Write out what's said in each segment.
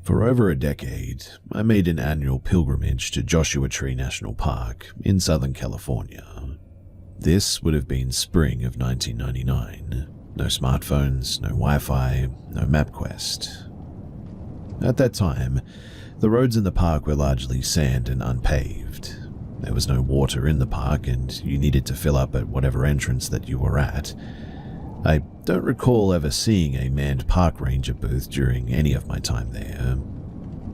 For over a decade, I made an annual pilgrimage to Joshua Tree National Park in Southern California. This would have been spring of 1999. No smartphones, no Wi-Fi, no MapQuest. At that time, the roads in the park were largely sand and unpaved. There was no water in the park, and you needed to fill up at whatever entrance that you were at. I don't recall ever seeing a manned park ranger booth during any of my time there.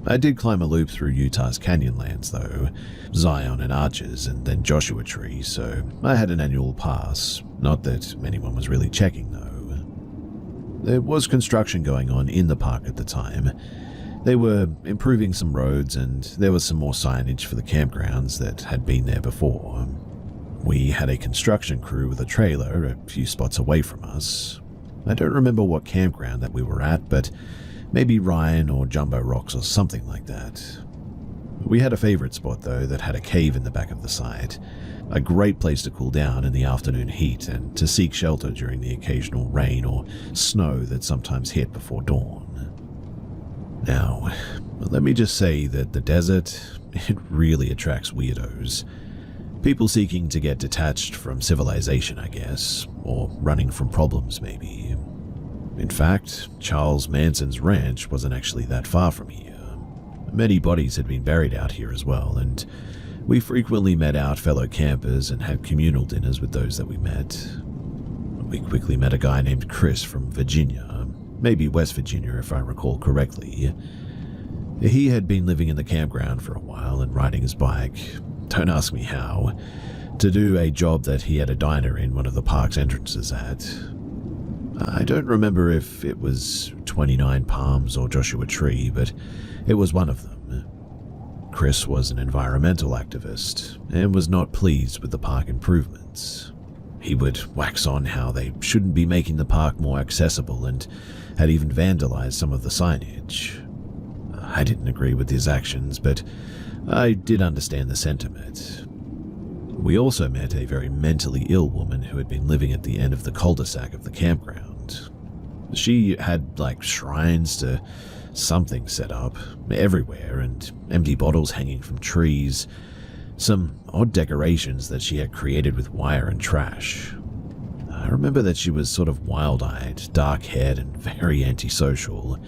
I did climb a loop through Utah's Canyonlands though, Zion and Arches, and then Joshua Tree, so I had an annual pass. Not that anyone was really checking though. There was construction going on in the park at the time. They were improving some roads, and there was some more signage for the campgrounds that had been there before. We had a construction crew with a trailer a few spots away from us. I don't remember what campground that we were at, but maybe Ryan or Jumbo Rocks or something like that. We had a favorite spot though that had a cave in the back of the site, a great place to cool down in the afternoon heat and to seek shelter during the occasional rain or snow that sometimes hit before dawn. Now, let me just say that the desert, it really attracts weirdos. People seeking to get detached from civilization, I guess, or running from problems maybe. In fact, Charles Manson's ranch wasn't actually that far from here. Many bodies had been buried out here as well, and we frequently met our fellow campers and had communal dinners with those that we met. We quickly met a guy named Chris from Virginia, maybe West Virginia if I recall correctly. He had been living in the campground for a while and riding his bike, don't ask me how, to do a job that he had a diner in one of the park's entrances at. I don't remember if it was 29 Palms or Joshua Tree, but it was one of them. Chris was an environmental activist and was not pleased with the park improvements. He would wax on how they shouldn't be making the park more accessible and had even vandalized some of the signage. I didn't agree with his actions, but I did understand the sentiment. We also met a very mentally ill woman who had been living at the end of the cul-de-sac of the campground. She had shrines to something set up everywhere and empty bottles hanging from trees, some odd decorations that she had created with wire and trash. I remember that she was sort of wild-eyed, dark-haired, and very antisocial.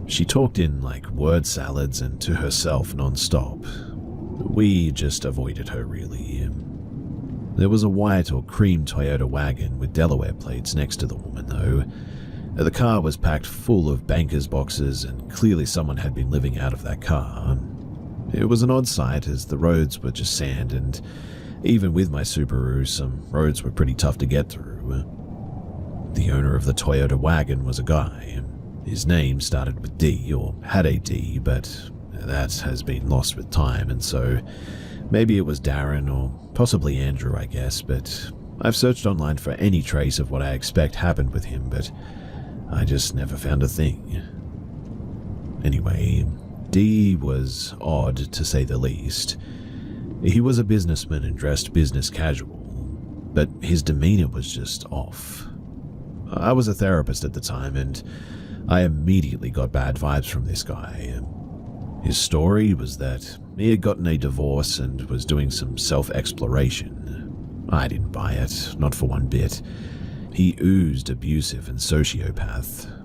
She talked in word salads and to herself non-stop. We just avoided her really. There was a white or cream Toyota wagon with Delaware plates next to the woman though. The car was packed full of banker's boxes and clearly someone had been living out of that car. It was an odd sight as the roads were just sand, and even with my Subaru, some roads were pretty tough to get through. The owner of the Toyota wagon was a guy. His name started with D, or had a D, but that has been lost with time, and so maybe it was Darren or possibly Andrew, I guess, but I've searched online for any trace of what I expect happened with him, but I just never found a thing. Anyway, D was odd to say the least. He was a businessman and dressed business casual, but his demeanor was just off. I was a therapist at the time, and I immediately got bad vibes from this guy. His story was that he had gotten a divorce and was doing some self-exploration. I didn't buy it, not for one bit. He oozed abusive and sociopath.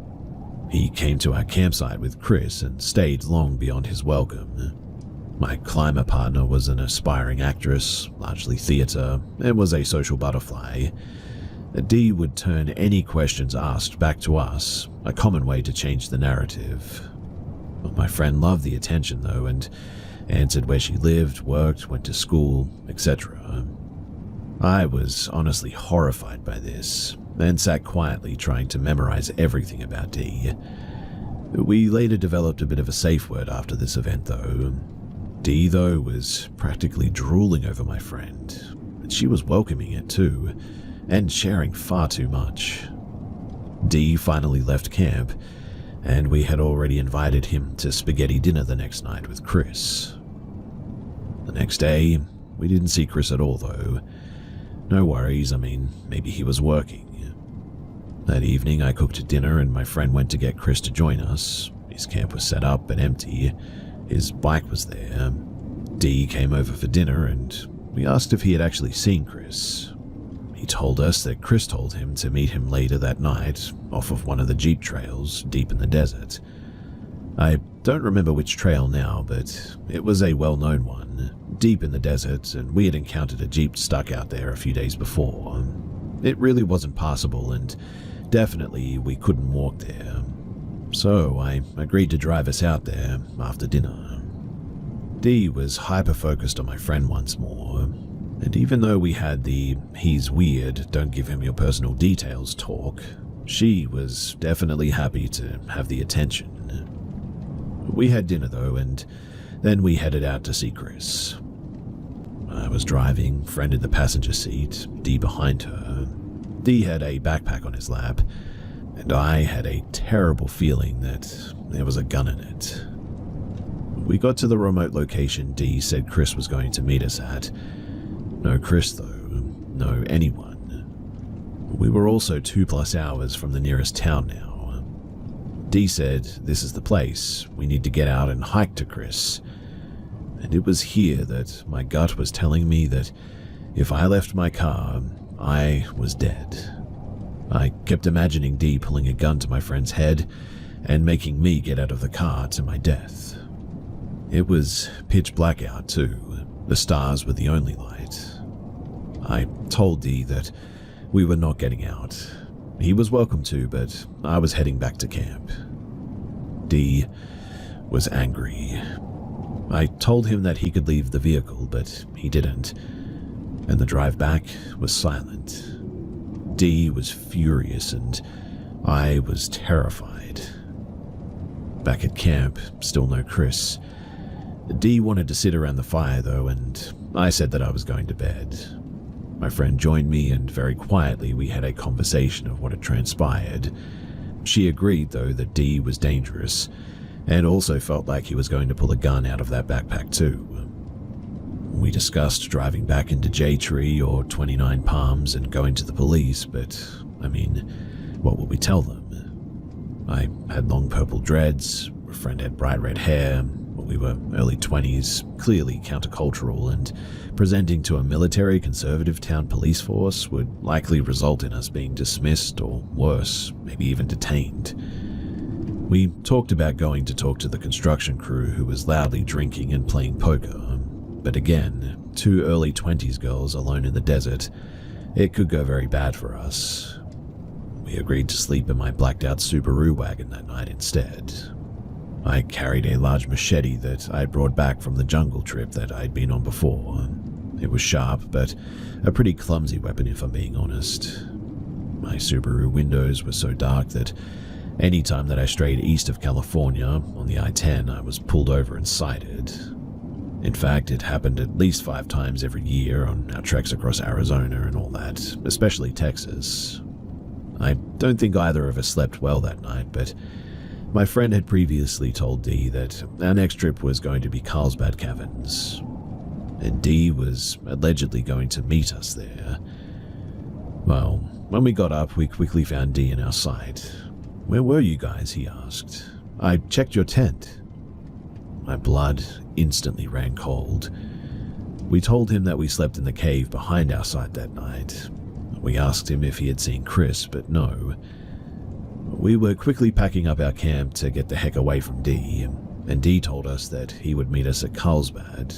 He came to our campsite with Chris and stayed long beyond his welcome. My climber partner was an aspiring actress, largely theater, and was a social butterfly. D would turn any questions asked back to us, a common way to change the narrative. My friend loved the attention though, and answered where she lived, worked, went to school, etc. I was honestly horrified by this, and sat quietly trying to memorize everything about D. We later developed a bit of a safe word after this event though. D though was practically drooling over my friend, and she was welcoming it too, and sharing far too much. D finally left camp, and we had already invited him to spaghetti dinner the next night with Chris. The next day, we didn't see Chris at all though. No worries, maybe he was working. That evening I cooked dinner and my friend went to get Chris to join us. His camp was set up but empty. His bike was there. Dee came over for dinner and we asked if he had actually seen Chris. He told us that Chris told him to meet him later that night off of one of the jeep trails deep in the desert. I don't remember which trail now, but it was a well-known one, deep in the desert, and we had encountered a jeep stuck out there a few days before. It really wasn't passable, and definitely we couldn't walk there. So I agreed to drive us out there after dinner. Dee was hyper-focused on my friend once more, and even though we had the "he's weird, don't give him your personal details" talk, she was definitely happy to have the attention. We had dinner though, and then we headed out to see Chris. I was driving, friend in the passenger seat, Dee behind her. Dee had a backpack on his lap, and I had a terrible feeling that there was a gun in it. We got to the remote location Dee said Chris was going to meet us at. No Chris though, no anyone. We were also 2+ hours from the nearest town now. Dee said, "This is the place, we need to get out and hike to Chris." And it was here that my gut was telling me that if I left my car, I was dead. I kept imagining Dee pulling a gun to my friend's head and making me get out of the car to my death. It was pitch black out too. The stars were the only light. I told Dee that we were not getting out. He was welcome to, but I was heading back to camp. Dee was angry. I told him that he could leave the vehicle, but he didn't, and the drive back was silent. Dee was furious, and I was terrified. Back at camp, still no Chris. Dee wanted to sit around the fire though, and I said that I was going to bed. My friend joined me, and very quietly we had a conversation of what had transpired. She agreed though that Dee was dangerous, and also felt like he was going to pull a gun out of that backpack too. We discussed driving back into J-Tree or 29 Palms and going to the police, but, I mean, what would we tell them? I had long purple dreads, a friend had bright red hair, we were early 20s, clearly countercultural, and presenting to a military conservative town police force would likely result in us being dismissed or worse, maybe even detained. We talked about going to talk to the construction crew who was loudly drinking and playing poker, but again, 2 early 20s girls alone in the desert, it could go very bad for us. We agreed to sleep in my blacked out Subaru wagon that night instead. I carried a large machete that I had brought back from the jungle trip that I'd been on before. It was sharp, but a pretty clumsy weapon if I'm being honest. My Subaru windows were so dark that any time that I strayed east of California, on the I-10, I was pulled over and cited. In fact, it happened at least 5 times every year on our treks across Arizona and all that, especially Texas. I don't think either of us slept well that night, but my friend had previously told Dee that our next trip was going to be Carlsbad Caverns, and Dee was allegedly going to meet us there. Well, when we got up, we quickly found Dee in our sight. "Where were you guys?" he asked. "I checked your tent." My blood instantly ran cold. We told him that we slept in the cave behind our site that night. We asked him if he had seen Chris, but no. We were quickly packing up our camp to get the heck away from Dee, and Dee told us that he would meet us at Carlsbad.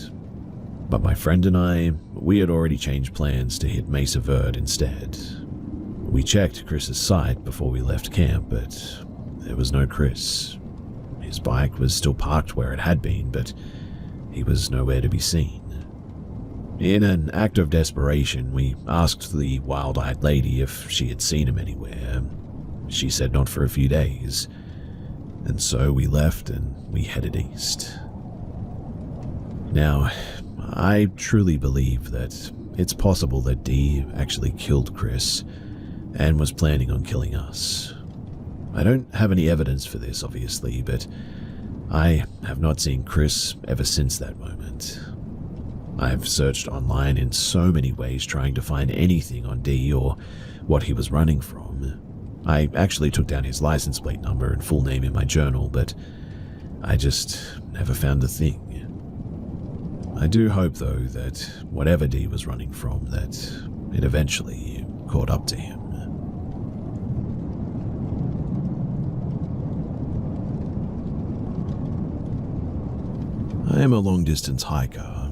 But my friend and I, we had already changed plans to hit Mesa Verde instead. We checked Chris's site before we left camp, but there was no Chris. His bike was still parked where it had been, but he was nowhere to be seen. In an act of desperation, we asked the wild-eyed lady if she had seen him anywhere. She said not for a few days, and so we left and we headed east. Now, I truly believe that it's possible that Dee actually killed Chris and was planning on killing us. I don't have any evidence for this, obviously, but I have not seen Chris ever since that moment. I've searched online in so many ways trying to find anything on Dee or what he was running from. I actually took down his license plate number and full name in my journal, but I just never found a thing. I do hope, though, that whatever Dee was running from, that it eventually caught up to him. I am a long-distance hiker.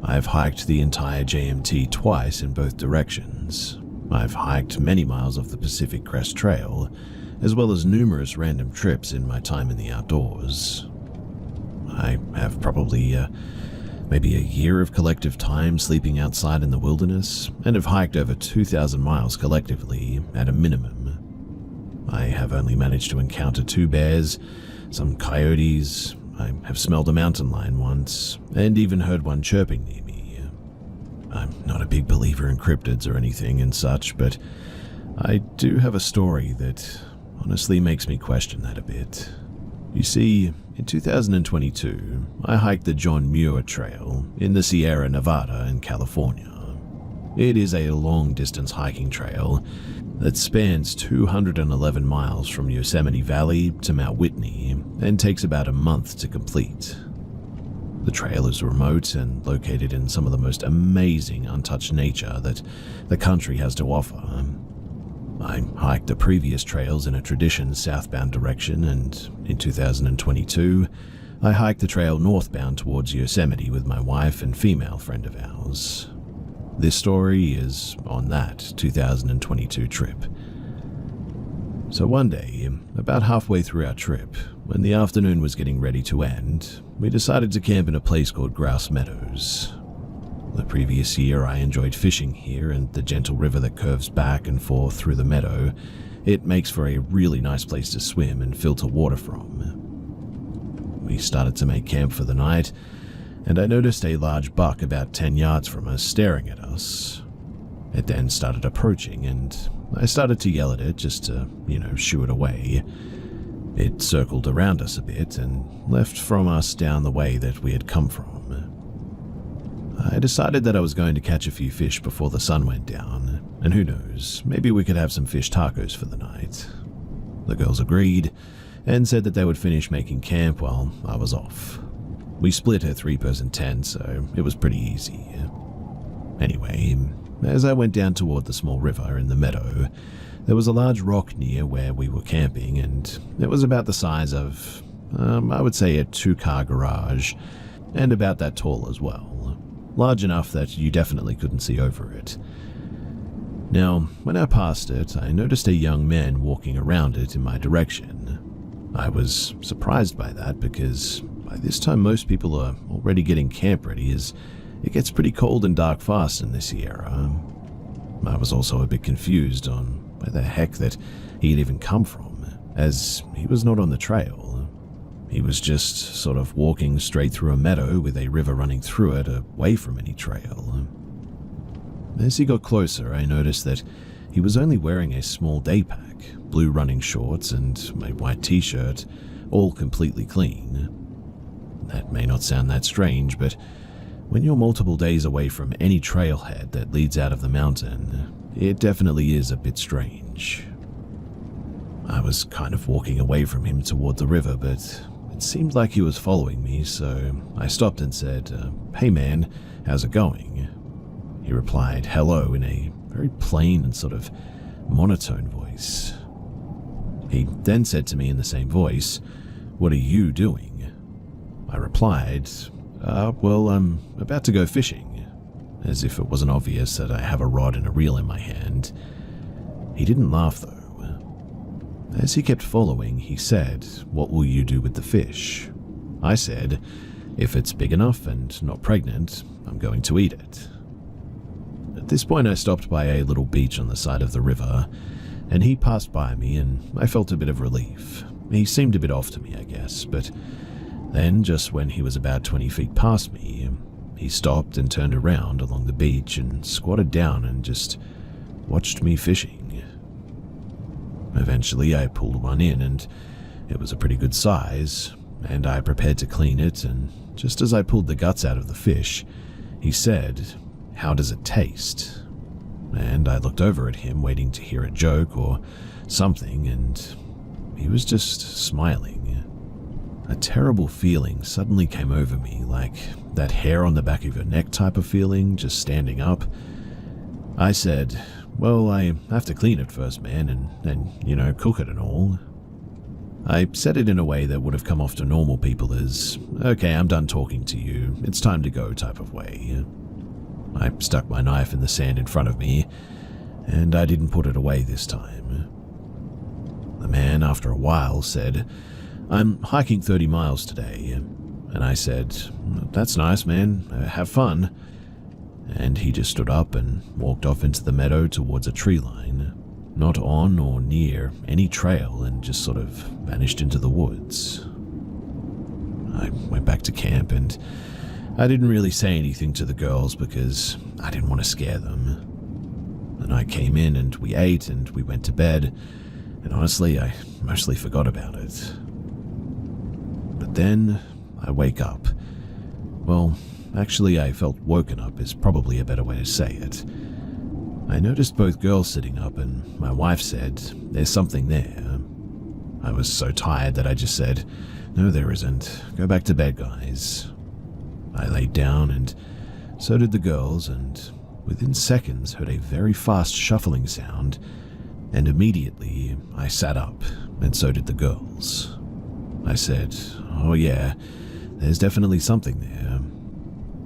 I've hiked the entire JMT twice in both directions. I've hiked many miles of the Pacific Crest Trail, as well as numerous random trips in my time in the outdoors. I have probably maybe a year of collective time sleeping outside in the wilderness, and have hiked over 2,000 miles collectively at a minimum. I have only managed to encounter 2 bears, some coyotes. I have smelled a mountain lion once, and even heard one chirping near me. I'm not a big believer in cryptids or anything and such, but I do have a story that honestly makes me question that a bit. You see, in 2022, I hiked the John Muir Trail in the Sierra Nevada in California. It is a long-distance hiking trail that spans 211 miles from Yosemite Valley to Mount Whitney and takes about a month to complete. The trail is remote and located in some of the most amazing untouched nature that the country has to offer. I hiked the previous trails in a tradition southbound direction, and in 2022, I hiked the trail northbound towards Yosemite with my wife and female friend of ours. This story is on that 2022 trip. So one day, about halfway through our trip, when the afternoon was getting ready to end, we decided to camp in a place called Grouse Meadows. The previous year I enjoyed fishing here, and the gentle river that curves back and forth through the meadow, it makes for a really nice place to swim and filter water from. We started to make camp for the night, and I noticed a large buck about 10 yards from us staring at us. It then started approaching, and I started to yell at it just to, shoo it away. It circled around us a bit and left from us down the way that we had come from. I decided that I was going to catch a few fish before the sun went down, and who knows, maybe we could have some fish tacos for the night. The girls agreed and said that they would finish making camp while I was off. We split a 3-person tent, so it was pretty easy. Anyway, as I went down toward the small river in the meadow, there was a large rock near where we were camping, and it was about the size of, I would say, a 2-car garage, and about that tall as well. Large enough that you definitely couldn't see over it. Now, when I passed it, I noticed a young man walking around it in my direction. I was surprised by that because by this time most people are already getting camp ready, as it gets pretty cold and dark fast in this Sierra. I was also a bit confused on where the heck that he had even come from, as he was not on the trail. He was just sort of walking straight through a meadow with a river running through it, away from any trail. As he got closer, I noticed that he was only wearing a small day pack, blue running shorts, and a white t-shirt, all completely clean. That may not sound that strange, but when you're multiple days away from any trailhead that leads out of the mountain, it definitely is a bit strange. I was kind of walking away from him toward the river, but it seemed like he was following me, so I stopped and said, "Hey man, how's it going?" He replied, "Hello," in a very plain and sort of monotone voice. He then said to me in the same voice, "What are you doing?" I replied, "Well, I'm about to go fishing," as if it wasn't obvious that I have a rod and a reel in my hand. He didn't laugh though. As he kept following, he said, "What will you do with the fish?" I said, "If it's big enough and not pregnant, I'm going to eat it." At this point, I stopped by a little beach on the side of the river, and he passed by me, and I felt a bit of relief. He seemed a bit off to me, I guess, but then, just when he was about 20 feet past me, he stopped and turned around along the beach and squatted down and just watched me fishing. Eventually, I pulled one in, and it was a pretty good size, and I prepared to clean it, and just as I pulled the guts out of the fish, he said, "How does it taste?" And I looked over at him, waiting to hear a joke or something, and he was just smiling. a terrible feeling suddenly came over me, like that hair on the back of your neck type of feeling, just standing up. I said, "Well, I have to clean it first, man, and cook it and all." I said it in a way that would have come off to normal people as, "Okay, I'm done talking to you, it's time to go" type of way. I stuck my knife in the sand in front of me, and I didn't put it away this time. The man, after a while, said, "I'm hiking 30 miles today." And I said, "That's nice, man. Have fun." And he just stood up and walked off into the meadow towards a tree line, not on or near any trail, and just sort of vanished into the woods. I went back to camp, and I didn't really say anything to the girls because I didn't want to scare them. The night came in and we ate and we went to bed, and honestly, I mostly forgot about it. But then I wake up. Well, actually, I felt woken up is probably a better way to say it. I noticed both girls sitting up, and my wife said, "There's something there." I was so tired that I just said, "No, there isn't. Go back to bed, guys." I laid down, and so did the girls, and within seconds heard a very fast shuffling sound, and immediately I sat up, and so did the girls. I said, "Oh yeah, there's definitely something there."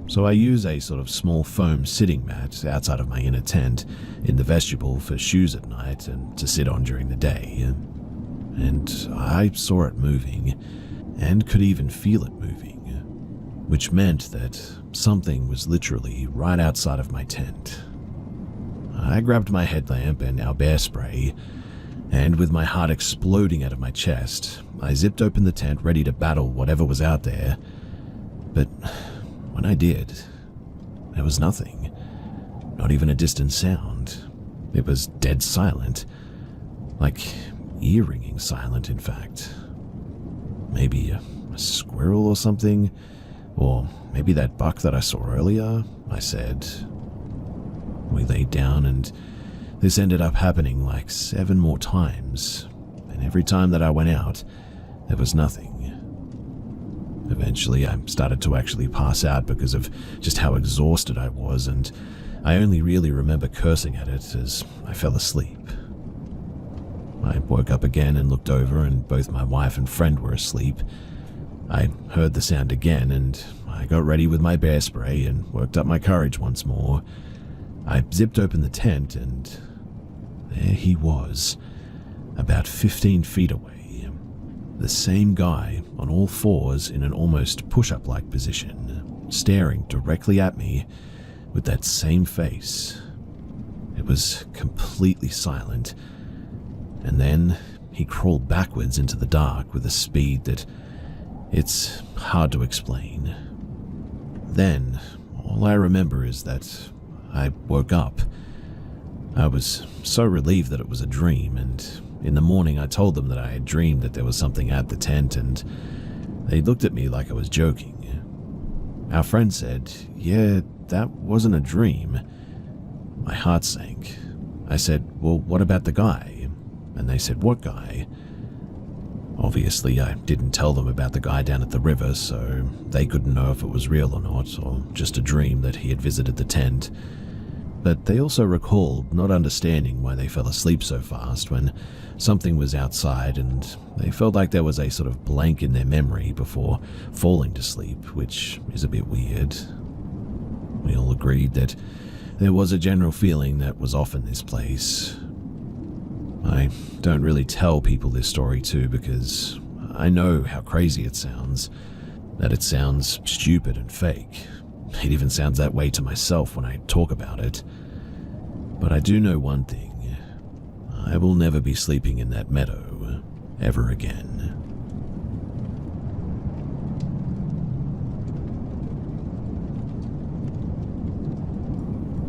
So I use a sort of small foam sitting mat outside of my inner tent in the vestibule for shoes at night and to sit on during the day. And I saw it moving, and could even feel it moving, which meant that something was literally right outside of my tent. I grabbed my headlamp and our bear spray, and with my heart exploding out of my chest, I zipped open the tent ready to battle whatever was out there. But when I did, there was nothing. Not even a distant sound. It was dead silent. Like ear-ringing silent, in fact. Maybe a squirrel or something? Or maybe that buck that I saw earlier, I said. We laid down, and this ended up happening like 7 more times. And every time that I went out, there was nothing. Eventually, I started to actually pass out because of just how exhausted I was, and I only really remember cursing at it as I fell asleep. I woke up again and looked over, and both my wife and friend were asleep. I heard the sound again, and I got ready with my bear spray and worked up my courage once more. I zipped open the tent, and there he was, about 15 feet away. The same guy on all fours in an almost push-up-like position, staring directly at me with that same face. It was completely silent, and then he crawled backwards into the dark with a speed that it's hard to explain. Then, all I remember is that I woke up. I was so relieved that it was a dream, and in the morning I told them that I had dreamed that there was something at the tent, and they looked at me like I was joking. Our friend said, "Yeah, that wasn't a dream." My heart sank. I said, "Well, what about the guy?" And they said, "What guy?" Obviously, I didn't tell them about the guy down at the river, so they couldn't know if it was real or not, or just a dream that he had visited the tent. But they also recalled not understanding why they fell asleep so fast when something was outside, and they felt like there was a sort of blank in their memory before falling to sleep, which is a bit weird. We all agreed that there was a general feeling that was off in this place. I don't really tell people this story too because I know how crazy it sounds, that it sounds stupid and fake. It even sounds that way to myself when I talk about it. But I do know one thing. I will never be sleeping in that meadow ever again.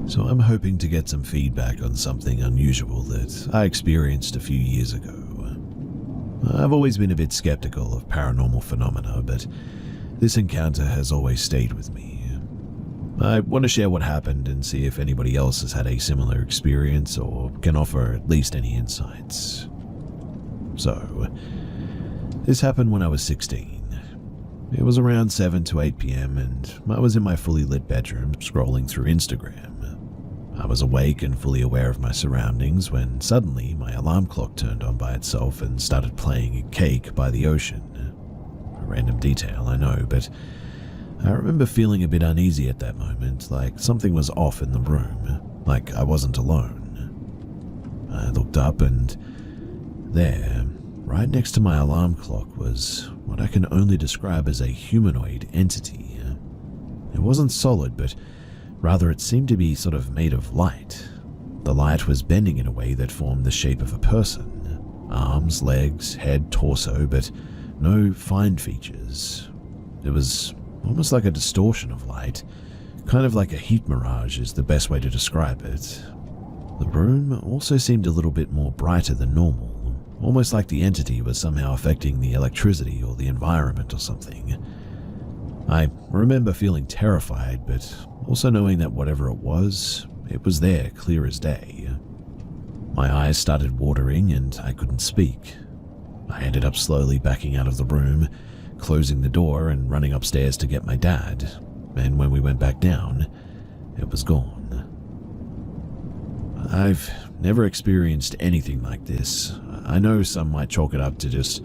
So I'm hoping to get some feedback on something unusual that I experienced a few years ago. I've always been a bit skeptical of paranormal phenomena, but this encounter has always stayed with me. I want to share what happened and see if anybody else has had a similar experience or can offer at least any insights. So, this happened when I was 16, It was around 7 to 8 p.m. and I was in my fully lit bedroom scrolling through Instagram. I was awake and fully aware of my surroundings when suddenly my alarm clock turned on by itself and started playing Cake by the Ocean. A random detail, I know, but I remember feeling a bit uneasy at that moment, like something was off in the room, like I wasn't alone. I looked up and there, right next to my alarm clock, was what I can only describe as a humanoid entity. It wasn't solid, but rather it seemed to be sort of made of light. The light was bending in a way that formed the shape of a person. Arms, legs, head, torso, but no fine features. It was almost like a distortion of light, kind of like a heat mirage is the best way to describe it. The room also seemed a little bit more brighter than normal, almost like the entity was somehow affecting the electricity or the environment or something. I remember feeling terrified, but also knowing that whatever it was there clear as day. My eyes started watering and I couldn't speak. I ended up slowly backing out of the room, closing the door and running upstairs to get my dad, and when we went back down, it was gone. I've never experienced anything like this. I know some might chalk it up to just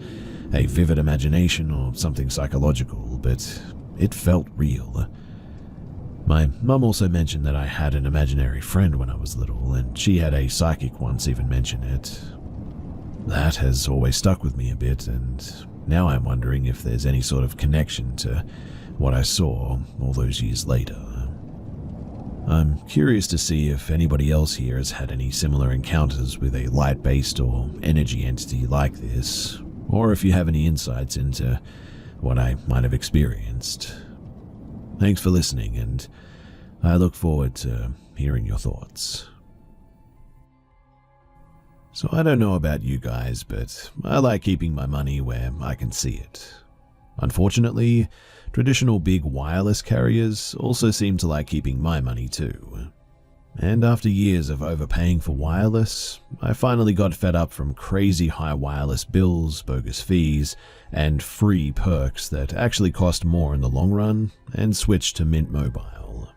a vivid imagination or something psychological, but it felt real. My mum also mentioned that I had an imaginary friend when I was little, and she had a psychic once even mention it. That has always stuck with me a bit, and now I'm wondering if there's any sort of connection to what I saw all those years later. I'm curious to see if anybody else here has had any similar encounters with a light-based or energy entity like this, or if you have any insights into what I might have experienced. Thanks for listening, and I look forward to hearing your thoughts. So I don't know about you guys, but I like keeping my money where I can see it. Unfortunately, traditional big wireless carriers also seem to like keeping my money too. And after years of overpaying for wireless, I finally got fed up from crazy high wireless bills, bogus fees, and free perks that actually cost more in the long run, and switched to Mint Mobile.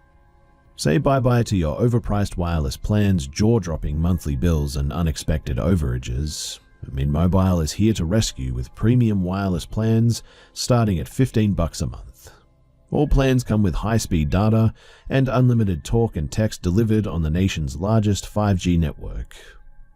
Say bye-bye to your overpriced wireless plans, jaw-dropping monthly bills, and unexpected overages. Mint Mobile is here to rescue with premium wireless plans starting at $15 a month. All plans come with high-speed data and unlimited talk and text delivered on the nation's largest 5G network.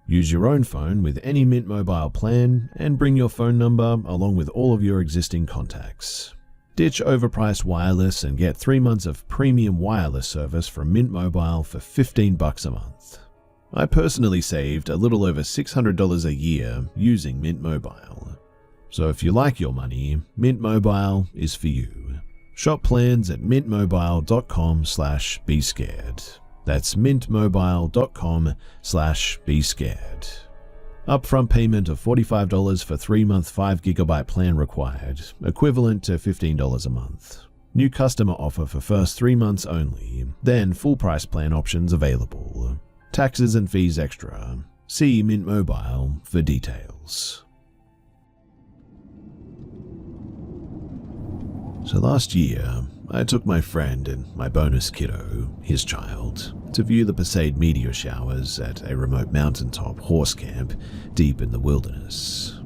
Use your own phone with any Mint Mobile plan and bring your phone number along with all of your existing contacts. Ditch overpriced wireless and get 3 months of premium wireless service from Mint Mobile for $15 a month. I personally saved a little over $600 a year using Mint Mobile. So if you like your money, Mint Mobile is for you. Shop plans at mintmobile.com/bescared. That's mintmobile.com/bescared. Upfront payment of $45 for 3-month 5GB plan required, equivalent to $15 a month. New customer offer for first 3 months only, then full price plan options available. Taxes and fees extra. See Mint Mobile for details. So last year, I took my friend and my bonus kiddo, his child, to view the Perseid meteor showers at a remote mountaintop horse camp deep in the wilderness.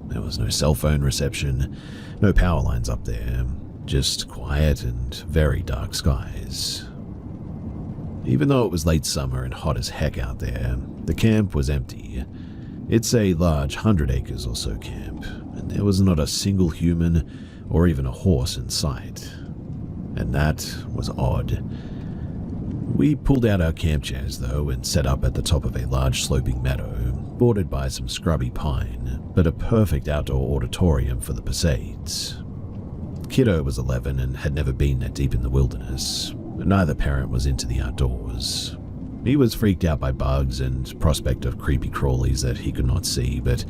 There was no cell phone reception, no power lines up there, just quiet and very dark skies. Even though it was late summer and hot as heck out there, the camp was empty. It's a large 100 acres or so camp, and there was not a single human or even a horse in sight. And that was odd. We pulled out our camp chairs though and set up at the top of a large sloping meadow, bordered by some scrubby pine, but a perfect outdoor auditorium for the Perseids. Kiddo was 11 and had never been that deep in the wilderness. Neither parent was into the outdoors. He was freaked out by bugs and prospect of creepy crawlies that he could not see, but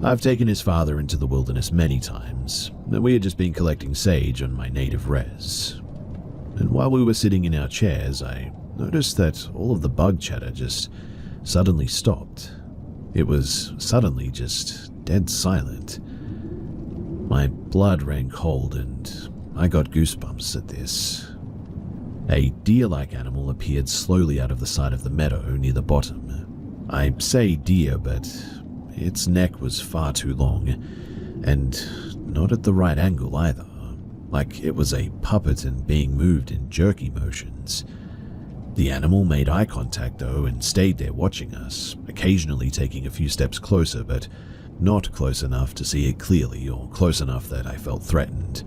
I've taken his father into the wilderness many times, and we had just been collecting sage on my native res. And while we were sitting in our chairs, I noticed that all of the bug chatter just suddenly stopped. It was suddenly just dead silent. My blood ran cold and I got goosebumps at this. A deer-like animal appeared slowly out of the side of the meadow near the bottom. I say deer, but its neck was far too long, and not at the right angle either, like it was a puppet and being moved in jerky motions. The animal made eye contact though and stayed there watching us, occasionally taking a few steps closer, but not close enough to see it clearly or close enough that I felt threatened.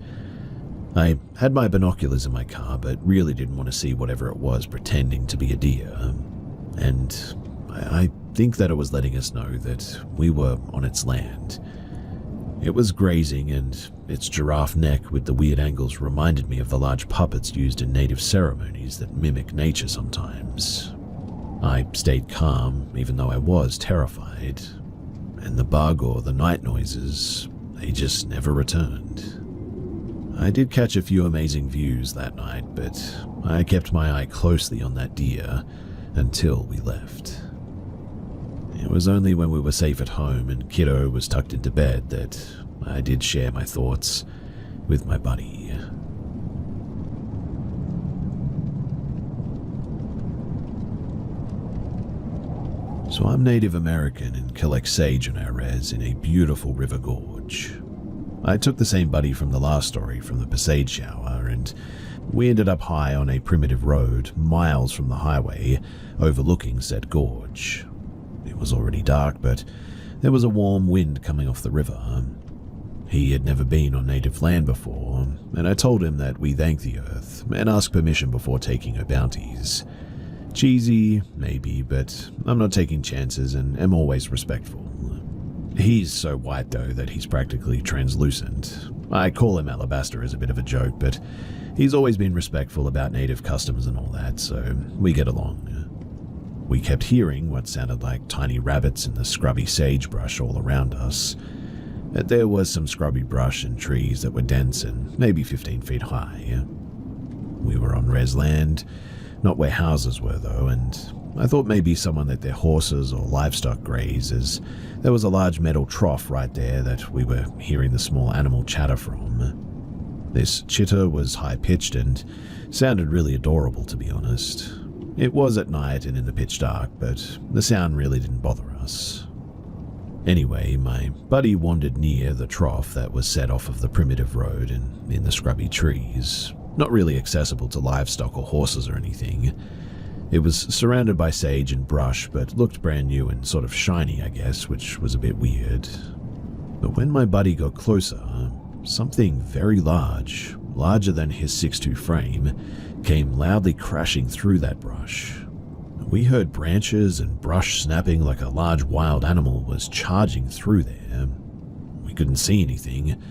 I had my binoculars in my car, but really didn't want to see whatever it was pretending to be a deer, and I think that it was letting us know that we were on its land. It was grazing, and its giraffe neck with the weird angles reminded me of the large puppets used in native ceremonies that mimic nature sometimes. I stayed calm, even though I was terrified, and the bug or the night noises, they just never returned. I did catch a few amazing views that night, but I kept my eye closely on that deer until we left. It was only when we were safe at home and Kiddo was tucked into bed that I did share my thoughts with my buddy. So I'm Native American and collect sage on our res in a beautiful river gorge. I took the same buddy from the last story from the Passade shower, and we ended up high on a primitive road miles from the highway overlooking said gorge. It was already dark, but there was a warm wind coming off the river. He had never been on native land before, and I told him that we thank the earth and ask permission before taking her bounties. Cheesy, maybe, but I'm not taking chances and am always respectful. He's so white though that he's practically translucent. I call him Alabaster as a bit of a joke, but he's always been respectful about native customs and all that, so we get along. We kept hearing what sounded like tiny rabbits in the scrubby sagebrush all around us. There was some scrubby brush and trees that were dense and maybe 15 feet high. We were on res land, not where houses were though, and I thought maybe someone let their horses or livestock graze, as there was a large metal trough right there that we were hearing the small animal chatter from. This chitter was high-pitched and sounded really adorable, to be honest. It was at night and in the pitch dark, but the sound really didn't bother us. Anyway, my buddy wandered near the trough that was set off of the primitive road and in the scrubby trees, not really accessible to livestock or horses or anything. It was surrounded by sage and brush, but looked brand new and sort of shiny, I guess, which was a bit weird. But when my buddy got closer, something very large, larger than his 6'2" frame, came loudly crashing through that brush. We heard branches and brush snapping like a large wild animal was charging through there. We couldn't see anything,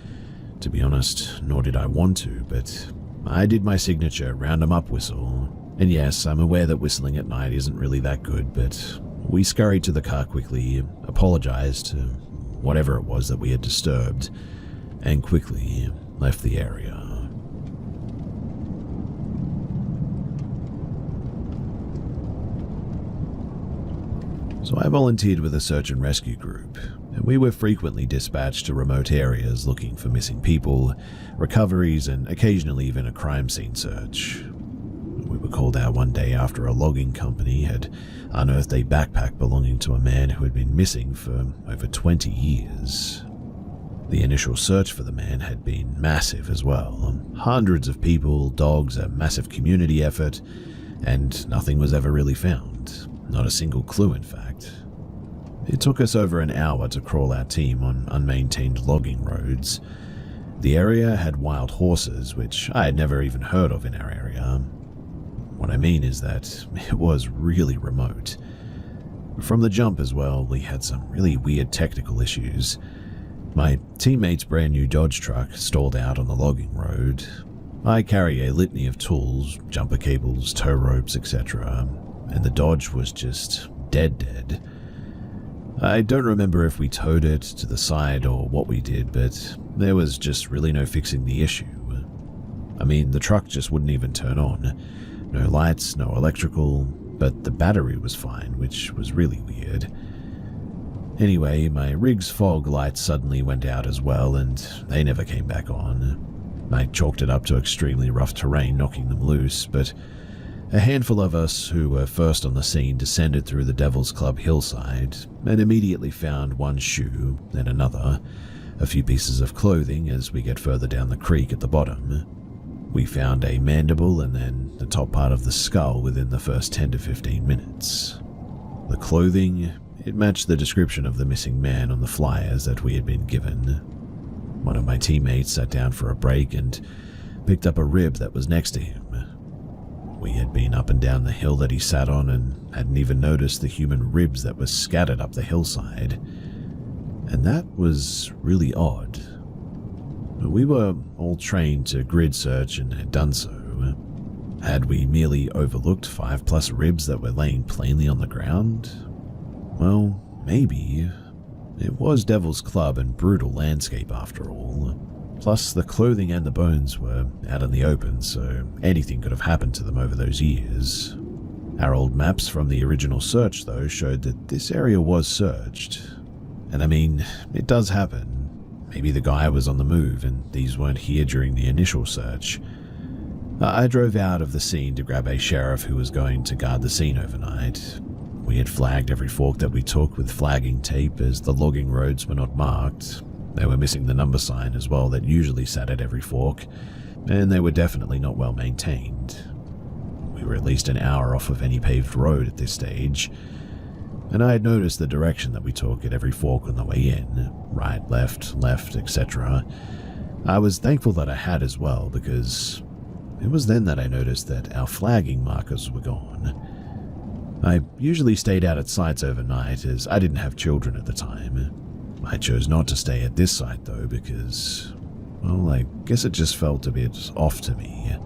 to be honest, nor did I want to, but I did my signature round 'em up whistle. And yes, I'm aware that whistling at night isn't really that good, but we scurried to the car quickly, apologized to whatever it was that we had disturbed, and quickly left the area. So I volunteered with a search and rescue group, and we were frequently dispatched to remote areas looking for missing people, recoveries, and occasionally even a crime scene search. We were called out one day after a logging company had unearthed a backpack belonging to a man who had been missing for over 20 years. The initial search for the man had been massive as well. Hundreds of people, dogs, a massive community effort, and nothing was ever really found. Not a single clue, in fact. It took us over an hour to crawl our team on unmaintained logging roads. The area had wild horses, which I had never even heard of in our area. What I mean is that it was really remote. From the jump as well, we had some really weird technical issues. My teammate's brand new Dodge truck stalled out on the logging road. I carry a litany of tools, jumper cables, tow ropes, etc., and the Dodge was just dead. I don't remember if we towed it to the side or what we did, but there was just really no fixing the issue. I mean, the truck just wouldn't even turn on. No lights, no electrical, but the battery was fine, which was really weird. Anyway, my rig's fog lights suddenly went out as well, and they never came back on. I chalked it up to extremely rough terrain knocking them loose, but a handful of us who were first on the scene descended through the Devil's Club hillside and immediately found one shoe, then another, a few pieces of clothing as we get further down the creek at the bottom. We found a mandible and then the top part of the skull within the first 10 to 15 minutes. The clothing, it matched the description of the missing man on the flyers that we had been given. One of my teammates sat down for a break and picked up a rib that was next to him. We had been up and down the hill that he sat on and hadn't even noticed the human ribs that were scattered up the hillside. And that was really odd. We were all trained to grid search and had done so. Had we merely overlooked 5+ ribs that were laying plainly on the ground? Well, maybe. It was Devil's Club and brutal landscape after all. Plus, the clothing and the bones were out in the open, so anything could have happened to them over those years. Our old maps from the original search, though, showed that this area was searched. And I mean, it does happen. Maybe the guy was on the move and these weren't here during the initial search. I drove out of the scene to grab a sheriff who was going to guard the scene overnight. We had flagged every fork that we took with flagging tape as the logging roads were not marked. They were missing the number sign as well that usually sat at every fork, and they were definitely not well maintained. We were at least an hour off of any paved road at this stage, and I had noticed the direction that we took at every fork on the way in, right, left, etc. I was thankful that I had as well, because it was then that I noticed that our flagging markers were gone. I usually stayed out at sites overnight as I didn't have children at the time. I chose not to stay at this site though because, well, I guess it just felt a bit off to me.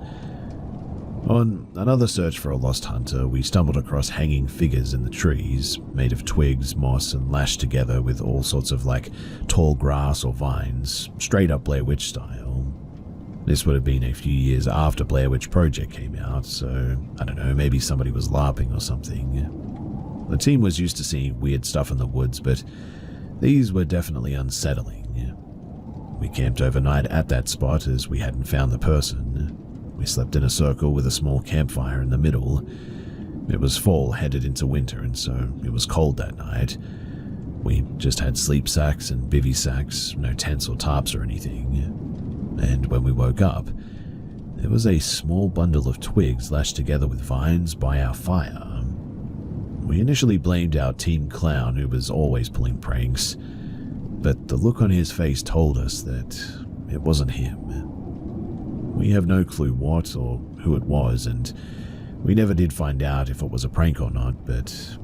On another search for a lost hunter, we stumbled across hanging figures in the trees, made of twigs, moss, and lashed together with all sorts of tall grass or vines, straight up Blair Witch style. This would have been a few years after Blair Witch Project came out, so I don't know, maybe somebody was LARPing or something. The team was used to seeing weird stuff in the woods, but these were definitely unsettling. We camped overnight at that spot as we hadn't found the person. We slept in a circle with a small campfire in the middle. It was fall headed into winter, and so it was cold that night. We just had sleep sacks and bivy sacks, no tents or tarps or anything. And when we woke up, there was a small bundle of twigs lashed together with vines by our fire. We initially blamed our team clown who was always pulling pranks, but the look on his face told us that it wasn't him. We have no clue what or who it was, and we never did find out if it was a prank or not, but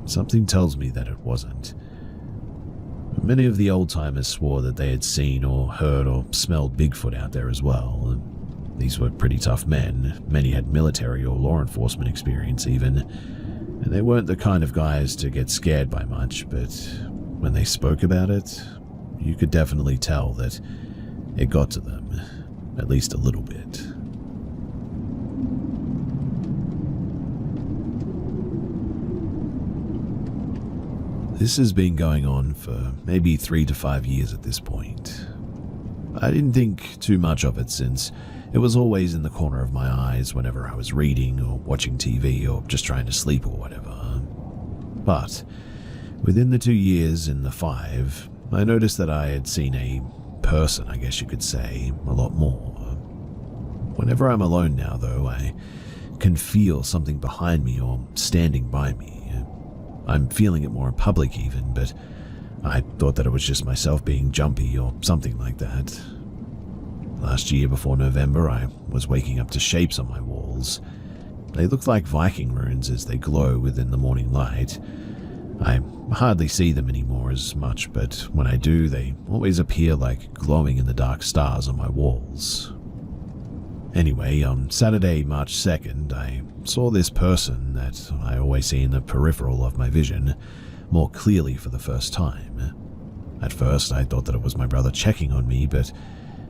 something tells me that it wasn't. Many of the old-timers swore that they had seen or heard or smelled Bigfoot out there as well. These were pretty tough men. Many had military or law enforcement experience even, and they weren't the kind of guys to get scared by much, but when they spoke about it, you could definitely tell that it got to them, at least a little bit. This has been going on for maybe 3 to 5 years at this point. I didn't think too much of it since it was always in the corner of my eyes whenever I was reading or watching TV or just trying to sleep or whatever. But within the 2 years in the 5, I noticed that I had seen a person, I guess you could say, a lot more. Whenever I'm alone now, though, I can feel something behind me or standing by me. I'm feeling it more in public even, but I thought that it was just myself being jumpy or something like that. Last year before November, I was waking up to shapes on my walls. They looked like Viking runes as they glow within the morning light. I hardly see them anymore as much, but when I do, they always appear like glowing in the dark stars on my walls. Anyway, on Saturday, March 2nd, I saw this person that I always see in the peripheral of my vision more clearly for the first time. At first, I thought that it was my brother checking on me, but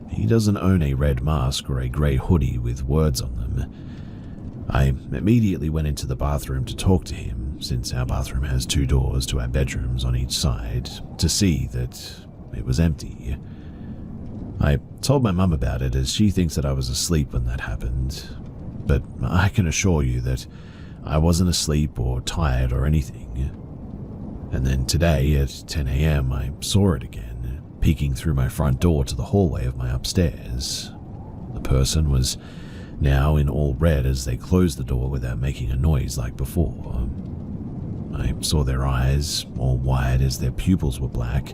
he doesn't own a red mask or a grey hoodie with words on them. I immediately went into the bathroom to talk to him, since our bathroom has 2 doors to our bedrooms on each side, to see that it was empty. I told my mum about it as she thinks that I was asleep when that happened, but I can assure you that I wasn't asleep or tired or anything. And then today at 10 a.m. I saw it again, peeking through my front door to the hallway of my upstairs. The person was now in all red as they closed the door without making a noise like before. I saw their eyes, all wide as their pupils were black.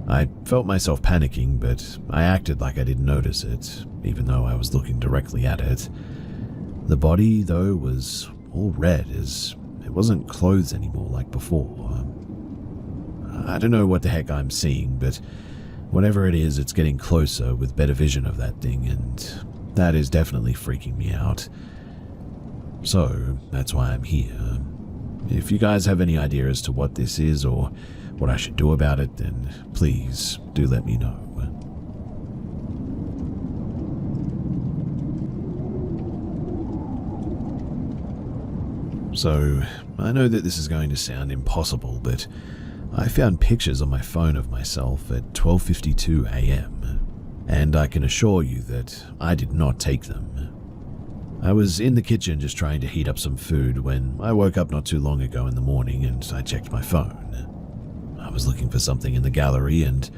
I felt myself panicking, but I acted like I didn't notice it, even though I was looking directly at it. The body, though, was all red, as it wasn't clothes anymore like before. I don't know what the heck I'm seeing, but whatever it is, it's getting closer with better vision of that thing, and that is definitely freaking me out. So, that's why I'm here. If you guys have any idea as to what this is or what I should do about it, then please do let me know. So, I know that this is going to sound impossible, but I found pictures on my phone of myself at 12:52 a.m., and I can assure you that I did not take them. I was in the kitchen just trying to heat up some food when I woke up not too long ago in the morning and I checked my phone. I was looking for something in the gallery and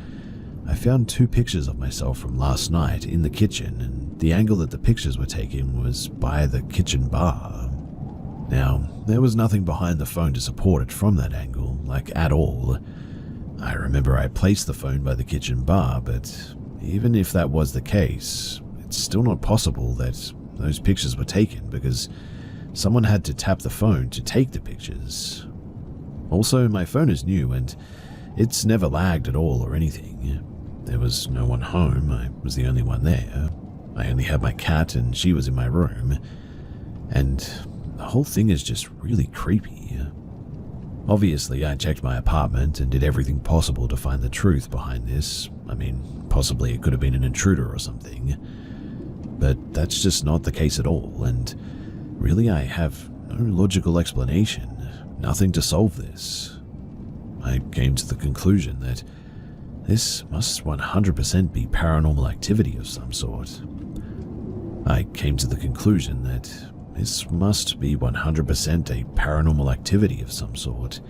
I found 2 pictures of myself from last night in the kitchen, and the angle that the pictures were taken was by the kitchen bar. Now, there was nothing behind the phone to support it from that angle, like at all. I remember I placed the phone by the kitchen bar, but even if that was the case, it's still not possible that those pictures were taken because someone had to tap the phone to take the pictures. Also, my phone is new and it's never lagged at all or anything. There was no one home, I was the only one there. I only had my cat and she was in my room. And the whole thing is just really creepy. Obviously, I checked my apartment and did everything possible to find the truth behind this. I mean, possibly it could have been an intruder or something. But that's just not the case at all, and really I have no logical explanation, nothing to solve this. I came to the conclusion that this must 100% be paranormal activity of some sort. I came to the conclusion that this must be 100% a paranormal activity of some sort,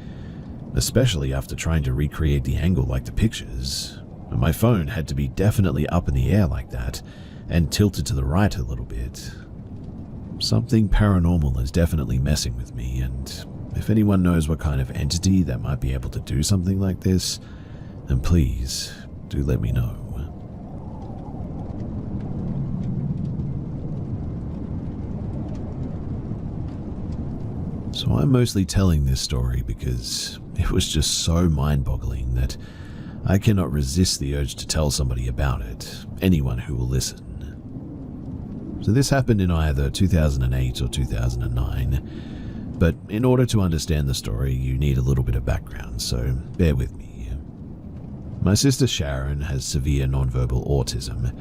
especially after trying to recreate the angle like the pictures. My phone had to be definitely up in the air like that, and tilted to the right a little bit. Something paranormal is definitely messing with me, and if anyone knows what kind of entity that might be able to do something like this, then please do let me know. So I'm mostly telling this story because it was just so mind-boggling that I cannot resist the urge to tell somebody about it, anyone who will listen. So this happened in either 2008 or 2009, but in order to understand the story, you need a little bit of background, so bear with me. My sister Sharon has severe nonverbal autism.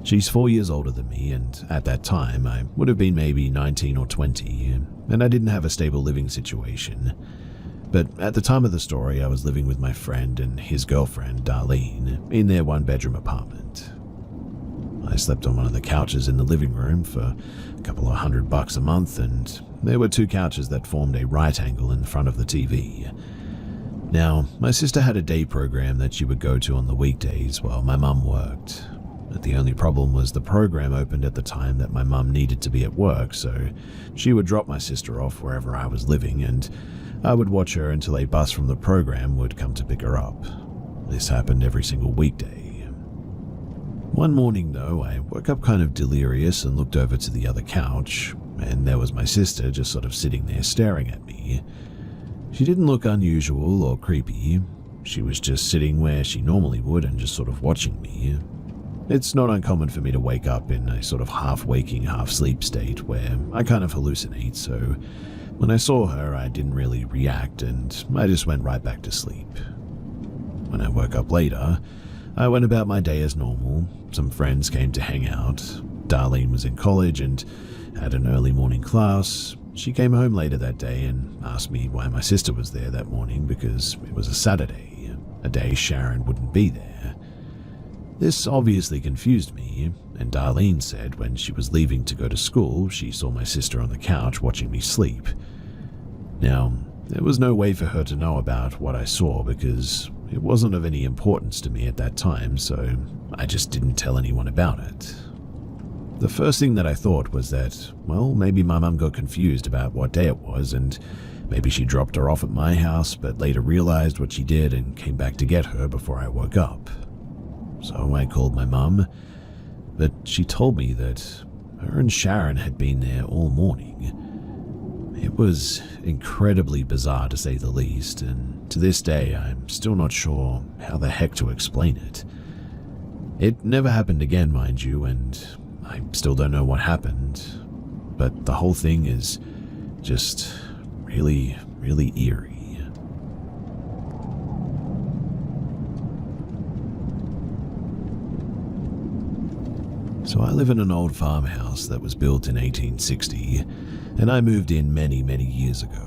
She's 4 years older than me, and at that time, I would have been maybe 19 or 20, and I didn't have a stable living situation. But at the time of the story, I was living with my friend and his girlfriend, Darlene, in their 1-bedroom apartment. I slept on one of the couches in the living room for a couple of $100 a month, and there were 2 couches that formed a right angle in front of the TV. Now, my sister had a day program that she would go to on the weekdays while my mum worked. But the only problem was the program opened at the time that my mum needed to be at work, so she would drop my sister off wherever I was living, and I would watch her until a bus from the program would come to pick her up. This happened every single weekday. One morning, though, I woke up kind of delirious and looked over to the other couch, and there was my sister just sort of sitting there staring at me. She didn't look unusual or creepy. She was just sitting where she normally would and just sort of watching me. It's not uncommon for me to wake up in a sort of half-waking, half-sleep state where I kind of hallucinate, so when I saw her, I didn't really react and I just went right back to sleep. When I woke up later, I went about my day as normal. Some friends came to hang out. Darlene was in college and had an early morning class. She came home later that day and asked me why my sister was there that morning because it was a Saturday, a day Sharon wouldn't be there. This obviously confused me, and Darlene said when she was leaving to go to school, she saw my sister on the couch watching me sleep. Now, there was no way for her to know about what I saw because it wasn't of any importance to me at that time, so I just didn't tell anyone about it. The first thing that I thought was that, well, maybe my mum got confused about what day it was, and maybe she dropped her off at my house, but later realized what she did and came back to get her before I woke up. So I called my mum, but she told me that her and Sharon had been there all morning. It was incredibly bizarre to say the least, and to this day I'm still not sure how the heck to explain it. It never happened again, mind you, and I still don't know what happened, but the whole thing is just really, really eerie. So I live in an old farmhouse that was built in 1860, and I moved in many, many years ago.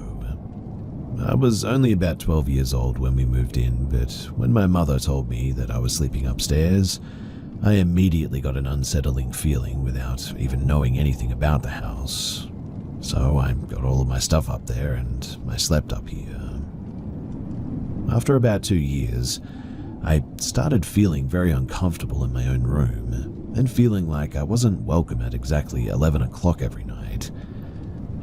I was only about 12 years old when we moved in, but when my mother told me that I was sleeping upstairs, I immediately got an unsettling feeling without even knowing anything about the house. So I got all of my stuff up there and I slept up here. After about 2 years, I started feeling very uncomfortable in my own room and feeling like I wasn't welcome at exactly 11 o'clock every night.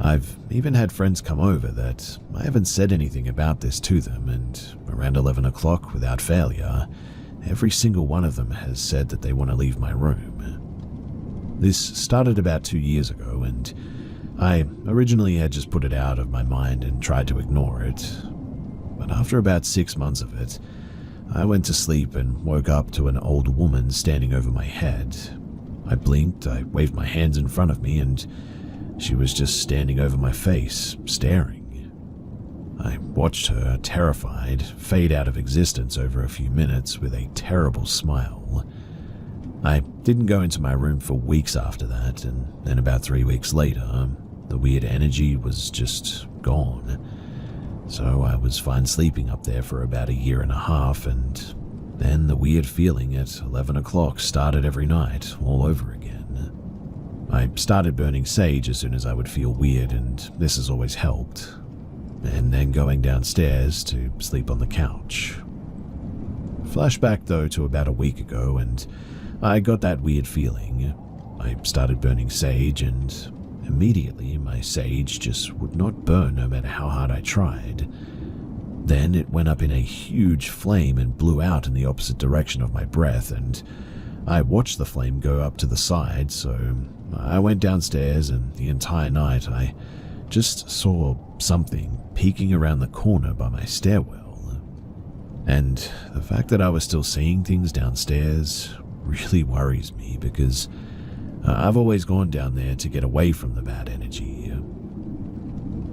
I've even had friends come over that I haven't said anything about this to them, and around 11 o'clock, without failure, every single one of them has said that they want to leave my room. This started about 2 years ago, and I originally had just put it out of my mind and tried to ignore it. But after about 6 months of it, I went to sleep and woke up to an old woman standing over my head. I blinked, I waved my hands in front of me, and she was just standing over my face, staring. I watched her, terrified, fade out of existence over a few minutes with a terrible smile. I didn't go into my room for weeks after that, and then about 3 weeks later, the weird energy was just gone. So I was fine sleeping up there for about 1.5 years, and then the weird feeling at 11 o'clock started every night, all over again. I started burning sage as soon as I would feel weird, and this has always helped. And then going downstairs to sleep on the couch. Flashback though to about a week ago, and I got that weird feeling. I started burning sage, and immediately my sage just would not burn no matter how hard I tried. Then it went up in a huge flame and blew out in the opposite direction of my breath, and I watched the flame go up to the side, so I went downstairs, and the entire night I just saw something peeking around the corner by my stairwell. And the fact that I was still seeing things downstairs really worries me, because I've always gone down there to get away from the bad energy.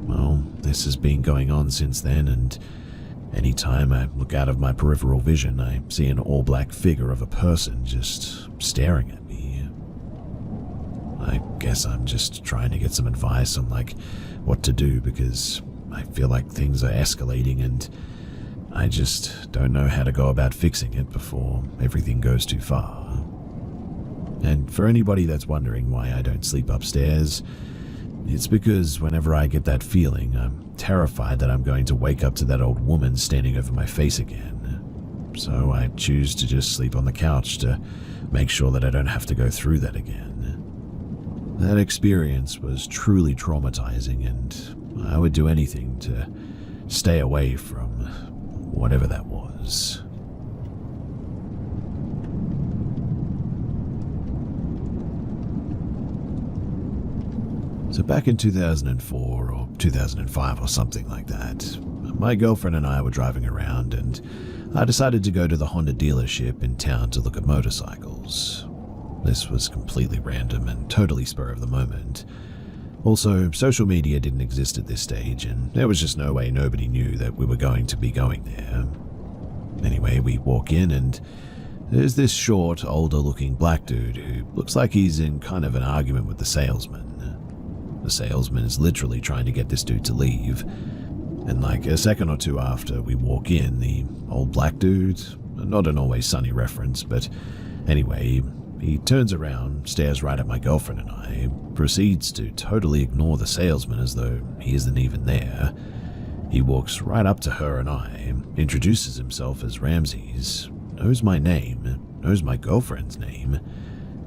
Well, this has been going on since then, and anytime I look out of my peripheral vision, I see an all-black figure of a person just staring at me. I guess I'm just trying to get some advice on what to do, because I feel like things are escalating and I just don't know how to go about fixing it before everything goes too far. And for anybody that's wondering why I don't sleep upstairs, it's because whenever I get that feeling, I'm terrified that I'm going to wake up to that old woman standing over my face again. So I choose to just sleep on the couch to make sure that I don't have to go through that again. That experience was truly traumatizing, and I would do anything to stay away from whatever that was. So back in 2004 or 2005 or something like that, my girlfriend and I were driving around, and I decided to go to the Honda dealership in town to look at motorcycles. This was completely random and totally spur of the moment. Also, social media didn't exist at this stage, and there was just no way nobody knew that we were going to be going there. Anyway, we walk in, and there's this short, older-looking black dude who looks like he's in kind of an argument with the salesman. The salesman is literally trying to get this dude to leave, and a second or two after we walk in, the old black dude, not an Always Sunny reference, but Anyway, he turns around, stares right at my girlfriend and I, proceeds to totally ignore the salesman as though he isn't even there. He walks right up to her and I, introduces himself as Ramses, knows my name, knows my girlfriend's name,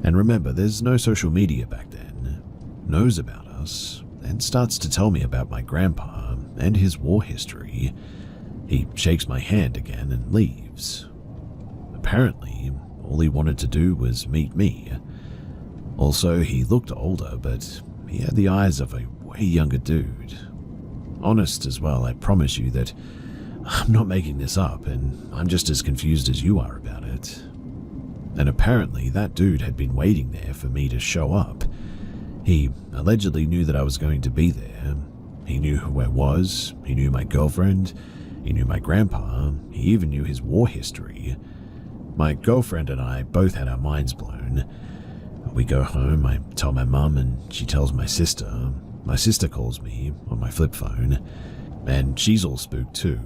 and remember, there's no social media back then, knows about us, and starts to tell me about my grandpa and his war history. He shakes my hand again and leaves. Apparently, all he wanted to do was meet me. Also, he looked older, but he had the eyes of a way younger dude. Honest as well, I promise you that I'm not making this up, and I'm just as confused as you are about it. And apparently, that dude had been waiting there for me to show up. He allegedly knew that I was going to be there. He knew who I was, he knew my girlfriend, he knew my grandpa, he even knew his war history. My girlfriend and I both had our minds blown. We go home, I tell my mum, and she tells my sister. My sister calls me on my flip phone, and she's all spooked too.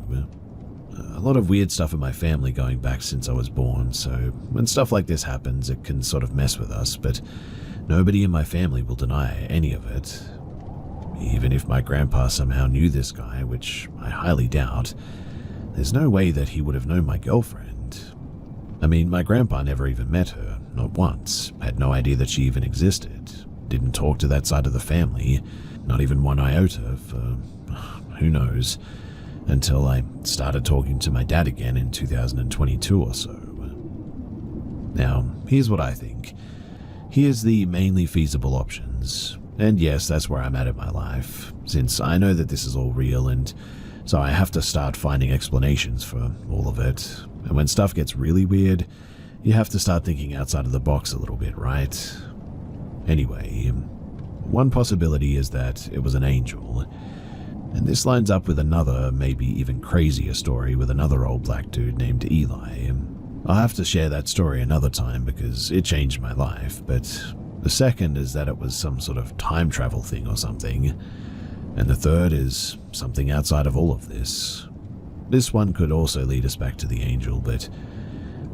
A lot of weird stuff in my family going back since I was born, so when stuff like this happens, it can sort of mess with us, but nobody in my family will deny any of it. Even if my grandpa somehow knew this guy, which I highly doubt, there's no way that he would have known my girlfriend. I mean, my grandpa never even met her, not once, had no idea that she even existed, didn't talk to that side of the family, not even one iota for who knows, until I started talking to my dad again in 2022 or so. Now, here's what I think. Here's the mainly feasible options. And yes, that's where I'm at in my life, since I know that this is all real, and so I have to start finding explanations for all of it. And when stuff gets really weird, you have to start thinking outside of the box a little bit, right? Anyway, one possibility is that it was an angel. And this lines up with another, maybe even crazier story with another old black dude named Eli. I'll have to share that story another time because it changed my life, but the second is that it was some sort of time travel thing or something. And the third is something outside of all of this. This one could also lead us back to the angel, but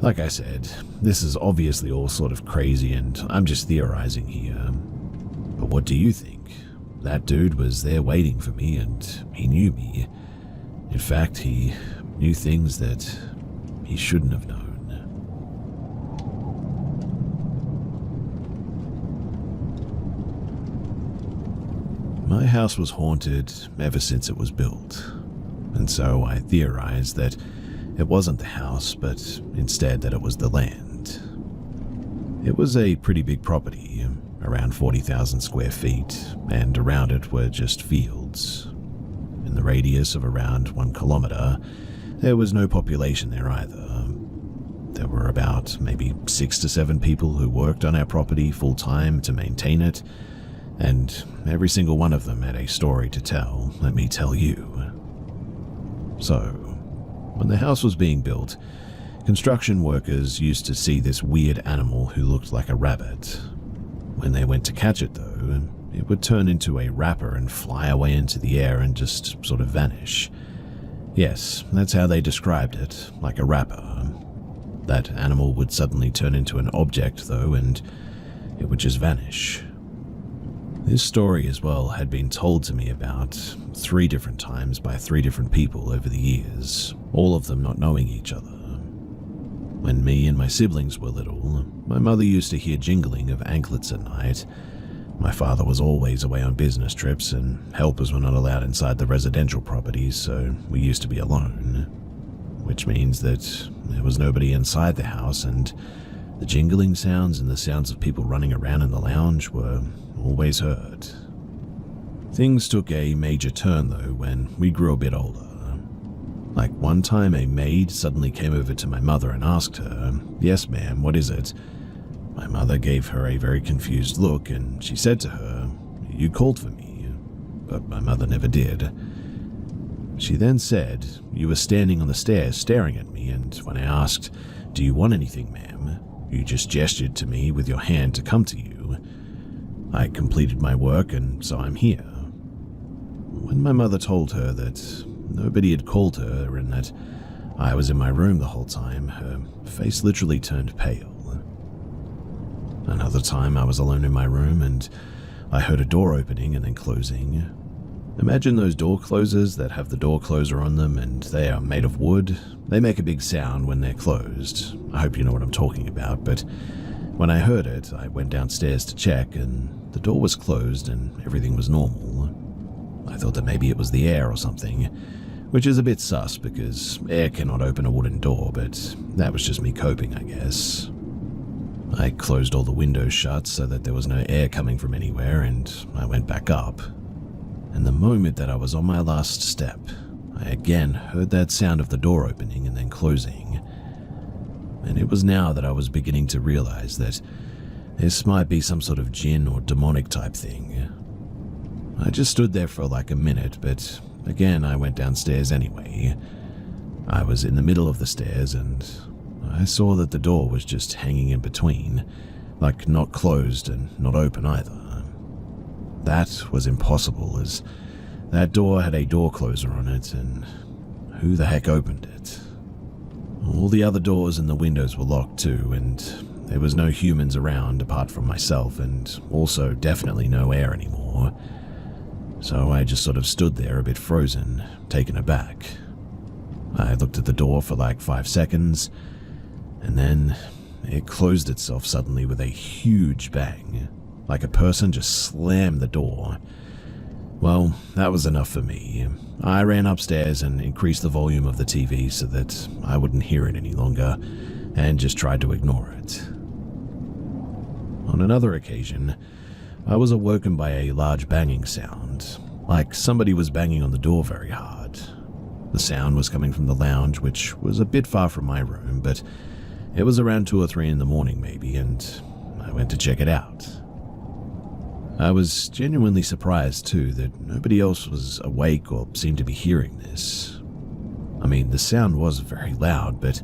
like I said, this is obviously all sort of crazy and I'm just theorizing here. But what do you think? That dude was there waiting for me and he knew me. In fact, he knew things that he shouldn't have known. My house was haunted ever since it was built, and so I theorized that it wasn't the house, but instead that it was the land. It was a pretty big property, around 40,000 square feet, and around it were just fields. In the radius of around 1 kilometer, there was no population there either. There were about maybe 6 to 7 people who worked on our property full-time to maintain it, and every single one of them had a story to tell, let me tell you. So, when the house was being built, construction workers used to see this weird animal who looked like a rabbit. When they went to catch it though, it would turn into a rapper and fly away into the air and just sort of vanish. Yes, that's how they described it, like a rapper. That animal would suddenly turn into an object though, and it would just vanish. This story as well had been told to me about 3 different times by 3 different people over the years, all of them not knowing each other. When me and my siblings were little, my mother used to hear jingling of anklets at night. My father was always away on business trips and helpers were not allowed inside the residential properties, so we used to be alone. Which means that there was nobody inside the house and the jingling sounds and the sounds of people running around in the lounge were always heard. Things took a major turn though when we grew a bit older. Like one time a maid suddenly came over to my mother and asked her, "Yes ma'am, what is it?" My mother gave her a very confused look and she said to her, "You called for me," but my mother never did. She then said, "You were standing on the stairs staring at me, and when I asked, 'Do you want anything ma'am?' you just gestured to me with your hand to come to you. I completed my work and so I'm here." When my mother told her that nobody had called her and that I was in my room the whole time, her face literally turned pale. Another time I was alone in my room and I heard a door opening and then closing. Imagine those door closers that have the door closer on them and they are made of wood. They make a big sound when they're closed. I hope you know what I'm talking about, but when I heard it, I went downstairs to check and the door was closed and everything was normal. I thought that maybe it was the air or something, which is a bit sus because air cannot open a wooden door, but that was just me coping, I guess. I closed all the windows shut so that there was no air coming from anywhere and I went back up. And the moment that I was on my last step, I again heard that sound of the door opening and then closing. And it was now that I was beginning to realize that this might be some sort of jinn or demonic type thing. I just stood there for like a minute, but again I went downstairs anyway. I was in the middle of the stairs and I saw that the door was just hanging in between, like not closed and not open either. That was impossible, as that door had a door closer on it, and who the heck opened it? All the other doors and the windows were locked too, and there was no humans around apart from myself, and also definitely no air anymore. So I just sort of stood there a bit frozen, taken aback. I looked at the door for like 5 seconds, and then it closed itself suddenly with a huge bang, like a person just slammed the door. Well, that was enough for me. I ran upstairs and increased the volume of the TV so that I wouldn't hear it any longer, and just tried to ignore it. On another occasion, I was awoken by a large banging sound, like somebody was banging on the door very hard. The sound was coming from the lounge, which was a bit far from my room, but it was around 2 or 3 in the morning maybe, and I went to check it out. I was genuinely surprised too that nobody else was awake or seemed to be hearing this. I mean, the sound was very loud, but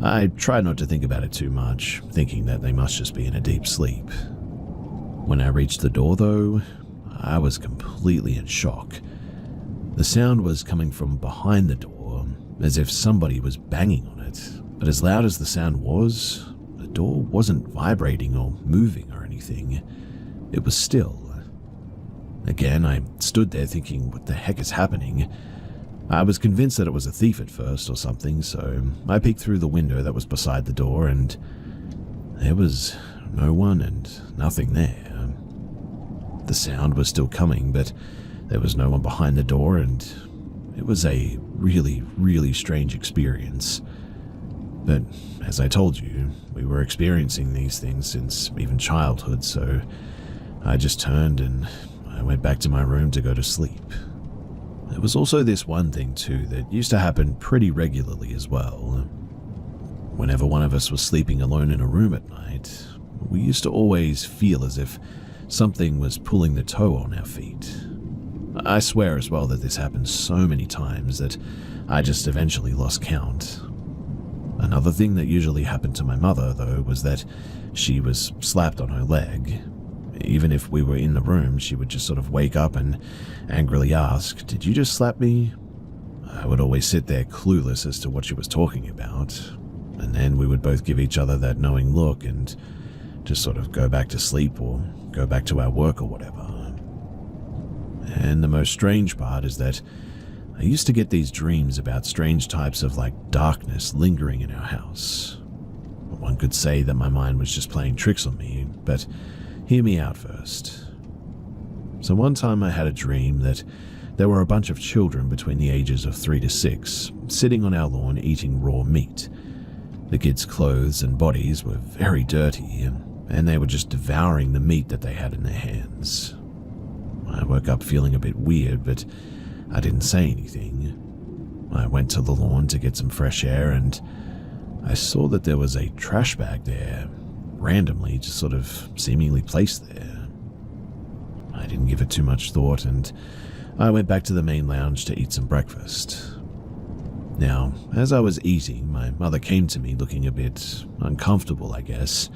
I tried not to think about it too much, thinking that they must just be in a deep sleep. When I reached the door though, I was completely in shock. The sound was coming from behind the door, as if somebody was banging on it, but as loud as the sound was, the door wasn't vibrating or moving or anything. It was still. Again, I stood there thinking, what the heck is happening? I was convinced that it was a thief at first or something, so I peeked through the window that was beside the door and there was no one and nothing there. The sound was still coming, but there was no one behind the door, and it was a really, really strange experience. But as I told you, we were experiencing these things since even childhood, so I just turned and I went back to my room to go to sleep. There was also this one thing too that used to happen pretty regularly as well. Whenever one of us was sleeping alone in a room at night, we used to always feel as if something was pulling the toe on our feet. I swear as well that this happened so many times that I just eventually lost count. Another thing that usually happened to my mother, though, was that she was slapped on her leg. Even if we were in the room, she would just sort of wake up and angrily ask, "Did you just slap me?" I would always sit there clueless as to what she was talking about, and then we would both give each other that knowing look and just sort of go back to sleep or go back to our work or whatever. And the most strange part is that I used to get these dreams about strange types of darkness lingering in our house. One could say that my mind was just playing tricks on me, but hear me out first. So one time I had a dream that there were a bunch of children between the ages of 3 to 6 sitting on our lawn eating raw meat. The kids' clothes and bodies were very dirty, and they were just devouring the meat that they had in their hands. I woke up feeling a bit weird, but I didn't say anything. I went to the lawn to get some fresh air, and I saw that there was a trash bag there, randomly just sort of seemingly placed there. I didn't give it too much thought, and I went back to the main lounge to eat some breakfast. Now, as I was eating, my mother came to me looking a bit uncomfortable, I guess,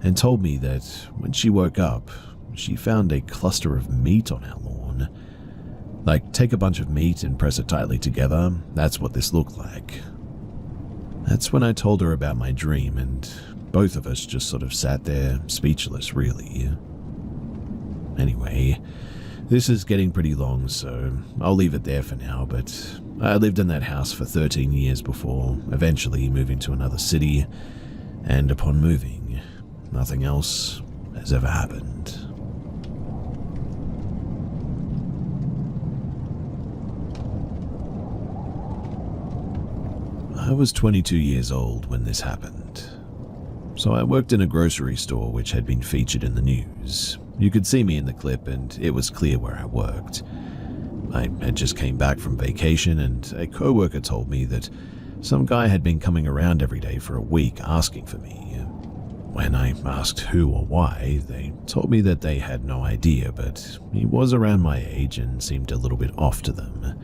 and told me that when she woke up, she found a cluster of meat on our lawn. Take a bunch of meat and press it tightly together, that's what this looked like. That's when I told her about my dream, and both of us just sort of sat there, speechless really. Anyway, this is getting pretty long, so I'll leave it there for now, but I lived in that house for 13 years before eventually moving to another city, and upon moving, nothing else has ever happened. I was 22 years old when this happened. So I worked in a grocery store which had been featured in the news. You could see me in the clip and it was clear where I worked. I had just came back from vacation and a coworker told me that some guy had been coming around every day for a week asking for me. When I asked who or why, they told me that they had no idea, but he was around my age and seemed a little bit off to them.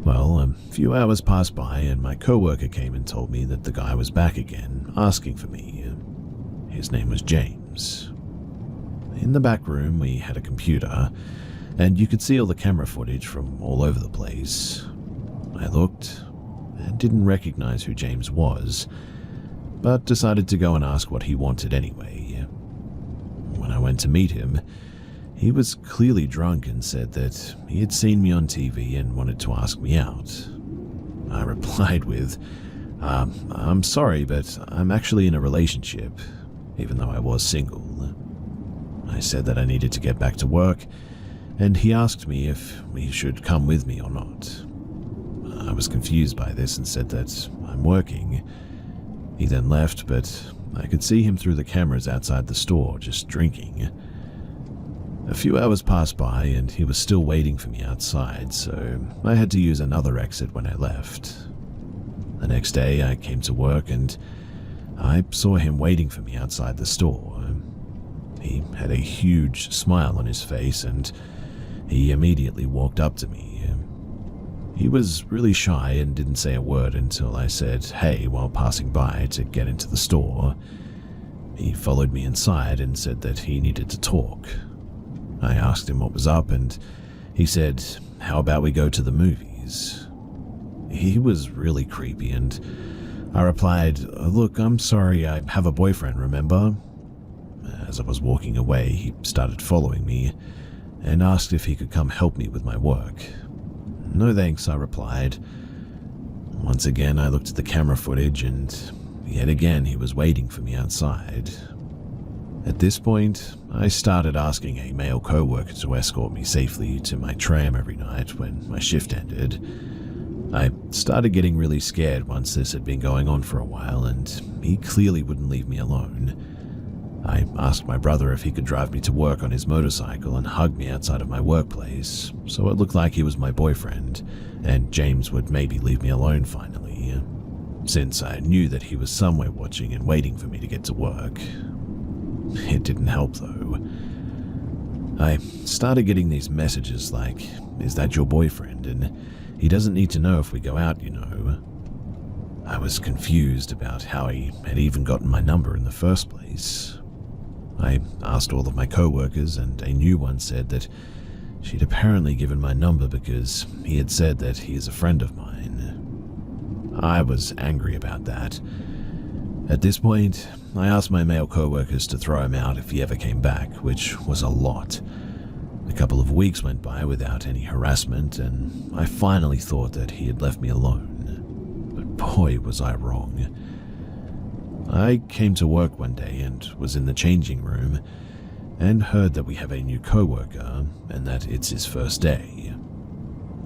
Well, a few hours passed by and my coworker came and told me that the guy was back again, asking for me. His name was James. In the back room, we had a computer, and you could see all the camera footage from all over the place. I looked and didn't recognize who James was, but decided to go and ask what he wanted anyway. When I went to meet him, he was clearly drunk and said that he had seen me on TV and wanted to ask me out. I replied with, I'm sorry, but I'm actually in a relationship, even though I was single. I said that I needed to get back to work, and he asked me if he should come with me or not. I was confused by this and said that I'm working. He then left, but I could see him through the cameras outside the store, just drinking. A few hours passed by and he was still waiting for me outside, so I had to use another exit when I left. The next day I came to work and I saw him waiting for me outside the store. He had a huge smile on his face and he immediately walked up to me. He was really shy and didn't say a word until I said hey while passing by to get into the store. He followed me inside and said that he needed to talk. I asked him what was up and he said, how about we go to the movies? He was really creepy and I replied, look, I'm sorry, I have a boyfriend, remember? As I was walking away, he started following me and asked if he could come help me with my work. No thanks, I replied. Once again, I looked at the camera footage and yet again he was waiting for me outside. At this point, I started asking a male coworker to escort me safely to my tram every night when my shift ended. I started getting really scared once this had been going on for a while, and he clearly wouldn't leave me alone. I asked my brother if he could drive me to work on his motorcycle and hug me outside of my workplace, so it looked like he was my boyfriend, and James would maybe leave me alone finally, since I knew that he was somewhere watching and waiting for me to get to work. It didn't help though. I started getting these messages like, is that your boyfriend? And he doesn't need to know if we go out, you know. I was confused about how he had even gotten my number in the first place. I asked all of my coworkers and a new one said that she'd apparently given my number because he had said that he is a friend of mine. I was angry about that. At this point, I asked my male coworkers to throw him out if he ever came back, which was a lot. A couple of weeks went by without any harassment, and I finally thought that he had left me alone. But boy, was I wrong. I came to work one day and was in the changing room, and heard that we have a new coworker, and that it's his first day.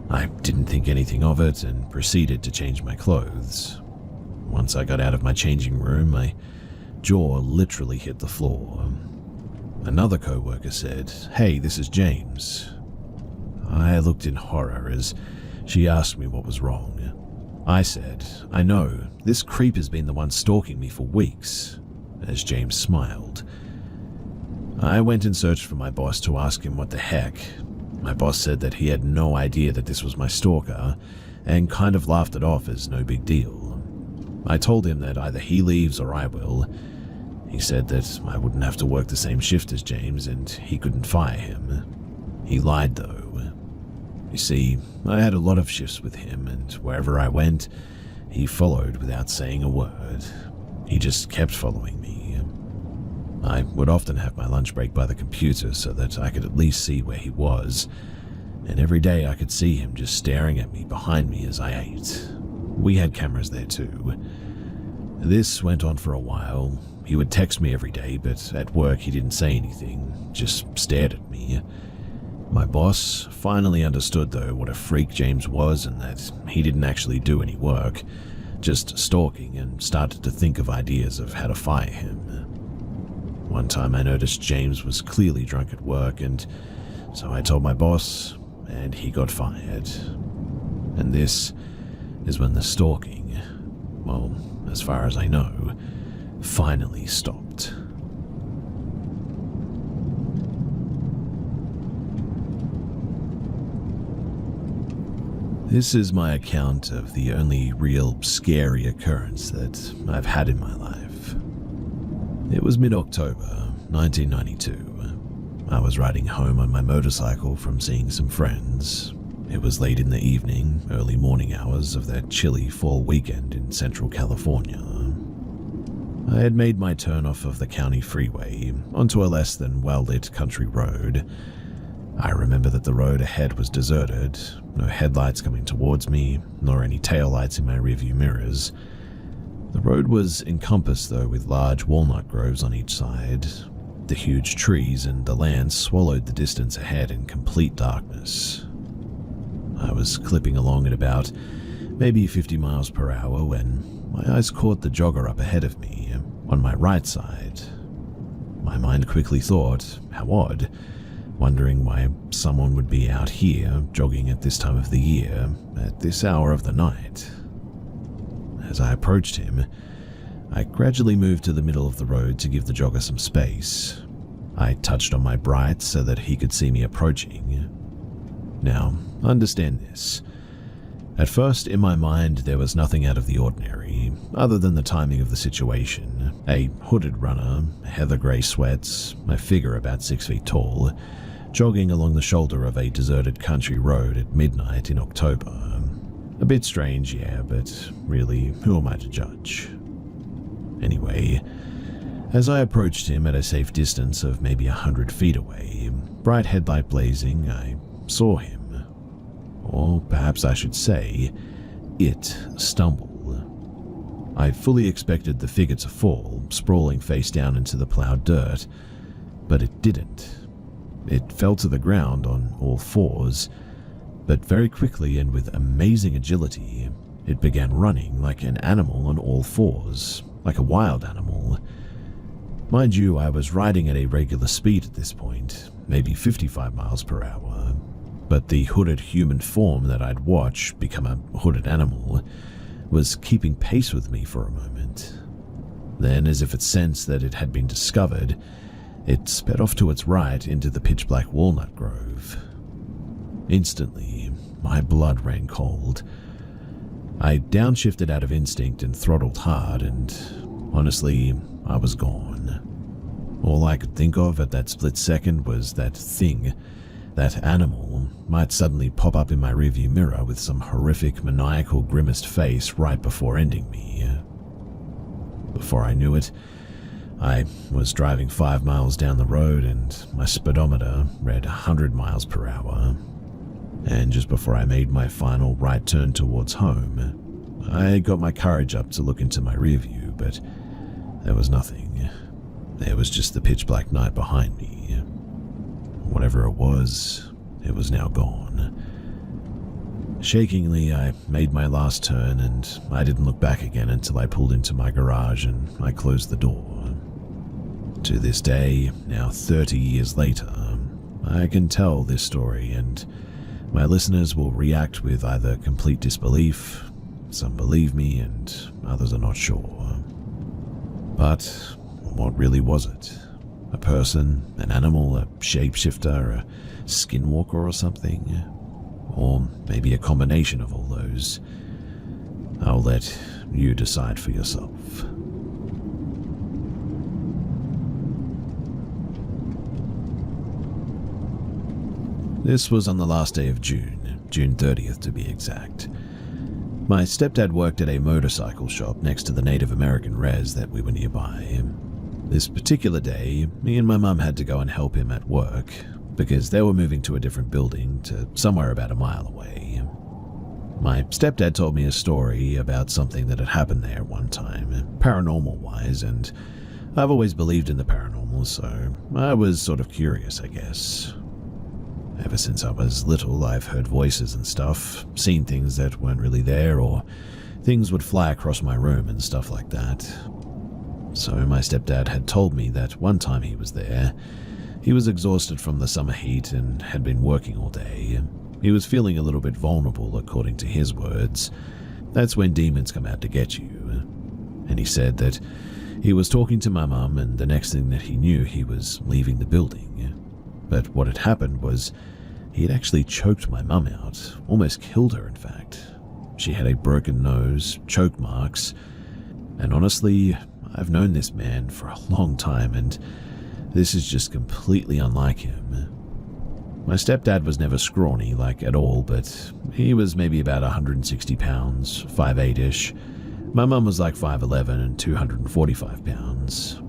I didn't think anything of it and proceeded to change my clothes. Once I got out of my changing room, my jaw literally hit the floor. Another coworker said, "Hey, this is James." I looked in horror as she asked me what was wrong. I said, "I know, this creep has been the one stalking me for weeks," as James smiled. I went and searched for my boss to ask him what the heck. My boss said that he had no idea that this was my stalker and kind of laughed it off as no big deal. I told him that either he leaves or I will. He said that I wouldn't have to work the same shift as James and he couldn't fire him. He lied though. You see, I had a lot of shifts with him and wherever I went, he followed without saying a word. He just kept following me. I would often have my lunch break by the computer so that I could at least see where he was, and every day I could see him just staring at me behind me as I ate. We had cameras there too. This went on for a while. He would text me every day, but at work he didn't say anything, just stared at me. My boss finally understood, though, what a freak James was and that he didn't actually do any work, just stalking, and started to think of ideas of how to fire him. One time I noticed James was clearly drunk at work, and so I told my boss, and he got fired. And this is when the stalking, well, as far as I know, finally stopped. This is my account of the only real scary occurrence that I've had in my life. It was mid-October, 1992. I was riding home on my motorcycle from seeing some friends. It was late in the evening, early morning hours of that chilly fall weekend in Central California. I had made my turn off of the county freeway onto a less than well-lit country road. I remember that the road ahead was deserted, no headlights coming towards me, nor any taillights in my rearview mirrors. The road was encompassed, though, with large walnut groves on each side. The huge trees and the land swallowed the distance ahead in complete darkness. I was clipping along at about maybe 50 miles per hour when my eyes caught the jogger up ahead of me, on my right side. My mind quickly thought, how odd, wondering why someone would be out here jogging at this time of the year, at this hour of the night. As I approached him, I gradually moved to the middle of the road to give the jogger some space. I touched on my brights so that he could see me approaching. Now, understand this. At first, in my mind, there was nothing out of the ordinary, other than the timing of the situation. A hooded runner, heather grey sweats, a figure about 6 feet tall, jogging along the shoulder of a deserted country road at midnight in October. A bit strange, yeah, but really, who am I to judge? Anyway, as I approached him at a safe distance of maybe 100 feet away, bright headlight blazing, I saw him. Or perhaps I should say, it stumble. I fully expected the figure to fall, sprawling face down into the plowed dirt, but it didn't. It fell to the ground on all fours, but very quickly and with amazing agility, it began running like an animal on all fours, like a wild animal. Mind you, I was riding at a regular speed at this point, maybe 55 miles per hour, but the hooded human form that I'd watched become a hooded animal was keeping pace with me for a moment. Then, as if it sensed that it had been discovered, it sped off to its right into the pitch-black walnut grove. Instantly, my blood ran cold. I downshifted out of instinct and throttled hard, and honestly, I was gone. All I could think of at that split second was that thing, that animal, might suddenly pop up in my rearview mirror with some horrific, maniacal, grimaced face right before ending me. Before I knew it, I was driving 5 miles down the road and my speedometer read 100 miles per hour. And just before I made my final right turn towards home, I got my courage up to look into my rearview, but there was nothing. There was just the pitch-black night behind me. Whatever it was now gone. Shakingly, I made my last turn, and I didn't look back again until I pulled into my garage and I closed the door. To this day, now 30 years later, I can tell this story, and my listeners will react with either complete disbelief, some believe me, and others are not sure. But what really was it? A person, an animal, a shapeshifter, a skinwalker or something? Or maybe a combination of all those? I'll let you decide for yourself. This was on the last day of June 30th to be exact. My stepdad worked at a motorcycle shop next to the Native American res that we were nearby. This particular day, me and my mum had to go and help him at work because they were moving to a different building to somewhere about a mile away. My stepdad told me a story about something that had happened there one time, paranormal-wise, and I've always believed in the paranormal, so I was sort of curious, I guess. Ever since I was little, I've heard voices and stuff, seen things that weren't really there, or things would fly across my room and stuff like that. So my stepdad had told me that one time he was there, he was exhausted from the summer heat and had been working all day. He was feeling a little bit vulnerable, according to his words. That's when demons come out to get you. And he said that he was talking to my mum, and the next thing that he knew, he was leaving the building. But what had happened was he had actually choked my mum out, almost killed her, in fact. She had a broken nose, choke marks, and honestly, I've known this man for a long time, and this is just completely unlike him. My stepdad was never scrawny, like, at all, but he was maybe about 160 pounds, 5'8"-ish. My mum was like 5'11" and 245 pounds.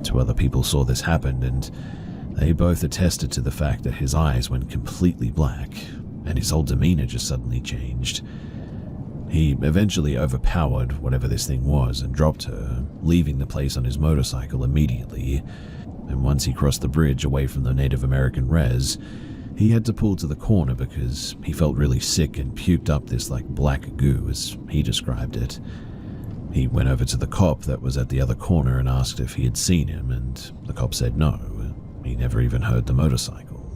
Two other people saw this happen, and they both attested to the fact that his eyes went completely black, and his whole demeanor just suddenly changed. He eventually overpowered whatever this thing was and dropped her, leaving the place on his motorcycle immediately. And once he crossed the bridge away from the Native American res, he had to pull to the corner because he felt really sick and puked up this like black goo, as he described it. He went over to the cop that was at the other corner and asked if he had seen him, and the cop said no. He never even heard the motorcycle.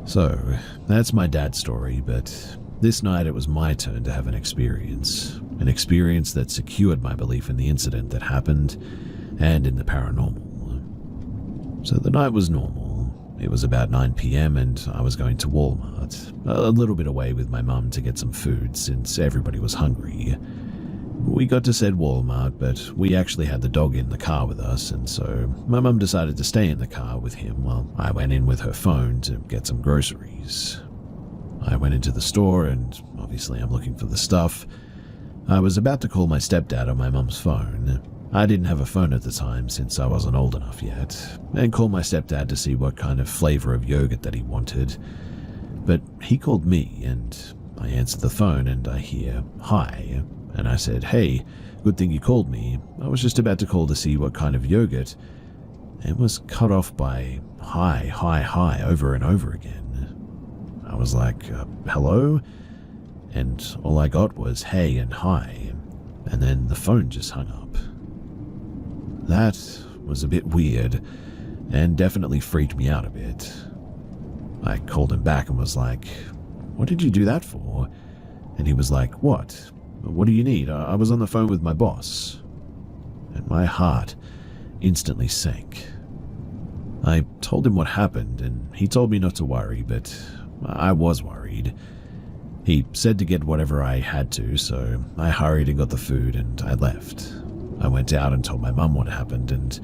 So, that's my dad's story, but this night it was my turn to have an experience that secured my belief in the incident that happened and in the paranormal. So the night was normal. It was about 9 p.m. and I was going to Walmart, a little bit away with my mum to get some food since everybody was hungry. We got to said Walmart, but we actually had the dog in the car with us, and so my mum decided to stay in the car with him while I went in with her phone to get some groceries. I went into the store, and obviously I'm looking for the stuff. I was about to call my stepdad on my mum's phone. I didn't have a phone at the time since I wasn't old enough yet, and called my stepdad to see what kind of flavor of yogurt that he wanted. But he called me, and I answered the phone, and I hear, "Hi." And I said, "Hey, good thing you called me. I was just about to call to see what kind of yogurt," and was cut off by "hi, hi, hi" over and over again. I was like, hello? And all I got was "hey" and "hi," and then the phone just hung up. That was a bit weird, and definitely freaked me out a bit. I called him back and was like, "What did you do that for?" And he was like, "What? What do you need? I was on the phone with my boss." And my heart instantly sank. I told him what happened, and he told me not to worry, but I was worried. He said to get whatever I had to, so I hurried and got the food, and I left. I went out and told my mum what happened, and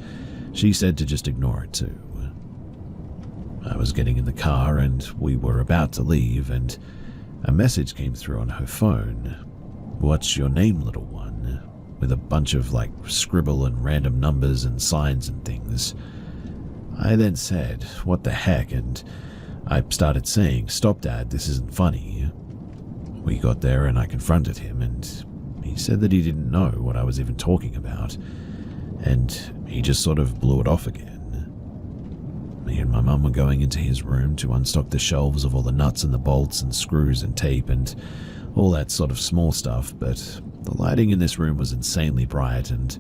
she said to just ignore it too. I was getting in the car, and we were about to leave, and a message came through on her phone. "What's your name, little one?" with a bunch of scribble and random numbers and signs and things. I then said, "What the heck?" and I started saying, "Stop, Dad, this isn't funny." We got there and I confronted him, and he said that he didn't know what I was even talking about, and he just sort of blew it off again. Me and my mum were going into his room to unstock the shelves of all the nuts and the bolts and screws and tape and all that sort of small stuff, but the lighting in this room was insanely bright, and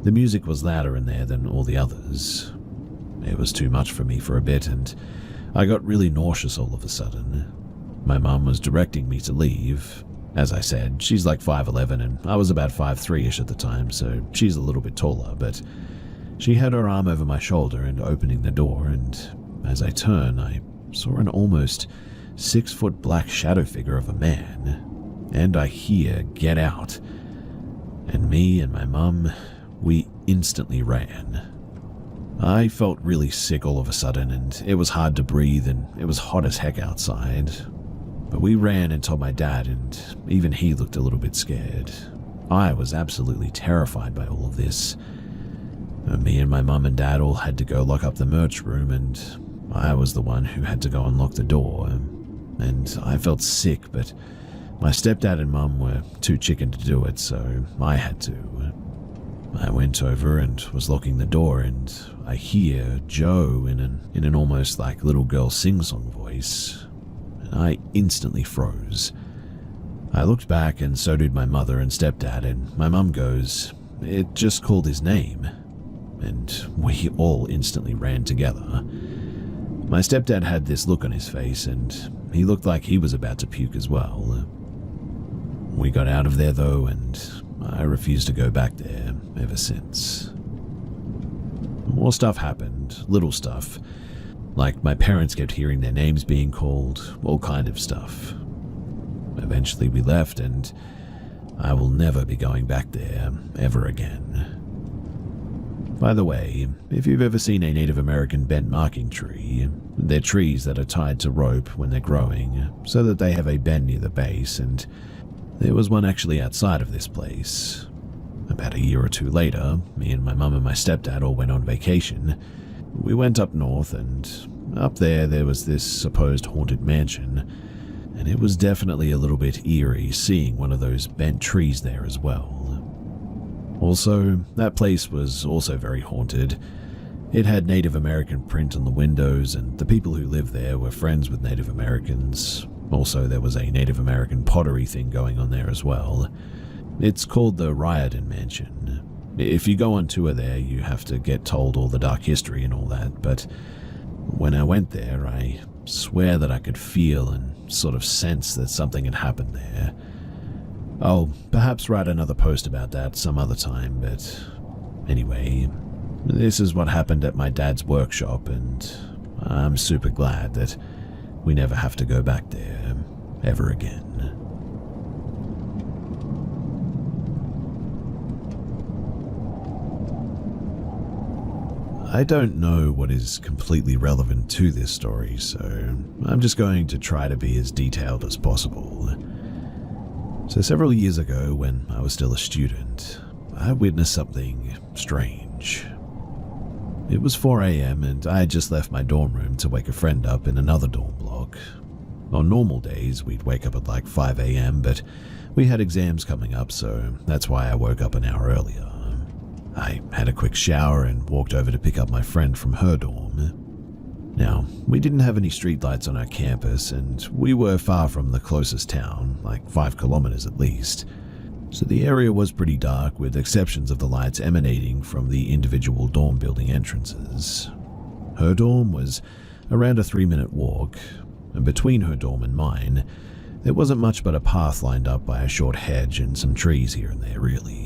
the music was louder in there than all the others. It was too much for me for a bit, and I got really nauseous all of a sudden. My mum was directing me to leave. As I said, she's like 5'11", and I was about 5'3"-ish at the time, so she's a little bit taller, but she had her arm over my shoulder and opening the door, and as I turned, I saw an almost 6-foot black shadow figure of a man, and I hear, "Get out." And me and my mum, we instantly ran. I felt really sick all of a sudden, and it was hard to breathe, and it was hot as heck outside. But we ran and told my dad, and even he looked a little bit scared. I was absolutely terrified by all of this. Me and my mum and dad all had to go lock up the merch room, and I was the one who had to go unlock the door. And I felt sick, but my stepdad and mum were too chicken to do it, so I had to. I went over and was locking the door, and I hear Joe in an almost like little girl sing-song voice, and I instantly froze. I looked back, and so did my mother and stepdad, and my mum goes, "It just called his name." And we all instantly ran together. My stepdad had this look on his face, and he looked like he was about to puke as well. We got out of there though, and I refused to go back there ever since. More stuff happened, little stuff. Like my parents kept hearing their names being called, all kind of stuff. Eventually we left, and I will never be going back there ever again. By the way, if you've ever seen a Native American bent marking tree, they're trees that are tied to rope when they're growing, so that they have a bend near the base, and there was one actually outside of this place. About a year or two later, me and my mum and my stepdad all went on vacation. We went up north, and up there was this supposed haunted mansion, and it was definitely a little bit eerie seeing one of those bent trees there as well. Also, that place was also very haunted. It had Native American print on the windows, and the people who lived there were friends with Native Americans. Also, there was a Native American pottery thing going on there as well. It's called the Riordan Mansion. If you go on tour there, you have to get told all the dark history and all that, but when I went there, I swear that I could feel and sort of sense that something had happened there. I'll perhaps write another post about that some other time, but anyway, this is what happened at my dad's workshop, and I'm super glad that we never have to go back there ever again. I don't know what is completely relevant to this story, so I'm just going to try to be as detailed as possible. So several years ago, when I was still a student, I witnessed something strange. It was 4 a.m. and I had just left my dorm room to wake a friend up in another dorm block. On normal days, we'd wake up at like 5 a.m., but we had exams coming up, so that's why I woke up an hour earlier. I had a quick shower and walked over to pick up my friend from her dorm. Now, we didn't have any streetlights on our campus, and we were far from the closest town, like 5 kilometers at least. So the area was pretty dark, with exceptions of the lights emanating from the individual dorm building entrances. Her dorm was around a 3-minute walk, and between her dorm and mine, there wasn't much but a path lined up by a short hedge and some trees here and there, really.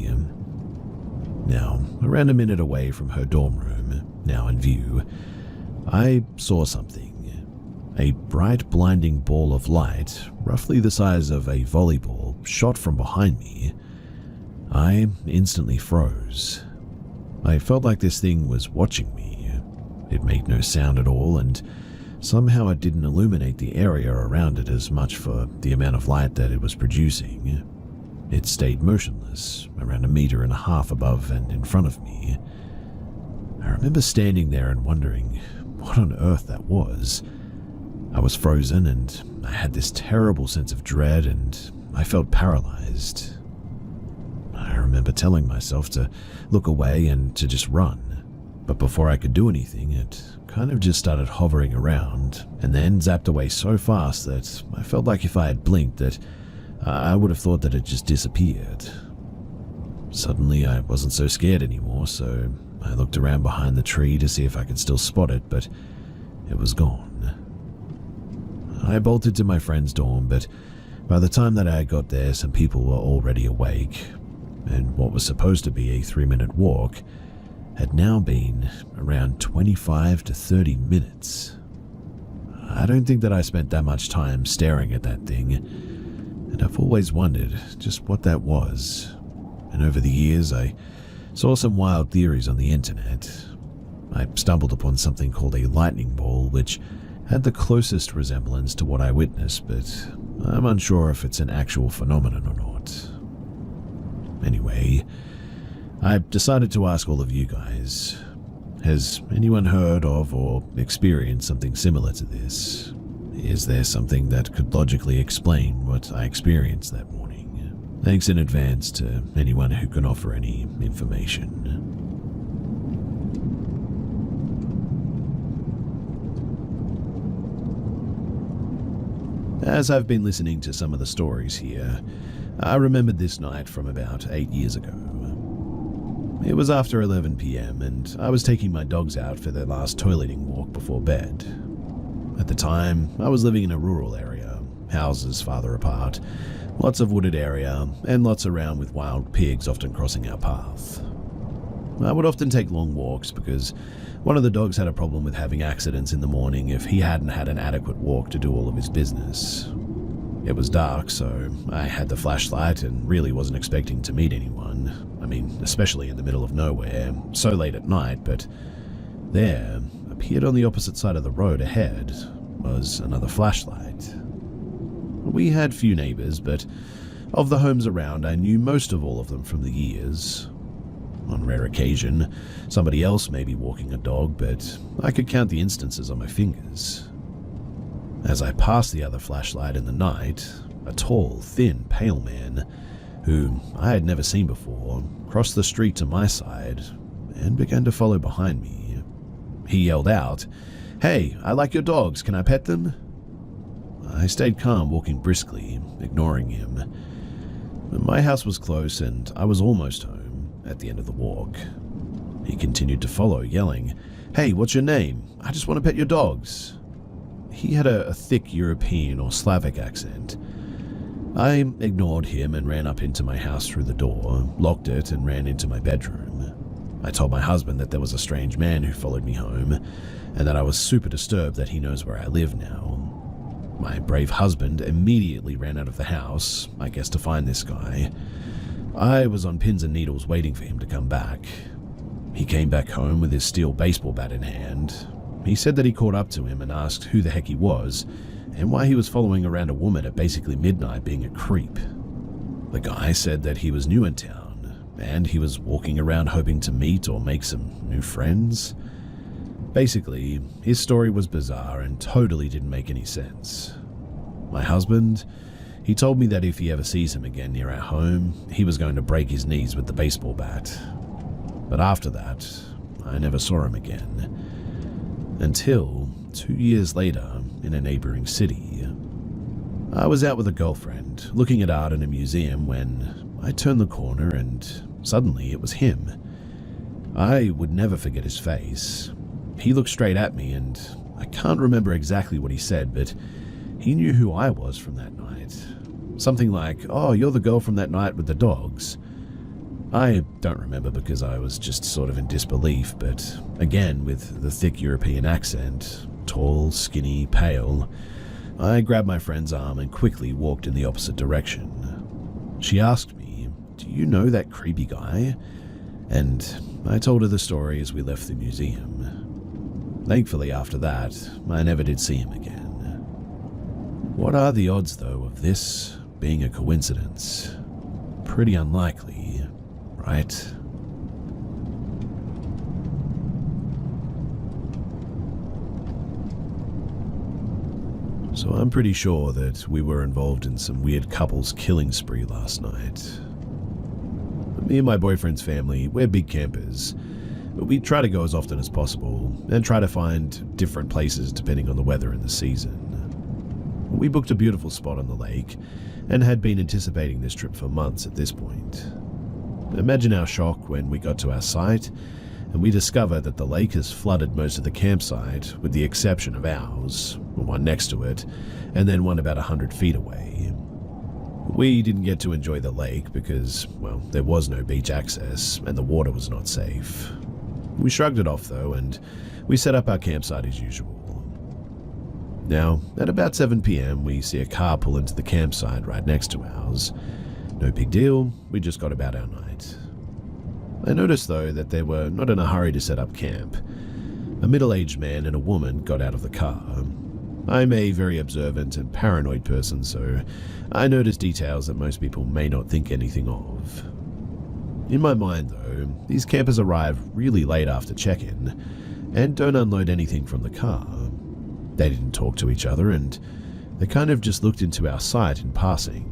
Now, around a minute away from her dorm room, now in view, I saw something. A bright, blinding ball of light, roughly the size of a volleyball, shot from behind me. I instantly froze. I felt like this thing was watching me. It made no sound at all, and somehow it didn't illuminate the area around it as much for the amount of light that it was producing. It stayed motionless, around 1.5 meters above and in front of me. I remember standing there and wondering what on earth that was. I was frozen, and I had this terrible sense of dread, and I felt paralyzed. I remember telling myself to look away and to just run, but before I could do anything, it kind of just started hovering around, and then zapped away so fast that I felt like if I had blinked that I would have thought that it just disappeared. Suddenly, I wasn't so scared anymore, so I looked around behind the tree to see if I could still spot it, but it was gone. I bolted to my friend's dorm, but by the time that I got there, some people were already awake, and what was supposed to be a 3-minute walk had now been around 25 to 30 minutes. I don't think that I spent that much time staring at that thing, and I've always wondered just what that was. And over the years, I saw some wild theories on the internet. I stumbled upon something called a lightning ball, which had the closest resemblance to what I witnessed, but I'm unsure if it's an actual phenomenon or not. Anyway, I decided to ask all of you guys, has anyone heard of or experienced something similar to this? Is there something that could logically explain what I experienced that morning? Thanks in advance to anyone who can offer any information. As I've been listening to some of the stories here, I remembered this night from about 8 years ago. It was after 11 p.m. and I was taking my dogs out for their last toileting walk before bed. At the time, I was living in a rural area, houses farther apart, lots of wooded area, and lots around with wild pigs often crossing our path. I would often take long walks because one of the dogs had a problem with having accidents in the morning if he hadn't had an adequate walk to do all of his business. It was dark, so I had the flashlight and really wasn't expecting to meet anyone. I mean, especially in the middle of nowhere, so late at night, but there, appeared on the opposite side of the road ahead, was another flashlight. We had few neighbors, but of the homes around, I knew most of all of them from the years. On rare occasion, somebody else may be walking a dog, but I could count the instances on my fingers. As I passed the other flashlight in the night, a tall, thin, pale man, who I had never seen before, crossed the street to my side and began to follow behind me. He yelled out, "Hey, I like your dogs, can I pet them?" I stayed calm, walking briskly, ignoring him. My house was close and I was almost home at the end of the walk. He continued to follow, yelling, "Hey, what's your name? I just want to pet your dogs." He had a thick European or Slavic accent. I ignored him and ran up into my house through the door, locked it, and ran into my bedroom. I told my husband that there was a strange man who followed me home, and that I was super disturbed that he knows where I live now. My brave husband immediately ran out of the house, I guess to find this guy. I was on pins and needles waiting for him to come back. He came back home with his steel baseball bat in hand. He said that he caught up to him and asked who the heck he was, and why he was following around a woman at basically midnight being a creep. The guy said that he was new in town, and he was walking around hoping to meet or make some new friends. Basically, his story was bizarre and totally didn't make any sense. My husband, he told me that if he ever sees him again near our home, he was going to break his knees with the baseball bat. But after that, I never saw him again. Until 2 years later, in a neighboring city. I was out with a girlfriend, looking at art in a museum when I turned the corner and suddenly it was him. I would never forget his face. He looked straight at me and I can't remember exactly what he said, but he knew who I was from that night. Something like, "Oh, you're the girl from that night with the dogs." I don't remember because I was just sort of in disbelief, but again, with the thick European accent, tall, skinny, pale, I grabbed my friend's arm and quickly walked in the opposite direction. She asked me, "Do you know that creepy guy?" And I told her the story as we left the museum. Thankfully, after that, I never did see him again. What are the odds, though, of this being a coincidence? Pretty unlikely, right? So I'm pretty sure that we were involved in some weird couples killing spree last night. Me and my boyfriend's family, we're big campers. We try to go as often as possible and try to find different places depending on the weather and the season. We booked a beautiful spot on the lake and had been anticipating this trip for months at this point. Imagine our shock when we got to our site and we discovered that the lake has flooded most of the campsite with the exception of ours, one next to it, and then one about 100 feet away. We didn't get to enjoy the lake because, well, there was no beach access and the water was not safe. We shrugged it off though, and we set up our campsite as usual. Now, at about 7 p.m, we see a car pull into the campsite right next to ours. No big deal, we just got about our night. I noticed though that they were not in a hurry to set up camp. A middle-aged man and a woman got out of the car. I'm a very observant and paranoid person, so I notice details that most people may not think anything of. In my mind, though, these campers arrive really late after check-in and don't unload anything from the car. They didn't talk to each other, and they kind of just looked into our sight in passing.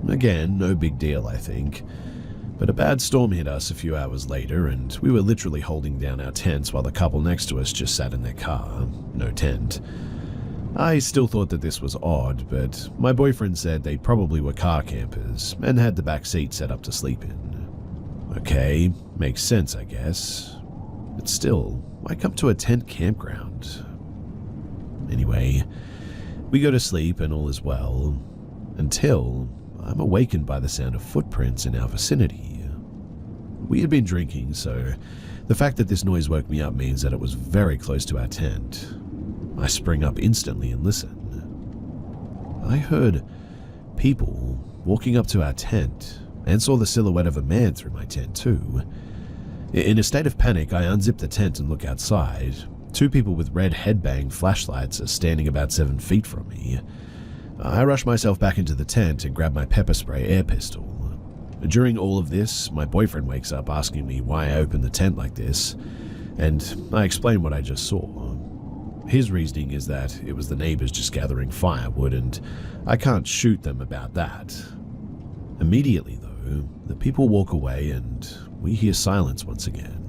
Again, no big deal, I think. But a bad storm hit us a few hours later, and we were literally holding down our tents while the couple next to us just sat in their car, no tent. I still thought that this was odd, but my boyfriend said they probably were car campers and had the back seat set up to sleep in. Okay, makes sense, I guess. But still, why come to a tent campground? Anyway, we go to sleep and all is well, until I'm awakened by the sound of footprints in our vicinity. We had been drinking, so the fact that this noise woke me up means that it was very close to our tent. I spring up instantly and listen. I heard people walking up to our tent and saw the silhouette of a man through my tent too. In a state of panic, I unzip the tent and look outside. Two people with red headbang flashlights are standing about 7 feet from me. I rush myself back into the tent and grab my pepper spray air pistol. During all of this, my boyfriend wakes up asking me why I opened the tent like this, and I explain what I just saw. His reasoning is that it was the neighbors just gathering firewood, and I can't shoot them about that. Immediately, though, the people walk away and we hear silence once again.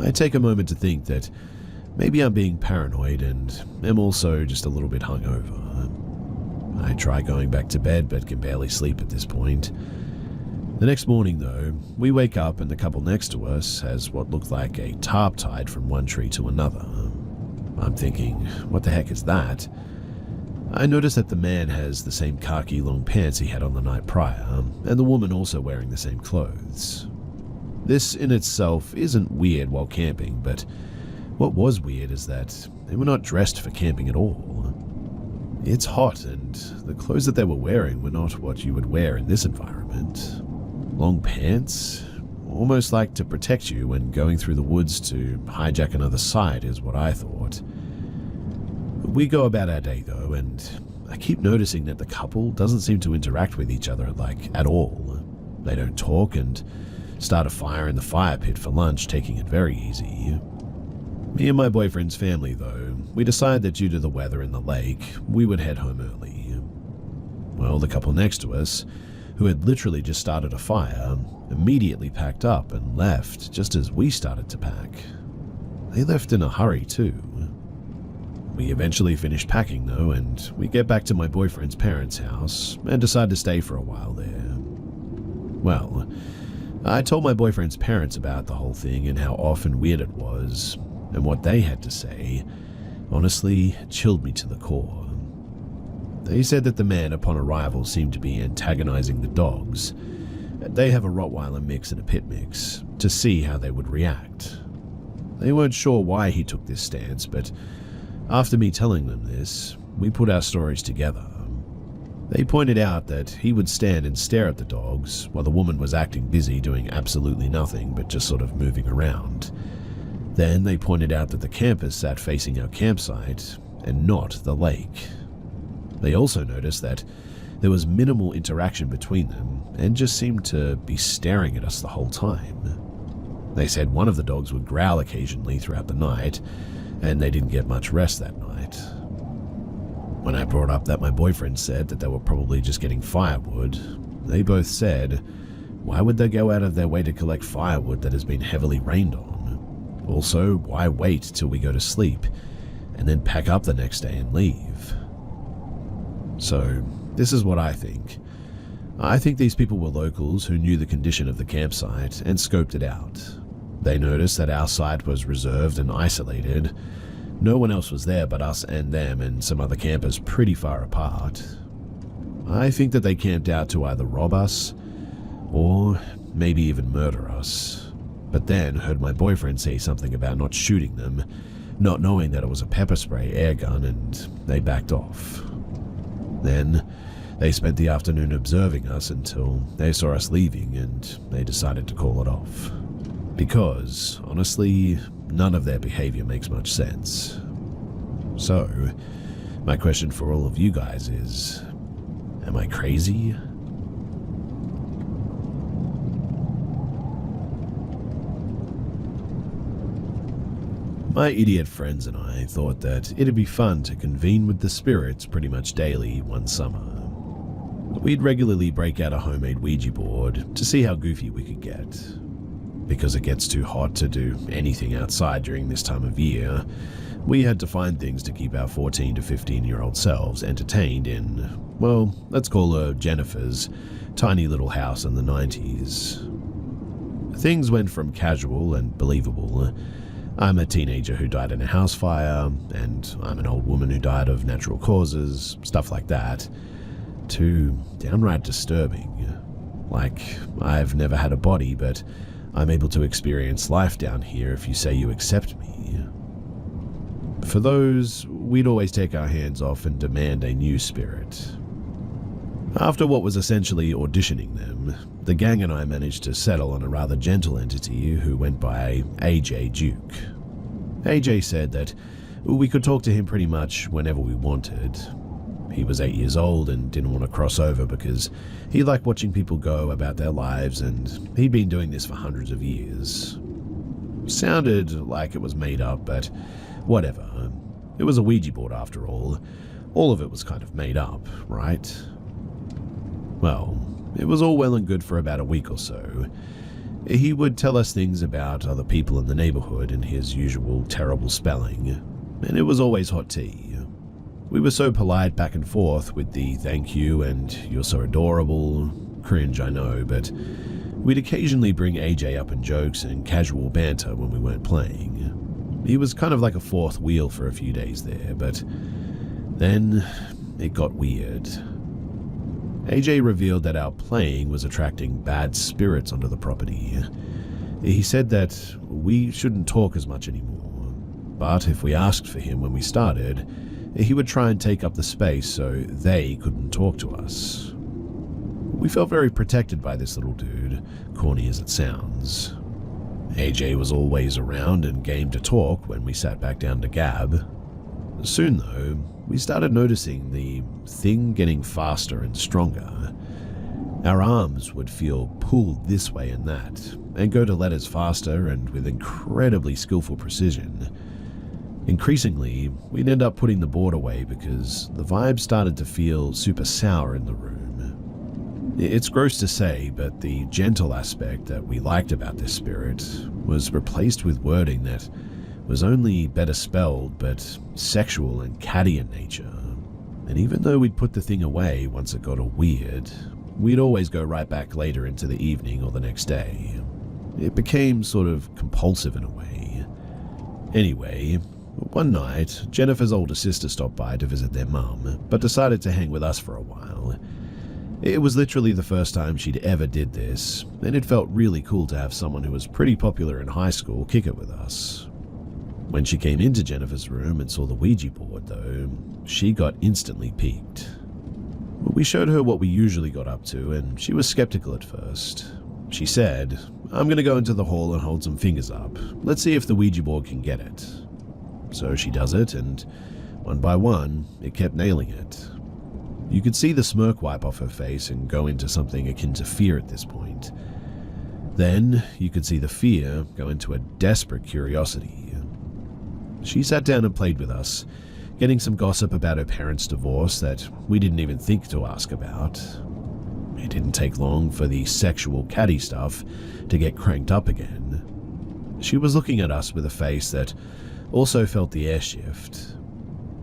I take a moment to think that maybe I'm being paranoid and am also just a little bit hungover. I try going back to bed but can barely sleep at this point. The next morning, though, we wake up and the couple next to us has what looked like a tarp tied from one tree to another. I'm thinking, what the heck is that? I notice that the man has the same khaki long pants he had on the night prior, and the woman also wearing the same clothes. This in itself isn't weird while camping, but what was weird is that they were not dressed for camping at all. It's hot, and the clothes that they were wearing were not what you would wear in this environment. Long pants, almost like to protect you when going through the woods to hijack another site is what I thought. We go about our day though, and I keep noticing that the couple doesn't seem to interact with each other at all. They don't talk and start a fire in the fire pit for lunch, taking it very easy. Me and my boyfriend's family though, we decided that due to the weather in the lake, we would head home early. Well, the couple next to us, who had literally just started a fire, immediately packed up and left just as we started to pack. They left in a hurry too. We eventually finished packing though, and we get back to my boyfriend's parents' house and decide to stay for a while there. Well, I told my boyfriend's parents about the whole thing and how off and weird it was, and what they had to say honestly chilled me to the core. They said that the man upon arrival seemed to be antagonizing the dogs. They have a Rottweiler mix and a pit mix, to see how they would react. They weren't sure why he took this stance, but after me telling them this, we put our stories together. They pointed out that he would stand and stare at the dogs while the woman was acting busy doing absolutely nothing but just sort of moving around. Then they pointed out that the campers sat facing our campsite and not the lake. They also noticed that there was minimal interaction between them and just seemed to be staring at us the whole time. They said one of the dogs would growl occasionally throughout the night, and they didn't get much rest that night. When I brought up that my boyfriend said that they were probably just getting firewood, they both said, why would they go out of their way to collect firewood that has been heavily rained on? Also, why wait till we go to sleep and then pack up the next day and leave? So, this is what I think. I think these people were locals who knew the condition of the campsite and scoped it out. They noticed that our site was reserved and isolated. No one else was there but us and them and some other campers pretty far apart. I think that they camped out to either rob us or maybe even murder us. But then heard my boyfriend say something about not shooting them, not knowing that it was a pepper spray air gun, and they backed off. Then they spent the afternoon observing us until they saw us leaving and they decided to call it off. Because, honestly, none of their behavior makes much sense. So, my question for all of you guys is, am I crazy? My idiot friends and I thought that it'd be fun to convene with the spirits pretty much daily one summer. We'd regularly break out a homemade Ouija board to see how goofy we could get. Because it gets too hot to do anything outside during this time of year, we had to find things to keep our 14 to 15-year-old selves entertained in, well, let's call her Jennifer's tiny little house in the 90s. Things went from casual and believable. I'm a teenager who died in a house fire, and I'm an old woman who died of natural causes, stuff like that, to downright disturbing. Like, I've never had a body, but I'm able to experience life down here if you say you accept me. For those, we'd always take our hands off and demand a new spirit. After what was essentially auditioning them, the gang and I managed to settle on a rather gentle entity who went by AJ Duke. AJ said that we could talk to him pretty much whenever we wanted. He was 8 years old and didn't want to cross over because he liked watching people go about their lives, and he'd been doing this for hundreds of years. Sounded like it was made up, but whatever. It was a Ouija board after all. All of it was kind of made up, right? Well, it was all well and good for about a week or so. He would tell us things about other people in the neighborhood in his usual terrible spelling, and it was always hot tea. We were so polite back and forth with the thank you and you're so adorable, cringe I know, but we'd occasionally bring AJ up in jokes and casual banter when we weren't playing. He was kind of like a fourth wheel for a few days there, but then it got weird. AJ revealed that our playing was attracting bad spirits onto the property. He said that we shouldn't talk as much anymore, but if we asked for him when we started, he would try and take up the space so they couldn't talk to us. We felt very protected by this little dude, corny as it sounds. AJ was always around and game to talk when we sat back down to gab. Soon though, we started noticing the thing getting faster and stronger. Our arms would feel pulled this way and that, and go to letters faster and with incredibly skillful precision. Increasingly, we'd end up putting the board away because the vibe started to feel super sour in the room. It's gross to say, but the gentle aspect that we liked about this spirit was replaced with wording that was only better spelled, but sexual and catty in nature. And even though we'd put the thing away once it got all weird, we'd always go right back later into the evening or the next day. It became sort of compulsive in a way. Anyway, one night, Jennifer's older sister stopped by to visit their mum, but decided to hang with us for a while. It was literally the first time she'd ever did this, and it felt really cool to have someone who was pretty popular in high school kick it with us. When she came into Jennifer's room and saw the Ouija board, though, she got instantly piqued. We showed her what we usually got up to, and she was skeptical at first. She said, "I'm going to go into the hall and hold some fingers up. Let's see if the Ouija board can get it." So she does it, and one by one, it kept nailing it. You could see the smirk wipe off her face and go into something akin to fear at this point. Then you could see the fear go into a desperate curiosity. She sat down and played with us, getting some gossip about her parents' divorce that we didn't even think to ask about. It didn't take long for the sexual catty stuff to get cranked up again. She was looking at us with a face that also felt the air shift.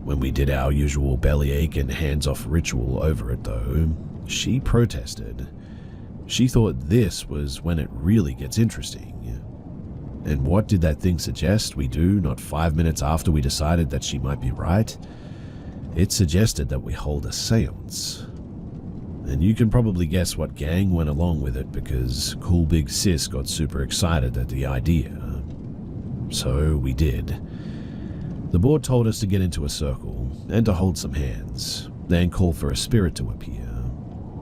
When we did our usual bellyache and hands-off ritual over it though, she protested. She thought this was when it really gets interesting. And what did that thing suggest we do not 5 minutes after we decided that she might be right? It suggested that we hold a seance. And you can probably guess what gang went along with it because cool big sis got super excited at the idea. So we did. The board told us to get into a circle and to hold some hands, then call for a spirit to appear.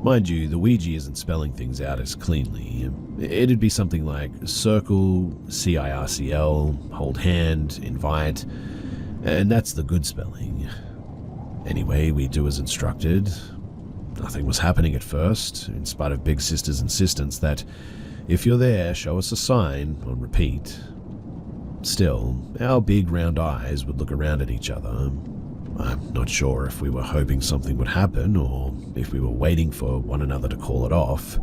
Mind you, the Ouija isn't spelling things out as cleanly. It'd be something like circle, CIRCL, hold hand, invite. And that's the good spelling. Anyway, we do as instructed. Nothing was happening at first, in spite of Big Sister's insistence that if you're there, show us a sign on repeat. Still, our big round eyes would look around at each other. I'm not sure if we were hoping something would happen or if we were waiting for one another to call it off.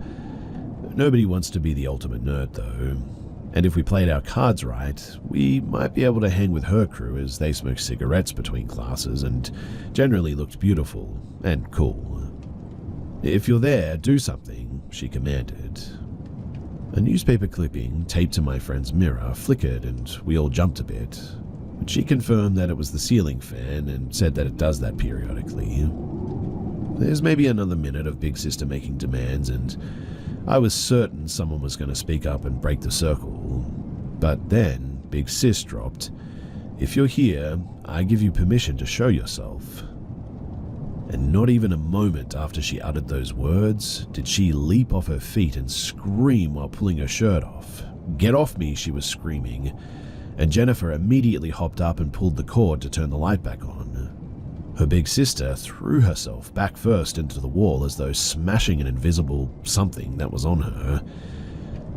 Nobody wants to be the ultimate nerd though, and if we played our cards right, we might be able to hang with her crew as they smoked cigarettes between classes and generally looked beautiful and cool. If you're there, do something, she commanded. A newspaper clipping taped to my friend's mirror flickered and we all jumped a bit. She confirmed that it was the ceiling fan and said that it does that periodically. There's maybe another minute of Big Sister making demands and I was certain someone was going to speak up and break the circle. But then Big Sis dropped, "If you're here, I give you permission to show yourself." And not even a moment after she uttered those words did she leap off her feet and scream while pulling her shirt off. "Get off me," she was screaming, and Jennifer immediately hopped up and pulled the cord to turn the light back on. Her big sister threw herself back first into the wall as though smashing an invisible something that was on her.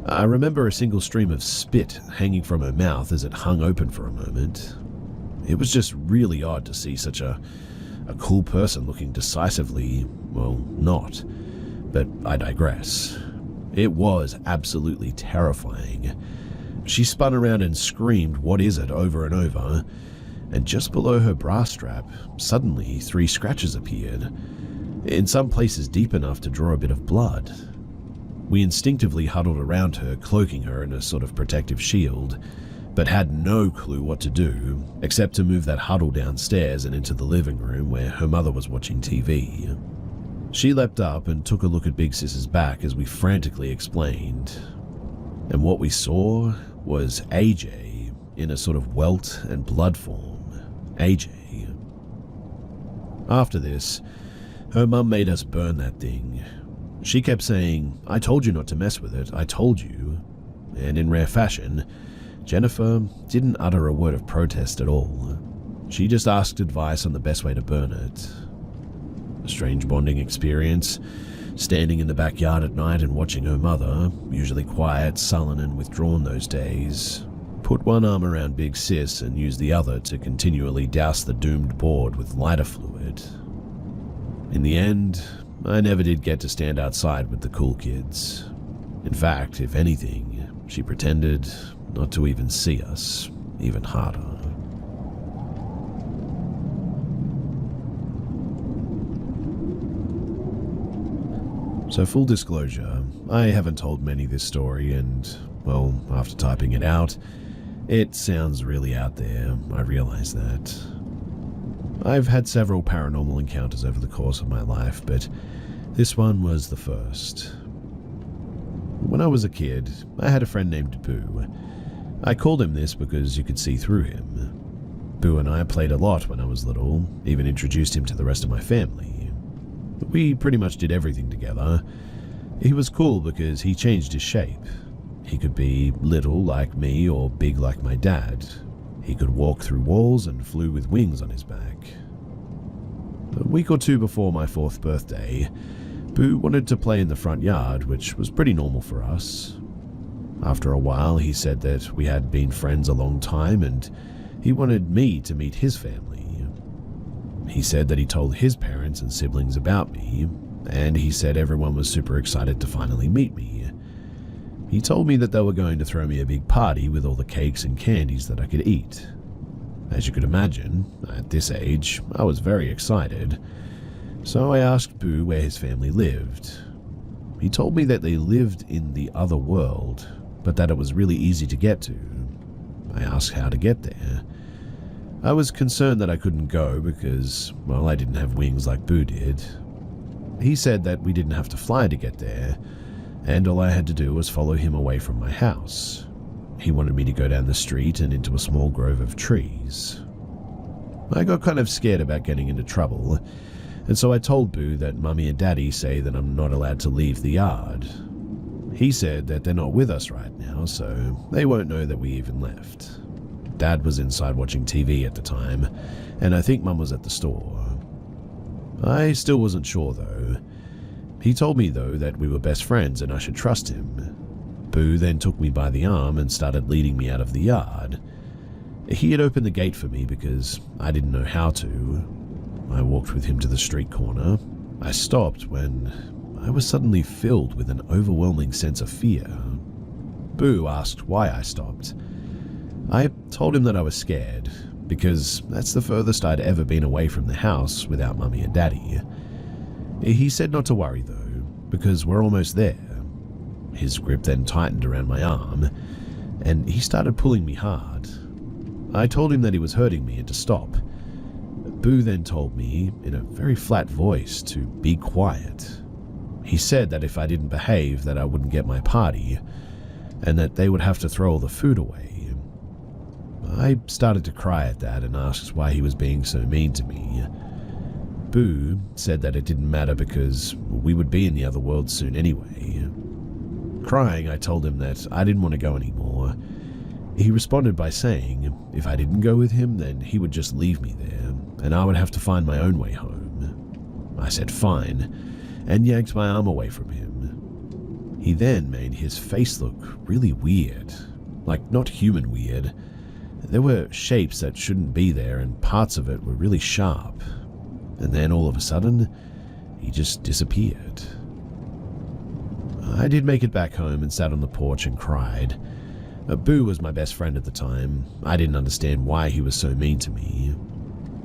I remember a single stream of spit hanging from her mouth as it hung open for a moment. It was just really odd to see such a cool person looking decisively, well, not. But I digress. It was absolutely terrifying. She spun around and screamed, "What is it?" over and over, and just below her bra strap, suddenly 3 scratches appeared, in some places deep enough to draw a bit of blood. We instinctively huddled around her, cloaking her in a sort of protective shield, but had no clue what to do, except to move that huddle downstairs and into the living room where her mother was watching TV. She leapt up and took a look at Big Sis's back as we frantically explained. And what we saw was AJ in a sort of welt and blood form. AJ. After this, her mum made us burn that thing. She kept saying, "I told you not to mess with it, I told you." And in rare fashion, Jennifer didn't utter a word of protest at all. She just asked advice on the best way to burn it. A strange bonding experience, standing in the backyard at night and watching her mother, usually quiet, sullen and withdrawn those days, put one arm around Big Sis and use the other to continually douse the doomed board with lighter fluid. In the end, I never did get to stand outside with the cool kids. In fact, if anything, she pretended not to even see us, even harder. So full disclosure, I haven't told many this story and, well, after typing it out, it sounds really out there, I realize that. I've had several paranormal encounters over the course of my life, but this one was the first. When I was a kid, I had a friend named Boo. I called him this because you could see through him. Boo and I played a lot when I was little, even introduced him to the rest of my family. We pretty much did everything together. He was cool because he changed his shape. He could be little like me or big like my dad. He could walk through walls and flew with wings on his back. A week or 2 before my 4th birthday, Boo wanted to play in the front yard, which was pretty normal for us. After a while, he said that we had been friends a long time and he wanted me to meet his family. He said that he told his parents and siblings about me, and he said everyone was super excited to finally meet me. He told me that they were going to throw me a big party with all the cakes and candies that I could eat. As you could imagine, at this age, I was very excited. So I asked Boo where his family lived. He told me that they lived in the other world, but that it was really easy to get to. I asked how to get there. I was concerned that I couldn't go because, well, I didn't have wings like Boo did. He said that we didn't have to fly to get there, and all I had to do was follow him away from my house. He wanted me to go down the street and into a small grove of trees. I got kind of scared about getting into trouble, and so I told Boo that Mummy and Daddy say that I'm not allowed to leave the yard. He said that they're not with us right now, so they won't know that we even left. Dad was inside watching TV at the time, and I think Mum was at the store. I still wasn't sure though. He told me though that we were best friends and I should trust him. Boo then took me by the arm and started leading me out of the yard. He had opened the gate for me because I didn't know how to. I walked with him to the street corner. I stopped when I was suddenly filled with an overwhelming sense of fear. Boo asked why I stopped. I told him that I was scared, because that's the furthest I'd ever been away from the house without Mummy and Daddy. He said not to worry though, because we're almost there. His grip then tightened around my arm, and he started pulling me hard. I told him that he was hurting me and to stop. Boo then told me, in a very flat voice, to be quiet. He said that if I didn't behave that I wouldn't get my party, and that they would have to throw all the food away. I started to cry at that and asked why he was being so mean to me. Boo said that it didn't matter because we would be in the other world soon anyway. Crying, I told him that I didn't want to go anymore. He responded by saying if I didn't go with him, then he would just leave me there, and I would have to find my own way home. I said fine, and yanked my arm away from him. He then made his face look really weird, like not human weird. There were shapes that shouldn't be there, and parts of it were really sharp. And then all of a sudden, he just disappeared. I did make it back home and sat on the porch and cried. Boo was my best friend at the time. I didn't understand why he was so mean to me.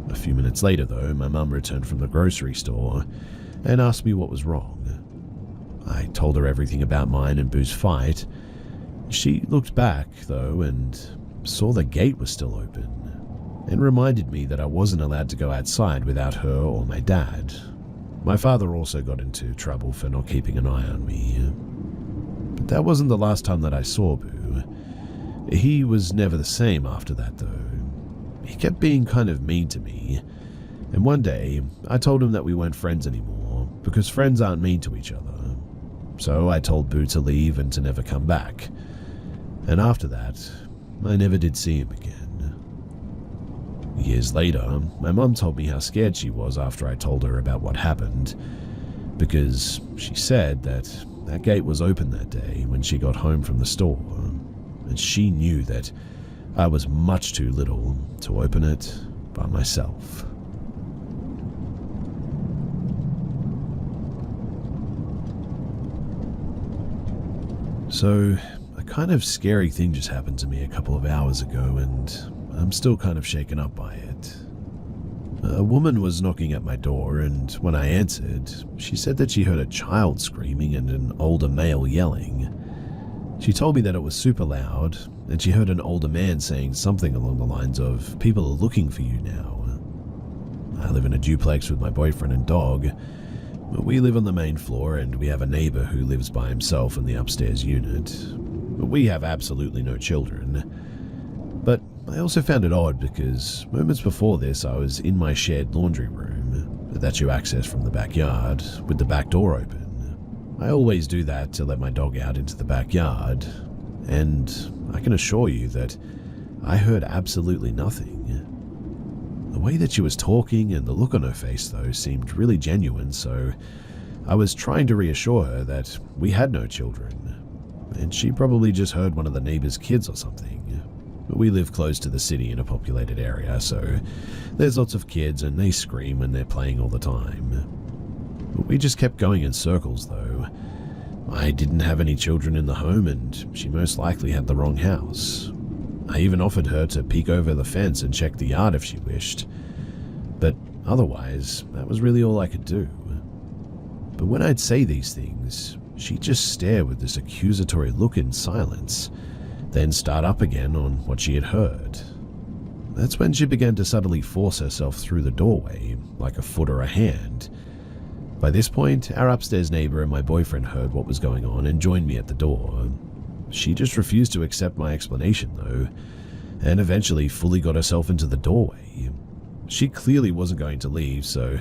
A few minutes later, though, my mum returned from the grocery store and asked me what was wrong. I told her everything about mine and Boo's fight. She looked back, though, and saw the gate was still open, and reminded me that I wasn't allowed to go outside without her or my dad. My father also got into trouble for not keeping an eye on me. But that wasn't the last time that I saw Boo. He was never the same after that, though. He kept being kind of mean to me, and one day I told him that we weren't friends anymore, because friends aren't mean to each other. So I told Boo to leave and to never come back. And after that, I never did see him again. Years later, my mum told me how scared she was after I told her about what happened, because she said that that gate was open that day when she got home from the store, and she knew that I was much too little to open it by myself. So, a kind of scary thing just happened to me a couple of hours ago, and I'm still kind of shaken up by it. A woman was knocking at my door, and when I answered, she said that she heard a child screaming and an older male yelling. She told me that it was super loud, and she heard an older man saying something along the lines of, "People are looking for you now." I live in a duplex with my boyfriend and dog. We live on the main floor, and we have a neighbor who lives by himself in the upstairs unit. We have absolutely no children. But I also found it odd because moments before this I was in my shared laundry room that you access from the backyard with the back door open. I always do that to let my dog out into the backyard, and I can assure you that I heard absolutely nothing. The way that she was talking and the look on her face, though, seemed really genuine, so I was trying to reassure her that we had no children, and she probably just heard one of the neighbor's kids or something. We live close to the city in a populated area, so there's lots of kids and they scream when they're playing all the time. We just kept going in circles, though. I didn't have any children in the home, and she most likely had the wrong house. I even offered her to peek over the fence and check the yard if she wished. But otherwise, that was really all I could do. But when I'd say these things, she'd just stare with this accusatory look in silence, then start up again on what she had heard. That's when she began to subtly force herself through the doorway, like a foot or a hand. By this point, our upstairs neighbor and my boyfriend heard what was going on and joined me at the door. She just refused to accept my explanation, though, and eventually fully got herself into the doorway. She clearly wasn't going to leave, so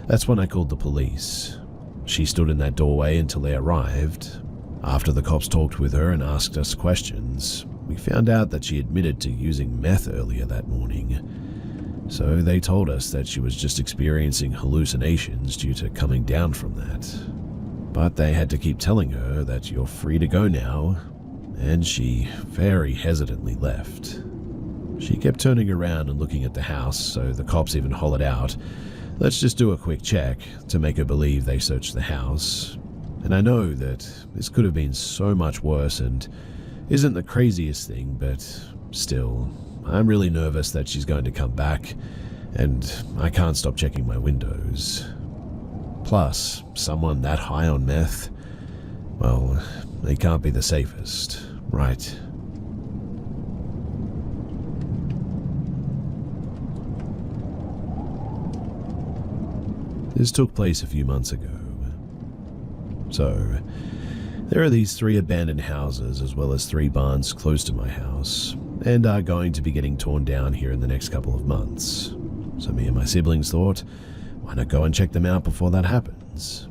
that's when I called the police. She stood in that doorway until they arrived. After the cops talked with her and asked us questions, we found out that she admitted to using meth earlier that morning. So they told us that she was just experiencing hallucinations due to coming down from that. But they had to keep telling her that you're free to go now, and she very hesitantly left. She kept turning around and looking at the house, so the cops even hollered out, "Let's just do a quick check," to make her believe they searched the house. And I know that this could have been so much worse and isn't the craziest thing, but still, I'm really nervous that she's going to come back, and I can't stop checking my windows. Plus, someone that high on meth, well, they can't be the safest, right? This took place a few months ago. So, there are these 3 abandoned houses as well as 3 barns close to my house, and are going to be getting torn down here in the next couple of months. So me and my siblings thought, why not go and check them out before that happens?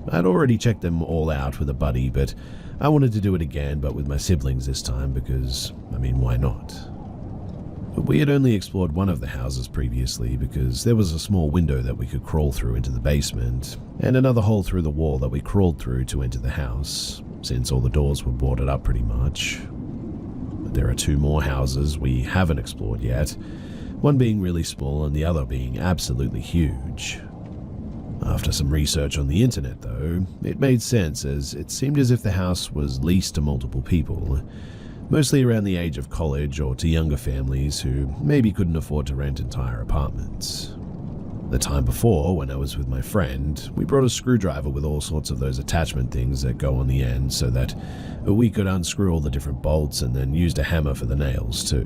I'd already checked them all out with a buddy, but I wanted to do it again, but with my siblings this time because, why not? We had only explored one of the houses previously because there was a small window that we could crawl through into the basement, and another hole through the wall that we crawled through to enter the house, since all the doors were boarded up pretty much. But there are 2 more houses we haven't explored yet, one being really small and the other being absolutely huge. After some research on the internet though, it made sense as it seemed as if the house was leased to multiple people, mostly around the age of college or to younger families who maybe couldn't afford to rent entire apartments. The time before, when I was with my friend, we brought a screwdriver with all sorts of those attachment things that go on the end so that we could unscrew all the different bolts and then used a hammer for the nails too.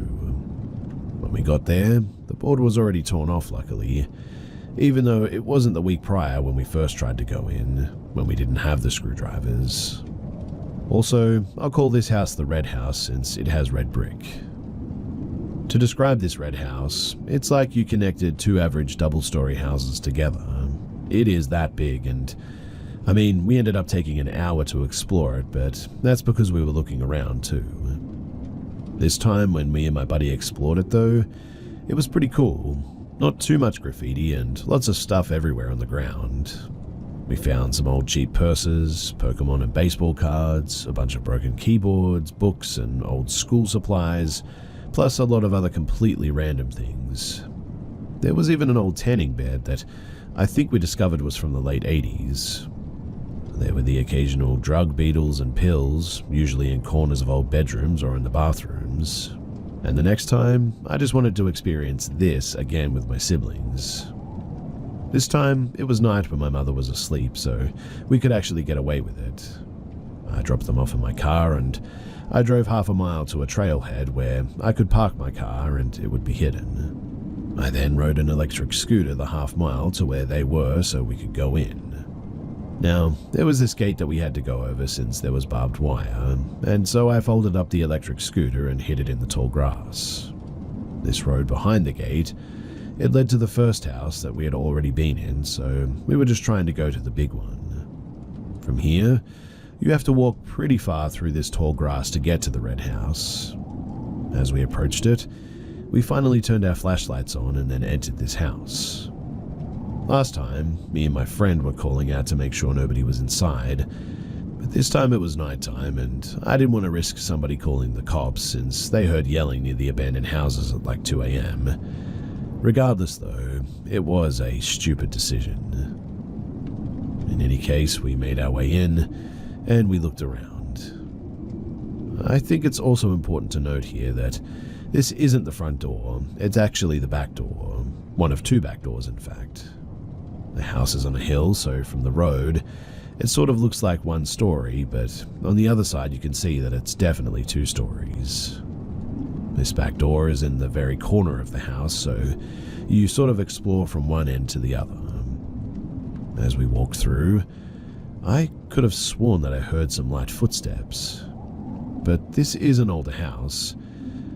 When we got there, the board was already torn off luckily, even though it wasn't the week prior when we first tried to go in, when we didn't have the screwdrivers. Also, I'll call this house the Red House since it has red brick. To describe this red house, it's like you connected 2 average double-story houses together. It is that big, and we ended up taking an hour to explore it, but that's because we were looking around too. This time when me and my buddy explored it though, it was pretty cool. Not too much graffiti and lots of stuff everywhere on the ground. We found some old cheap purses, Pokemon and baseball cards, a bunch of broken keyboards, books and old school supplies, plus a lot of other completely random things. There was even an old tanning bed that I think we discovered was from the late 80s. There were the occasional drug beetles and pills, usually in corners of old bedrooms or in the bathrooms. And the next time, I just wanted to experience this again with my siblings. This time, it was night when my mother was asleep, so we could actually get away with it. I dropped them off in my car and I drove half a mile to a trailhead where I could park my car and it would be hidden. I then rode an electric scooter the half mile to where they were so we could go in. Now, there was this gate that we had to go over since there was barbed wire, and so I folded up the electric scooter and hid it in the tall grass. This road behind the gate, it led to the first house that we had already been in, so we were just trying to go to the big one. From here, you have to walk pretty far through this tall grass to get to the red house. As we approached it, we finally turned our flashlights on and then entered this house. Last time, me and my friend were calling out to make sure nobody was inside, but this time it was nighttime and I didn't want to risk somebody calling the cops since they heard yelling near the abandoned houses at like 2 a.m. Regardless though, it was a stupid decision. In any case, we made our way in and we looked around. I think it's also important to note here that this isn't the front door, it's actually the back door, one of 2 back doors in fact. The house is on a hill, so from the road, it sort of looks like 1 story, but on the other side you can see that it's definitely 2 stories. This back door is in the very corner of the house, so you sort of explore from one end to the other. As we walked through, I could have sworn that I heard some light footsteps. But this is an older house.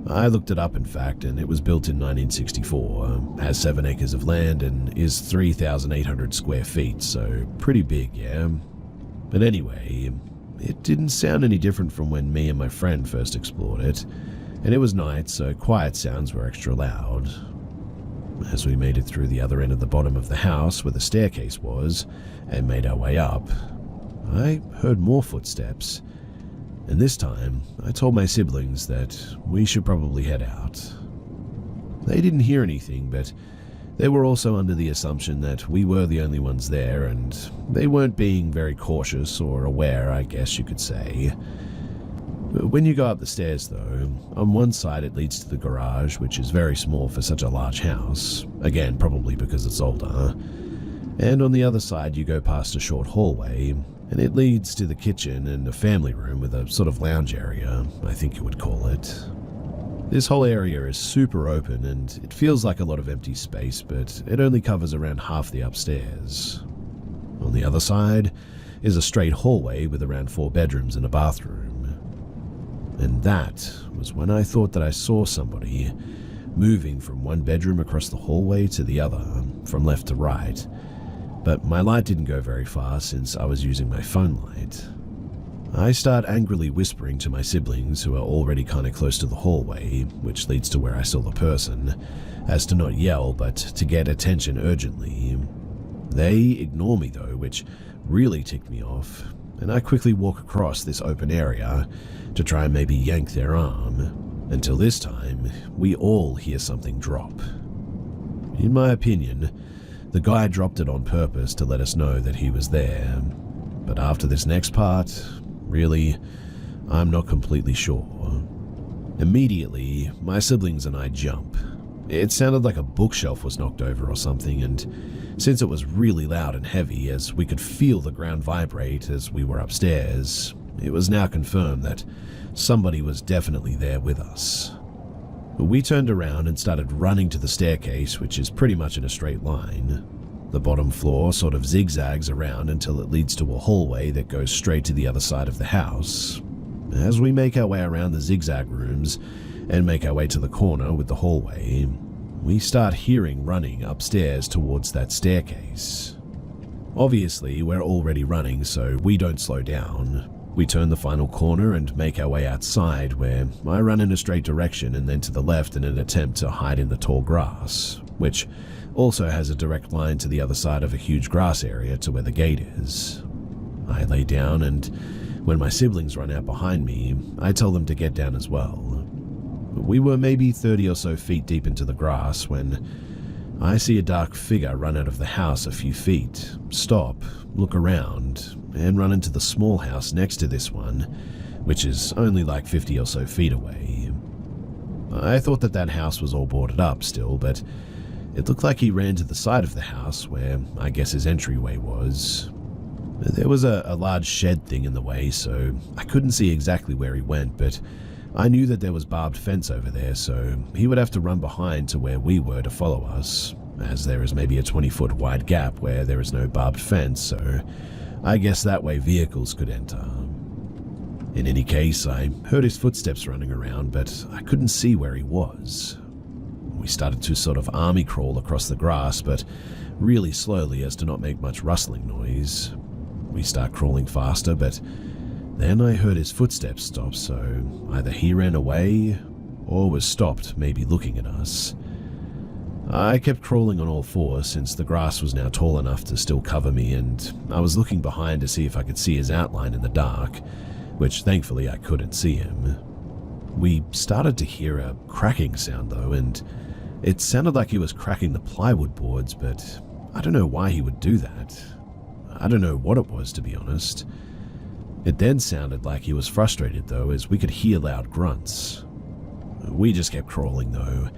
I looked it up in fact, and it was built in 1964, has 7 acres of land and is 3,800 square feet, so pretty big, yeah? But anyway, It didn't sound any different from when me and my friend first explored it, and it was night, so quiet sounds were extra loud. As we made it through the other end of the bottom of the house where the staircase was, and made our way up, I heard more footsteps, and this time I told my siblings that we should probably head out. They didn't hear anything, but they were also under the assumption that we were the only ones there, and they weren't being very cautious or aware, I guess you could say. When you go up the stairs, though, on one side it leads to the garage, which is very small for such a large house, again probably because it's older, and on the other side you go past a short hallway, and it leads to the kitchen and a family room with a sort of lounge area, I think you would call it. This whole area is super open and it feels like a lot of empty space, but it only covers around half the upstairs. On the other side is a straight hallway with around 4 bedrooms and a bathroom. And that was when I thought that I saw somebody moving from one bedroom across the hallway to the other, from left to right. But my light didn't go very far since I was using my phone light. I start angrily whispering to my siblings, who are already kind of close to the hallway, which leads to where I saw the person, as to not yell but to get attention urgently. They ignore me though, which really ticked me off, and I quickly walk across this open area to try and maybe yank their arm, until this time we all hear something drop. In my opinion, the guy dropped it on purpose to let us know that he was there, but after this next part, really, I'm not completely sure. Immediately, my siblings and I jump. It sounded like a bookshelf was knocked over or something, and since it was really loud and heavy, as we could feel the ground vibrate as we were upstairs, it was now confirmed that somebody was definitely there with us. We turned around and started running to the staircase, which is pretty much in a straight line. The bottom floor sort of zigzags around until it leads to a hallway that goes straight to the other side of the house. As we make our way around the zigzag rooms and make our way to the corner with the hallway, we start hearing running upstairs towards that staircase. Obviously, we're already running, so we don't slow down. We turn the final corner and make our way outside, where I run in a straight direction and then to the left in an attempt to hide in the tall grass, which also has a direct line to the other side of a huge grass area to where the gate is. I lay down, and when my siblings run out behind me, I tell them to get down as well. We were maybe 30 or so feet deep into the grass when I see a dark figure run out of the house a few feet, stop, look around, and run into the small house next to this one, which is only like 50 or so feet away. I thought that house was all boarded up still, but it looked like he ran to the side of the house where I guess his entryway was. There was a large shed thing in the way, so I couldn't see exactly where he went, but I knew that there was barbed fence over there, so he would have to run behind to where we were to follow us, as there is maybe a 20-foot wide gap where there is no barbed fence, so I guess that way vehicles could enter. In any case, I heard his footsteps running around, but I couldn't see where he was. We started to sort of army crawl across the grass, but really slowly as to not make much rustling noise. We start crawling faster, but then I heard his footsteps stop, so either he ran away or was stopped, maybe looking at us. I kept crawling on all fours since the grass was now tall enough to still cover me, and I was looking behind to see if I could see his outline in the dark, which thankfully I couldn't see him. We started to hear a cracking sound though, and it sounded like he was cracking the plywood boards, but I don't know why he would do that. I don't know what it was, to be honest. It then sounded like he was frustrated though, as we could hear loud grunts. We just kept crawling though.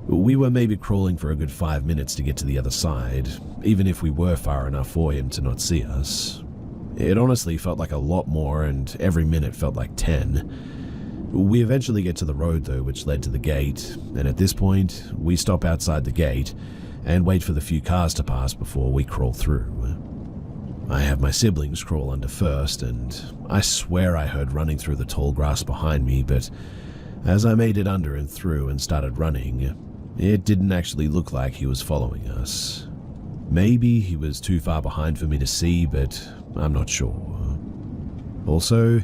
We were maybe crawling for a good 5 minutes to get to the other side, even if we were far enough for him to not see us. It honestly felt like a lot more, and every minute felt like 10. We eventually get to the road though, which led to the gate, and at this point, we stop outside the gate and wait for the few cars to pass before we crawl through. I have my siblings crawl under first, and I swear I heard running through the tall grass behind me, but as I made it under and through and started running, it didn't actually look like he was following us. Maybe he was too far behind for me to see, but I'm not sure. Also,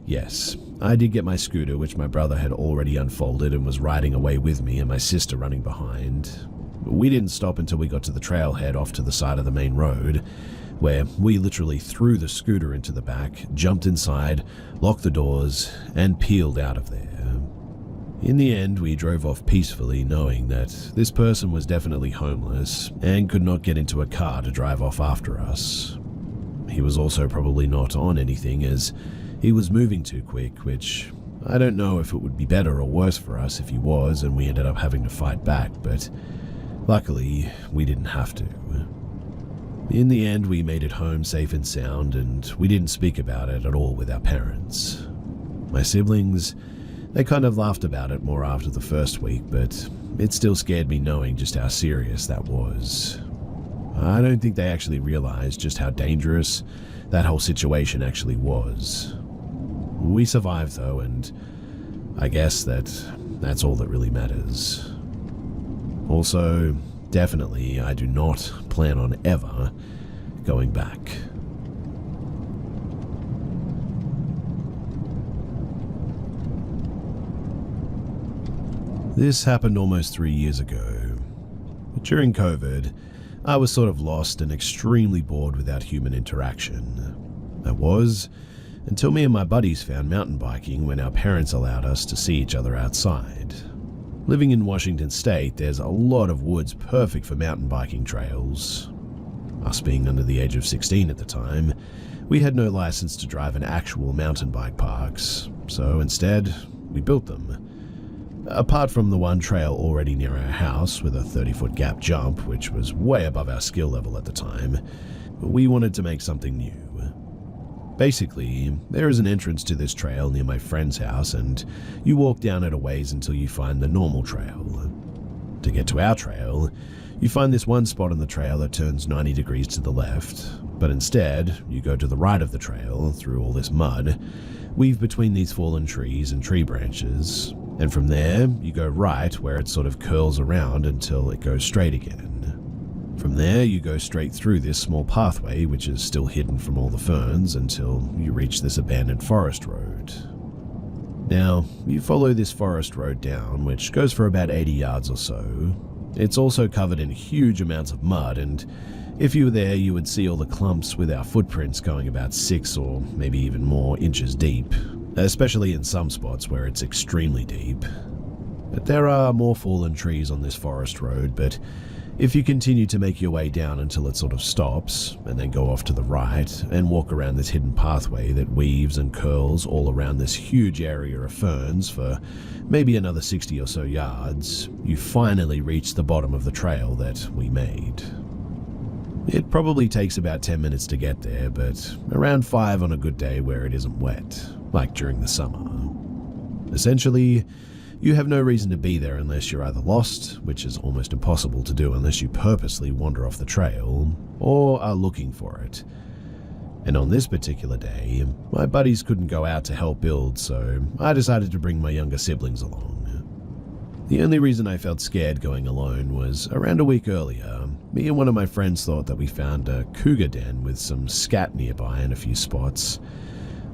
yes, I did get my scooter, which my brother had already unfolded and was riding away with me and my sister running behind. We didn't stop until we got to the trailhead off to the side of the main road, where we literally threw the scooter into the back, jumped inside, locked the doors, and peeled out of there. In the end, we drove off peacefully, knowing that this person was definitely homeless and could not get into a car to drive off after us. He was also probably not on anything, as he was moving too quick, which I don't know if it would be better or worse for us if he was and we ended up having to fight back, but luckily we didn't have to. In the end, we made it home safe and sound, and we didn't speak about it at all with our parents. My siblings, they kind of laughed about it more after the first week, but it still scared me knowing just how serious that was. I don't think they actually realized just how dangerous that whole situation actually was. We survived though, and I guess that's all that really matters. Also, definitely, I do not plan on ever going back. This happened almost 3 years ago. During COVID, I was sort of lost and extremely bored without human interaction. I was, until me and my buddies found mountain biking when our parents allowed us to see each other outside. Living in Washington State, there's a lot of woods perfect for mountain biking trails. Us being under the age of 16 at the time, we had no license to drive in actual mountain bike parks, so instead, we built them. Apart from the one trail already near our house with a 30-foot gap jump, which was way above our skill level at the time, we wanted to make something new. Basically, there is an entrance to this trail near my friend's house, and you walk down it a ways until you find the normal trail. To get to our trail, you find this one spot on the trail that turns 90 degrees to the left, but instead, you go to the right of the trail through all this mud, weave between these fallen trees and tree branches, and from there, you go right where it sort of curls around until it goes straight again. From there, you go straight through this small pathway, which is still hidden from all the ferns, until you reach this abandoned forest road. Now, you follow this forest road down, which goes for about 80 yards or so. It's also covered in huge amounts of mud, and if you were there, you would see all the clumps with our footprints going about 6 or maybe even more inches deep, especially in some spots where it's extremely deep. But there are more fallen trees on this forest road, but if you continue to make your way down until it sort of stops, and then go off to the right and walk around this hidden pathway that weaves and curls all around this huge area of ferns for maybe another 60 or so yards, you finally reach the bottom of the trail that we made. It probably takes about 10 minutes to get there, but around 5 on a good day where it isn't wet, like during the summer. Essentially, you have no reason to be there unless you're either lost, which is almost impossible to do unless you purposely wander off the trail, or are looking for it. And on this particular day, my buddies couldn't go out to help build, so I decided to bring my younger siblings along. The only reason I felt scared going alone was around a week earlier, me and one of my friends thought that we found a cougar den with some scat nearby in a few spots.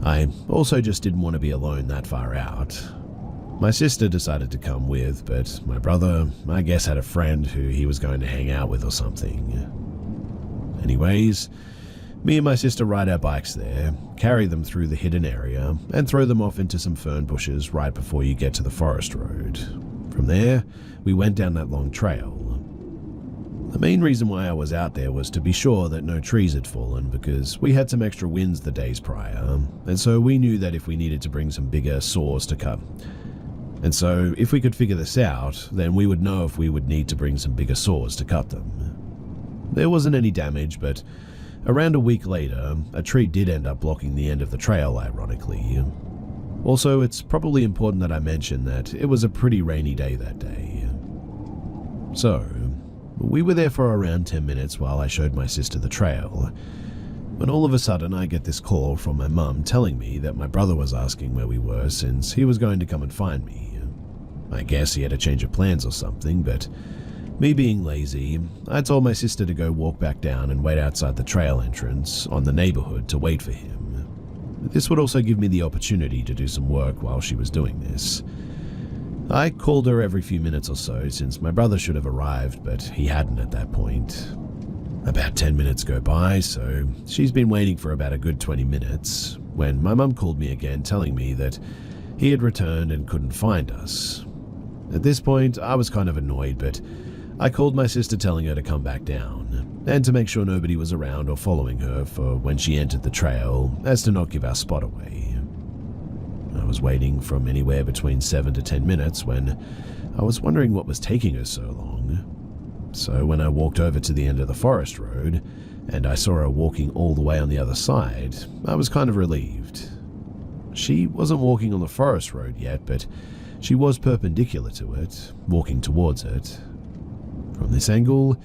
I also just didn't want to be alone that far out. My sister decided to come with, but my brother, I guess, had a friend who he was going to hang out with or something. Anyways, me and my sister ride our bikes there, carry them through the hidden area, and throw them off into some fern bushes right before you get to the forest road. From there, we went down that long trail. The main reason why I was out there was to be sure that no trees had fallen, because we had some extra winds the days prior, and so we knew that if we needed to bring some bigger saws to cut. And so, if we could figure this out, then we would know if we would need to bring some bigger saws to cut them. There wasn't any damage, but around a week later, a tree did end up blocking the end of the trail, ironically. Also, it's probably important that I mention that it was a pretty rainy day that day. So, we were there for around 10 minutes while I showed my sister the trail, when all of a sudden I get this call from my mum telling me that my brother was asking where we were since he was going to come and find me. I guess he had a change of plans or something, but me being lazy, I told my sister to go walk back down and wait outside the trail entrance on the neighborhood to wait for him. This would also give me the opportunity to do some work while she was doing this. I called her every few minutes or so since my brother should have arrived, but he hadn't at that point. About 10 minutes go by, so she's been waiting for about a good 20 minutes when my mum called me again telling me that he had returned and couldn't find us. At this point, I was kind of annoyed, but I called my sister telling her to come back down and to make sure nobody was around or following her for when she entered the trail, as to not give our spot away. I was waiting from anywhere between 7 to 10 minutes when I was wondering what was taking her so long. So when I walked over to the end of the forest road and I saw her walking all the way on the other side, I was kind of relieved. She wasn't walking on the forest road yet, but she was perpendicular to it, walking towards it. From this angle,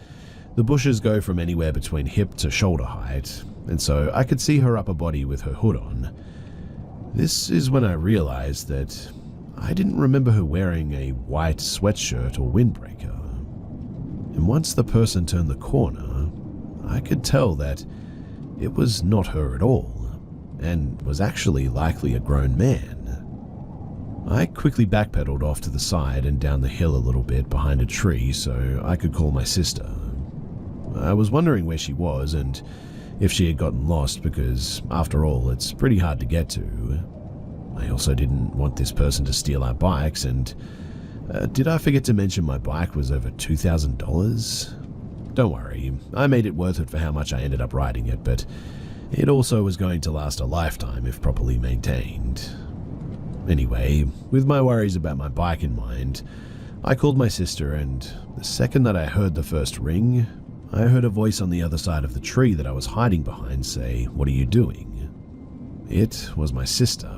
the bushes go from anywhere between hip to shoulder height, and so I could see her upper body with her hood on. This is when I realized that I didn't remember her wearing a white sweatshirt or windbreaker. And once the person turned the corner, I could tell that it was not her at all, and was actually likely a grown man. I quickly backpedaled off to the side and down the hill a little bit behind a tree so I could call my sister. I was wondering where she was and if she had gotten lost because, after all, it's pretty hard to get to. I also didn't want this person to steal our bikes, and did I forget to mention my bike was over $2,000? Don't worry, I made it worth it for how much I ended up riding it, but it also was going to last a lifetime if properly maintained. Anyway, with my worries about my bike in mind, I called my sister, and the second that I heard the first ring, I heard a voice on the other side of the tree that I was hiding behind say, "What are you doing?" It was my sister.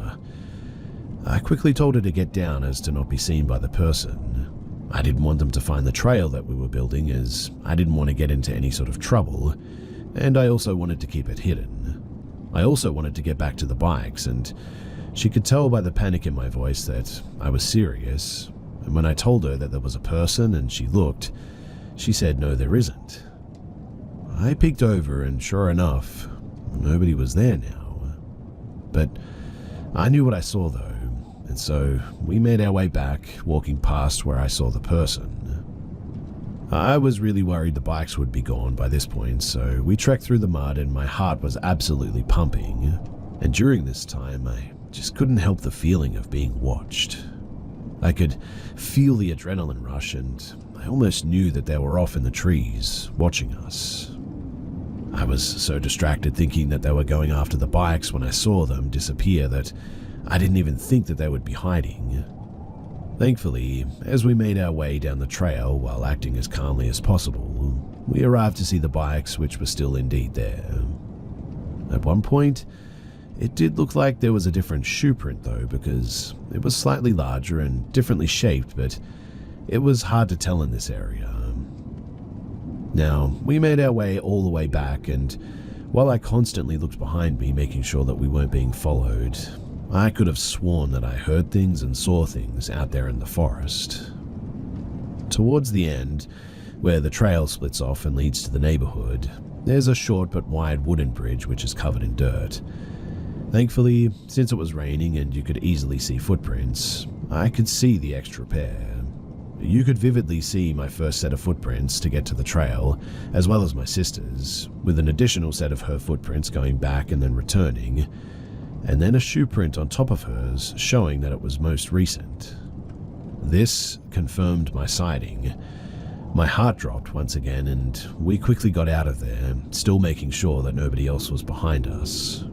I quickly told her to get down as to not be seen by the person. I didn't want them to find the trail that we were building, as I didn't want to get into any sort of trouble, and I also wanted to keep it hidden. I also wanted to get back to the bikes, and she could tell by the panic in my voice that I was serious, and when I told her that there was a person and she looked, she said, "No, there isn't." I peeked over, and sure enough, nobody was there now. But I knew what I saw though, and so we made our way back, walking past where I saw the person. I was really worried the bikes would be gone by this point, so we trekked through the mud and my heart was absolutely pumping. And during this time, I just couldn't help the feeling of being watched. I could feel the adrenaline rush, and I almost knew that they were off in the trees, watching us. I was so distracted thinking that they were going after the bikes when I saw them disappear that I didn't even think that they would be hiding. Thankfully, as we made our way down the trail while acting as calmly as possible, we arrived to see the bikes, which were still indeed there. At one point, it did look like there was a different shoe print though, because it was slightly larger and differently shaped, but it was hard to tell in this area. Now, we made our way all the way back, and while I constantly looked behind me making sure that we weren't being followed, I could have sworn that I heard things and saw things out there in the forest. Towards the end, where the trail splits off and leads to the neighborhood, there's a short but wide wooden bridge which is covered in dirt. Thankfully, since it was raining and you could easily see footprints, I could see the extra pair. You could vividly see my first set of footprints to get to the trail, as well as my sister's, with an additional set of her footprints going back and then returning, and then a shoe print on top of hers showing that it was most recent. This confirmed my sighting. My heart dropped once again, and we quickly got out of there, still making sure that nobody else was behind us.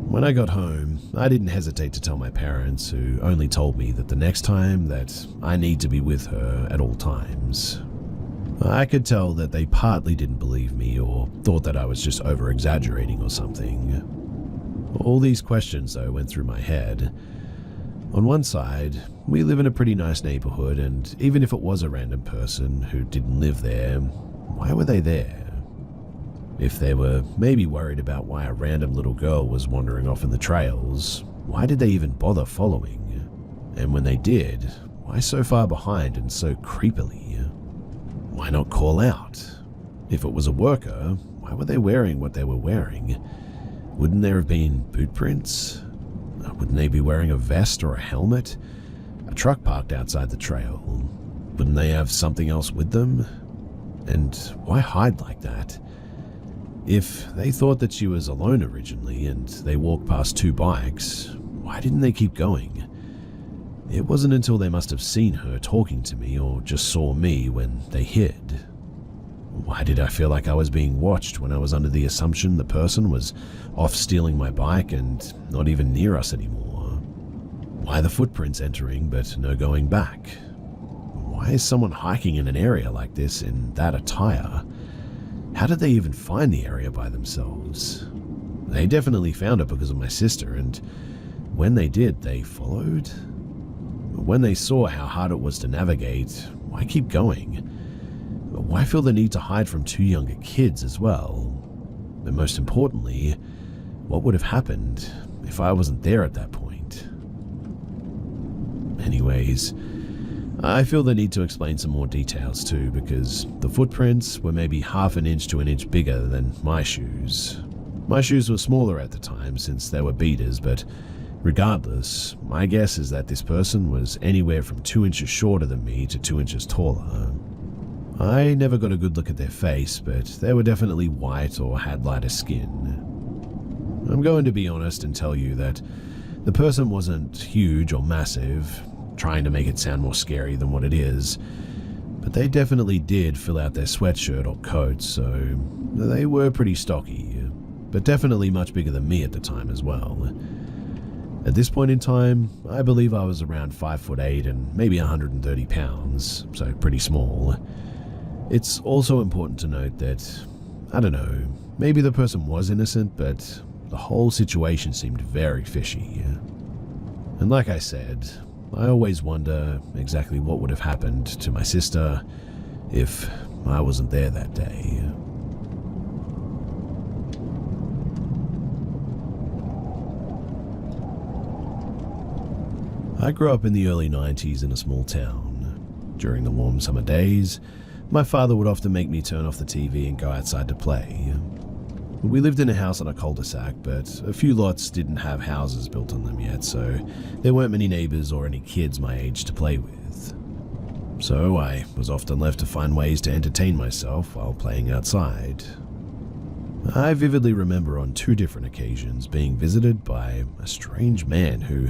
When I got home, I didn't hesitate to tell my parents, who only told me that the next time that I need to be with her at all times. I could tell that they partly didn't believe me or thought that I was just over-exaggerating or something. All these questions, though, went through my head. On one side, we live in a pretty nice neighborhood, and even if it was a random person who didn't live there, why were they there? If they were maybe worried about why a random little girl was wandering off in the trails, why did they even bother following? And when they did, why so far behind and so creepily? Why not call out? If it was a worker, why were they wearing what they were wearing? Wouldn't there have been boot prints? Wouldn't they be wearing a vest or a helmet? A truck parked outside the trail. Wouldn't they have something else with them? And why hide like that? If they thought that she was alone originally and they walked past 2 bikes, why didn't they keep going? It wasn't until they must have seen her talking to me or just saw me when they hid. Why did I feel like I was being watched when I was under the assumption the person was off stealing my bike and not even near us anymore? Why the footprints entering but no going back? Why is someone hiking in an area like this in that attire? How did they even find the area by themselves? They definitely found it because of my sister, and when they did, they followed? When they saw how hard it was to navigate, why keep going? Why feel the need to hide from 2 younger kids as well? And most importantly, what would have happened if I wasn't there at that point? Anyways, I feel the need to explain some more details too, because the footprints were maybe half an inch to an inch bigger than my shoes. My shoes were smaller at the time since they were beaters, but regardless, my guess is that this person was anywhere from 2 inches shorter than me to 2 inches taller. I never got a good look at their face, but they were definitely white or had lighter skin. I'm going to be honest and tell you that the person wasn't huge or massive, trying to make it sound more scary than what it is, but they definitely did fill out their sweatshirt or coat, so they were pretty stocky, but definitely much bigger than me at the time as well. At this point in time, I believe I was around 5'8" and maybe 130 pounds, so pretty small. It's also important to note that, I don't know, maybe the person was innocent, but the whole situation seemed very fishy. And like I said, I always wonder exactly what would have happened to my sister if I wasn't there that day. I grew up in the early 90s in a small town. During the warm summer days, my father would often make me turn off the TV and go outside to play. We lived in a house on a cul-de-sac, but a few lots didn't have houses built on them yet, so there weren't many neighbors or any kids my age to play with. So I was often left to find ways to entertain myself while playing outside. I vividly remember on 2 different occasions being visited by a strange man who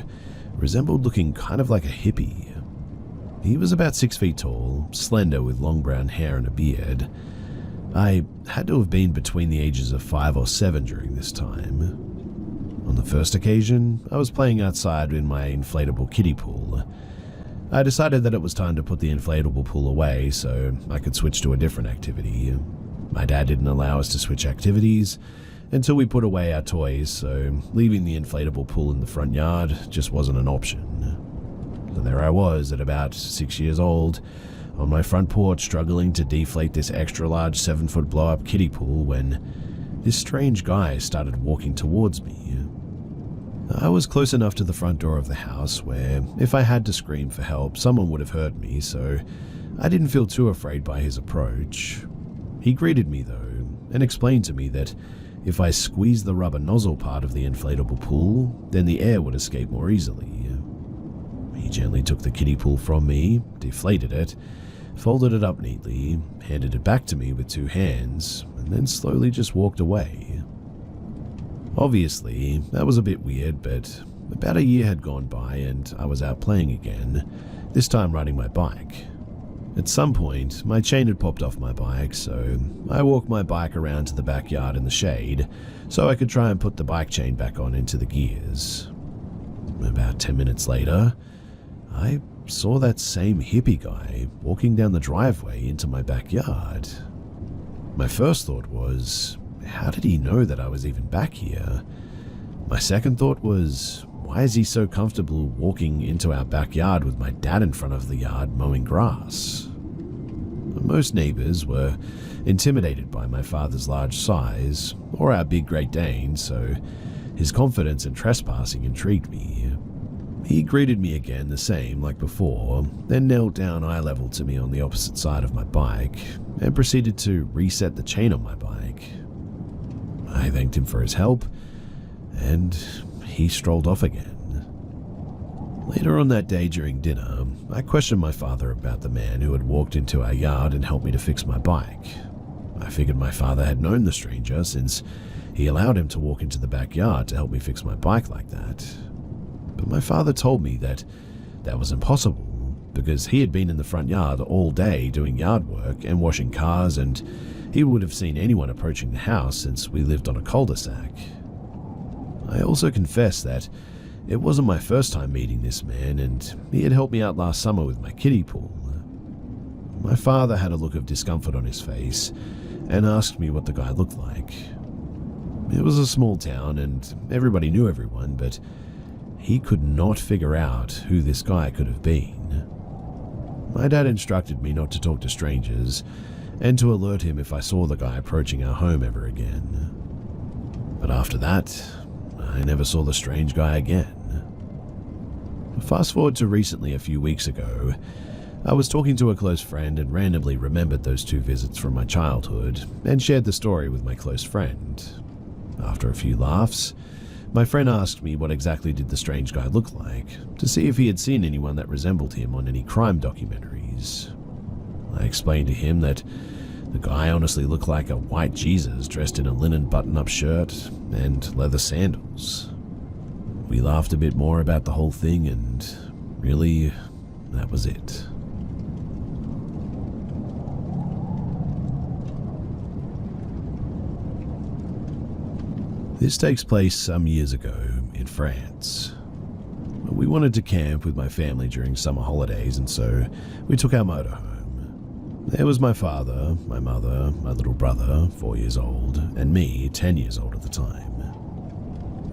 resembled looking kind of like a hippie. He was about 6 feet tall, slender with long brown hair and a beard. I had to have been between the ages of 5 or 7 during this time. On the first occasion, I was playing outside in my inflatable kiddie pool. I decided that it was time to put the inflatable pool away so I could switch to a different activity. My dad didn't allow us to switch activities until we put away our toys, so leaving the inflatable pool in the front yard just wasn't an option. So there I was at about 6 years old, on my front porch struggling to deflate this extra large 7-foot blow-up kiddie pool when this strange guy started walking towards me. I was close enough to the front door of the house where if I had to scream for help, someone would have heard me, so I didn't feel too afraid by his approach. He greeted me though, and explained to me that if I squeezed the rubber nozzle part of the inflatable pool, then the air would escape more easily. He gently took the kiddie pool from me, deflated it, folded it up neatly, handed it back to me with 2 hands, and then slowly just walked away. Obviously, that was a bit weird, but about a year had gone by and I was out playing again, this time riding my bike. At some point, my chain had popped off my bike, so I walked my bike around to the backyard in the shade so I could try and put the bike chain back on into the gears. About 10 minutes later, I saw that same hippie guy walking down the driveway into my backyard. My first thought was, how did he know that I was even back here? My second thought was, why is he so comfortable walking into our backyard with my dad in front of the yard mowing grass? Most neighbors were intimidated by my father's large size, or our big Great Dane, so his confidence in trespassing intrigued me. He greeted me again the same like before, then knelt down eye level to me on the opposite side of my bike, and proceeded to reset the chain on my bike. I thanked him for his help, and he strolled off again. Later on that day during dinner, I questioned my father about the man who had walked into our yard and helped me to fix my bike. I figured my father had known the stranger since he allowed him to walk into the backyard to help me fix my bike like that. But my father told me that that was impossible because he had been in the front yard all day doing yard work and washing cars, and he would have seen anyone approaching the house since we lived on a cul-de-sac. I also confessed that it wasn't my first time meeting this man, and he had helped me out last summer with my kiddie pool. My father had a look of discomfort on his face and asked me what the guy looked like. It was a small town and everybody knew everyone, but he could not figure out who this guy could have been. My dad instructed me not to talk to strangers and to alert him if I saw the guy approaching our home ever again. But after that, I never saw the strange guy again. Fast forward to recently, a few weeks ago, I was talking to a close friend and randomly remembered those 2 visits from my childhood and shared the story with my close friend. After a few laughs, my friend asked me what exactly did the strange guy look like, to see if he had seen anyone that resembled him on any crime documentaries. I explained to him that the guy honestly looked like a white Jesus dressed in a linen button-up shirt and leather sandals. We laughed a bit more about the whole thing, and really, that was it. This takes place some years ago in France. We wanted to camp with my family during summer holidays, and so we took our motorhome. There was my father, my mother, my little brother, 4 years old, and me, 10 years old at the time.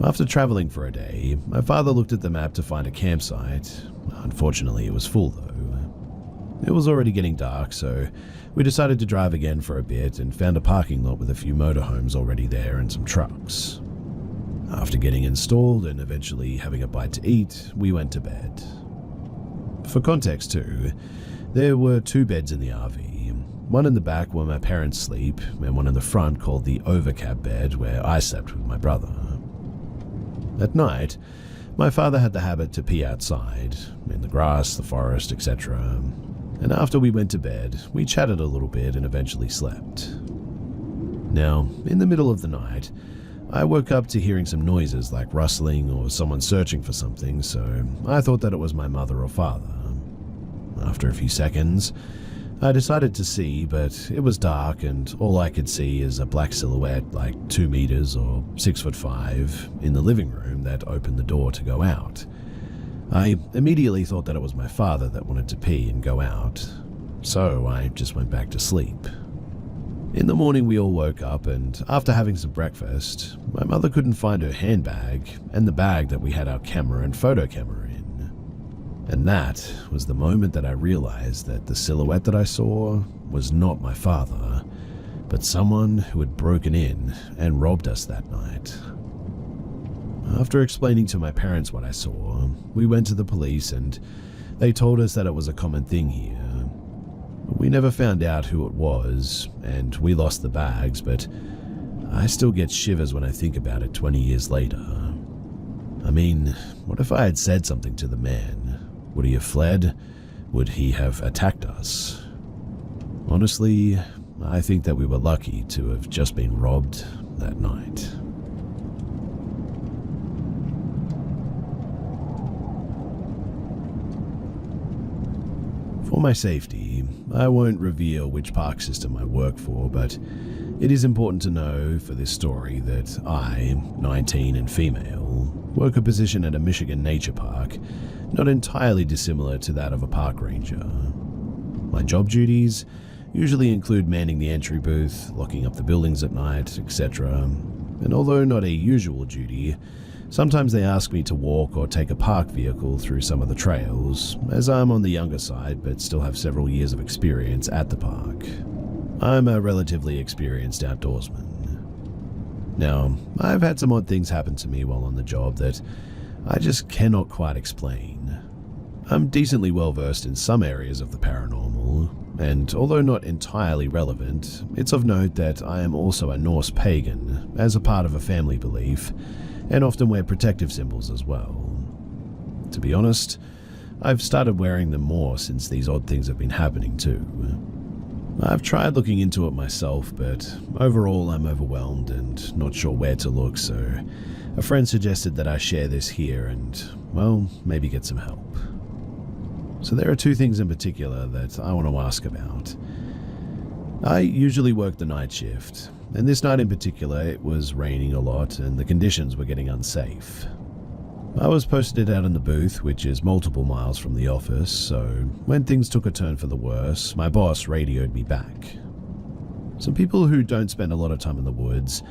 After traveling for a day, my father looked at the map to find a campsite. Unfortunately, it was full though. It was already getting dark, so we decided to drive again for a bit and found a parking lot with a few motorhomes already there and some trucks. After getting installed and eventually having a bite to eat, we went to bed. For context too, there were 2 beds in the RV, one in the back where my parents sleep, and one in the front called the overcab bed where I slept with my brother. At night, my father had the habit to pee outside, in the grass, the forest, etc. And after we went to bed, we chatted a little bit and eventually slept. Now, in the middle of the night, I woke up to hearing some noises like rustling or someone searching for something, so I thought that it was my mother or father. After a few seconds, I decided to see, but it was dark and all I could see is a black silhouette like 2 meters or 6'5" in the living room that opened the door to go out. I immediately thought that it was my father that wanted to pee and go out, so I just went back to sleep. In the morning we all woke up, and after having some breakfast, my mother couldn't find her handbag and the bag that we had our camera and photo camera in. And that was the moment that I realized that the silhouette that I saw was not my father, but someone who had broken in and robbed us that night. After explaining to my parents what I saw, we went to the police and they told us that it was a common thing here. We never found out who it was, and we lost the bags, but I still get shivers when I think about it 20 years later. I mean, what if I had said something to the man? Would he have fled? Would he have attacked us? Honestly, I think that we were lucky to have just been robbed that night. For my safety, I won't reveal which park system I work for, but it is important to know for this story that I, 19 and female, work a position at a Michigan nature park, not entirely dissimilar to that of a park ranger. My job duties usually include manning the entry booth, locking up the buildings at night, etc. And although not a usual duty, sometimes they ask me to walk or take a park vehicle through some of the trails, as I'm on the younger side but still have several years of experience at the park. I'm a relatively experienced outdoorsman. Now, I've had some odd things happen to me while on the job that I just cannot quite explain. I'm decently well versed in some areas of the paranormal, and although not entirely relevant, it's of note that I am also a Norse pagan as a part of a family belief, and often wear protective symbols as well. To be honest, I've started wearing them more since these odd things have been happening too. I've tried looking into it myself, but overall I'm overwhelmed and not sure where to look, so a friend suggested that I share this here and, well, maybe get some help. So there are two things in particular that I want to ask about. I usually work the night shift, and this night in particular it was raining a lot and the conditions were getting unsafe. I was posted out in the booth, which is multiple miles from the office, so when things took a turn for the worse, my boss radioed me back. Some people who don't spend a lot of time in the woods,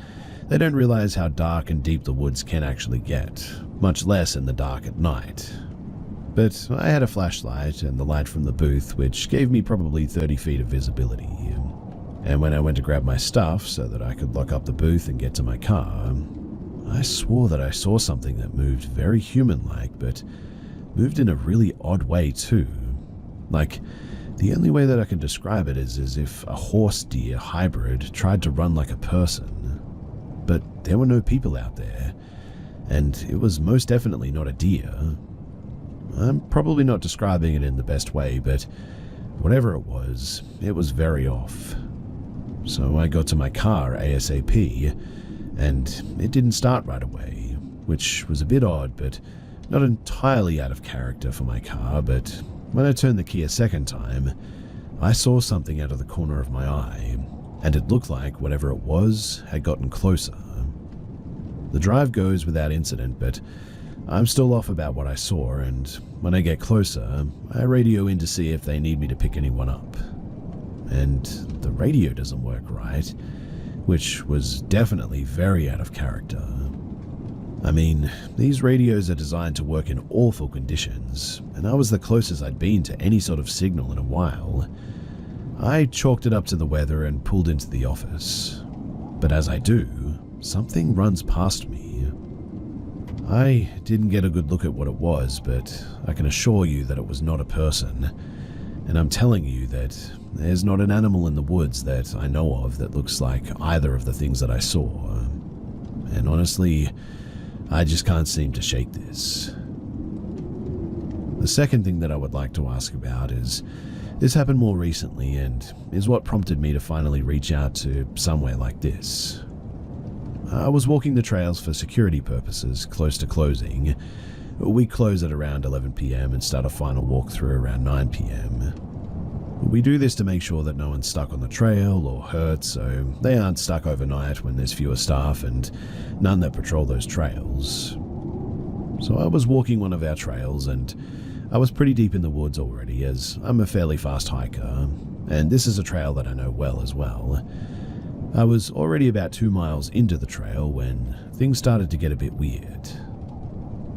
they don't realize how dark and deep the woods can actually get, much less in the dark at night. But I had a flashlight and the light from the booth, which gave me probably 30 feet of visibility. And when I went to grab my stuff so that I could lock up the booth and get to my car, I swore that I saw something that moved very human-like, but moved in a really odd way too. Like, the only way that I can describe it is as if a horse-deer hybrid tried to run like a person. But there were no people out there, and it was most definitely not a deer. I'm probably not describing it in the best way, but whatever it was very off. So I got to my car ASAP, and it didn't start right away, which was a bit odd, but not entirely out of character for my car. But when I turned the key a second time, I saw something out of the corner of my eye, and it looked like whatever it was had gotten closer. The drive goes without incident, but I'm still off about what I saw, and when I get closer, I radio in to see if they need me to pick anyone up. And the radio doesn't work right, which was definitely very out of character. I mean, these radios are designed to work in awful conditions, and I was the closest I'd been to any sort of signal in a while. I chalked it up to the weather and pulled into the office. But as I do, something runs past me. I didn't get a good look at what it was, but I can assure you that it was not a person. And I'm telling you that there's not an animal in the woods that I know of that looks like either of the things that I saw. And honestly, I just can't seem to shake this. The second thing that I would like to ask about is, this happened more recently and is what prompted me to finally reach out to somewhere like this. I was walking the trails for security purposes close to closing. We close at around 11 p.m. and start a final walkthrough around 9 p.m. We do this to make sure that no one's stuck on the trail or hurt, so they aren't stuck overnight when there's fewer staff and none that patrol those trails. So I was walking one of our trails and I was pretty deep in the woods already, as I'm a fairly fast hiker, and this is a trail that I know well as well. I was already about 2 miles into the trail when things started to get a bit weird.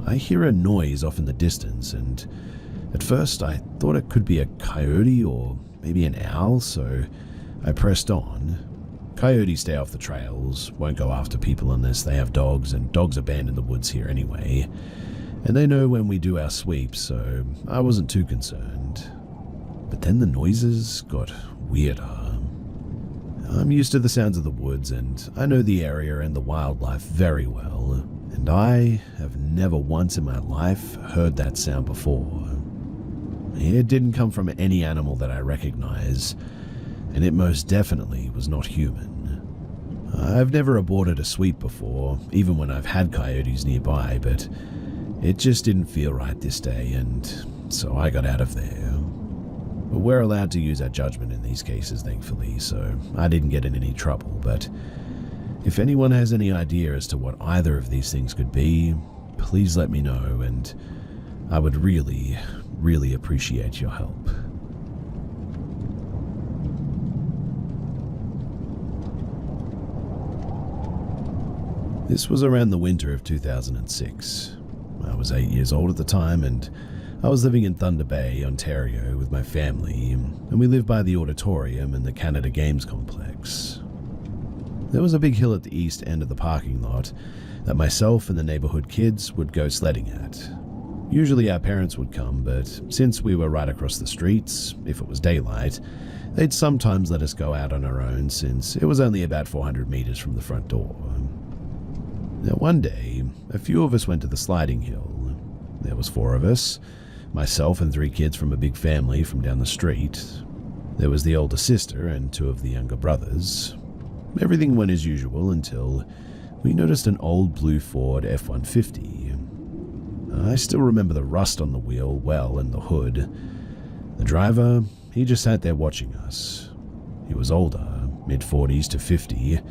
I hear a noise off in the distance, and at first I thought it could be a coyote or maybe an owl, so I pressed on. Coyotes stay off the trails, won't go after people unless they have dogs, and dogs are banned in the woods here anyway. And they know when we do our sweeps, so I wasn't too concerned. But then the noises got weirder. I'm used to the sounds of the woods, and I know the area and the wildlife very well, and I have never once in my life heard that sound before. It didn't come from any animal that I recognize, and it most definitely was not human. I've never aborted a sweep before, even when I've had coyotes nearby, but it just didn't feel right this day, and so I got out of there. But we're allowed to use our judgment in these cases, thankfully, so I didn't get in any trouble. But if anyone has any idea as to what either of these things could be, please let me know, and I would really, really appreciate your help. This was around the winter of 2006. I was 8 years old at the time, and I was living in Thunder Bay, Ontario with my family, and we lived by the auditorium and the Canada Games complex. There was a big hill at the east end of the parking lot that myself and the neighborhood kids would go sledding at. Usually our parents would come, but since we were right across the streets, if it was daylight, they'd sometimes let us go out on our own since it was only about 400 meters from the front door. Now one day, a few of us went to the sliding hill. There was 4 of us, myself and 3 kids from a big family from down the street. There was the older sister and 2 of the younger brothers. Everything went as usual until we noticed an old blue Ford F-150. I still remember the rust on the wheel well and the hood. The driver, he just sat there watching us. He was older, mid-40s to 50,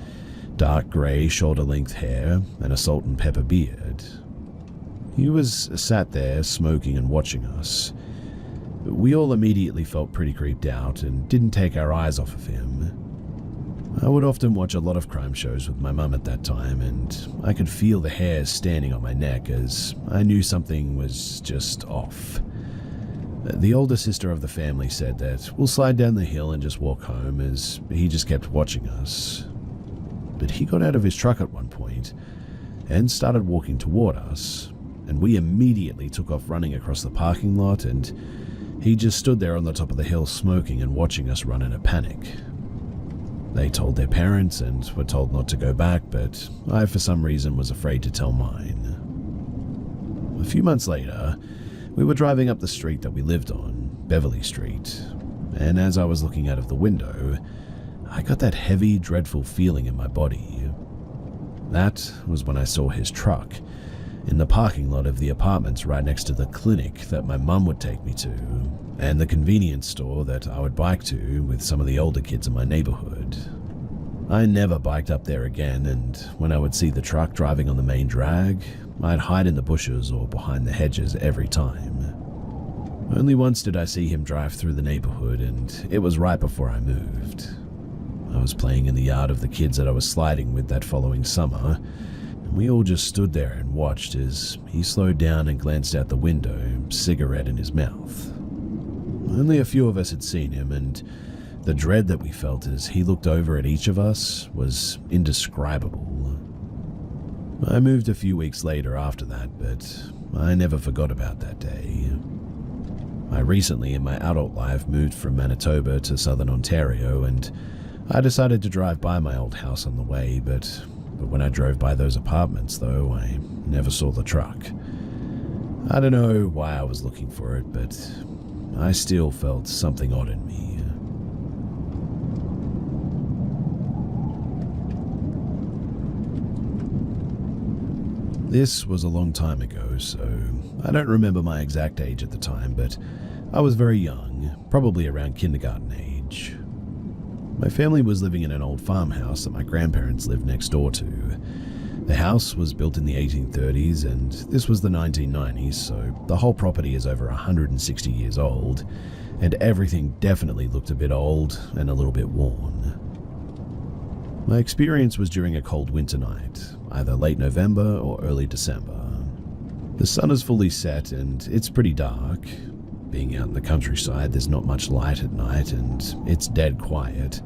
dark grey shoulder-length hair and a salt and pepper beard. He was sat there smoking and watching us. We all immediately felt pretty creeped out and didn't take our eyes off of him. I would often watch a lot of crime shows with my mum at that time, and I could feel the hairs standing on my neck as I knew something was just off. The older sister of the family said that we'll slide down the hill and just walk home, as he just kept watching us. But he got out of his truck at one point and started walking toward us, and we immediately took off running across the parking lot, and he just stood there on the top of the hill smoking and watching us run in a panic. They told their parents and were told not to go back, but I for some reason was afraid to tell mine. A few months later, we were driving up the street that we lived on, Beverly Street, and as I was looking out of the window, I got that heavy, dreadful feeling in my body. That was when I saw his truck in the parking lot of the apartments right next to the clinic that my mum would take me to, and the convenience store that I would bike to with some of the older kids in my neighborhood. I never biked up there again, and when I would see the truck driving on the main drag, I'd hide in the bushes or behind the hedges every time. Only once did I see him drive through the neighborhood, and it was right before I moved. I was playing in the yard of the kids that I was sliding with that following summer, and we all just stood there and watched as he slowed down and glanced out the window, cigarette in his mouth. Only a few of us had seen him, and the dread that we felt as he looked over at each of us was indescribable. I moved a few weeks later after that, but I never forgot about that day. I recently in my adult life moved from Manitoba to southern Ontario, and I decided to drive by my old house on the way, but when I drove by those apartments though, I never saw the truck. I don't know why I was looking for it, but I still felt something odd in me. This was a long time ago, so I don't remember my exact age at the time, but I was very young, probably around kindergarten age. My family was living in an old farmhouse that my grandparents lived next door to. The house was built in the 1830s, and this was the 1990s, so the whole property is over 160 years old, and everything definitely looked a bit old and a little bit worn. My experience was during a cold winter night, either late November or early December. The sun is fully set and it's pretty dark. Being out in the countryside, there's not much light at night and it's dead quiet.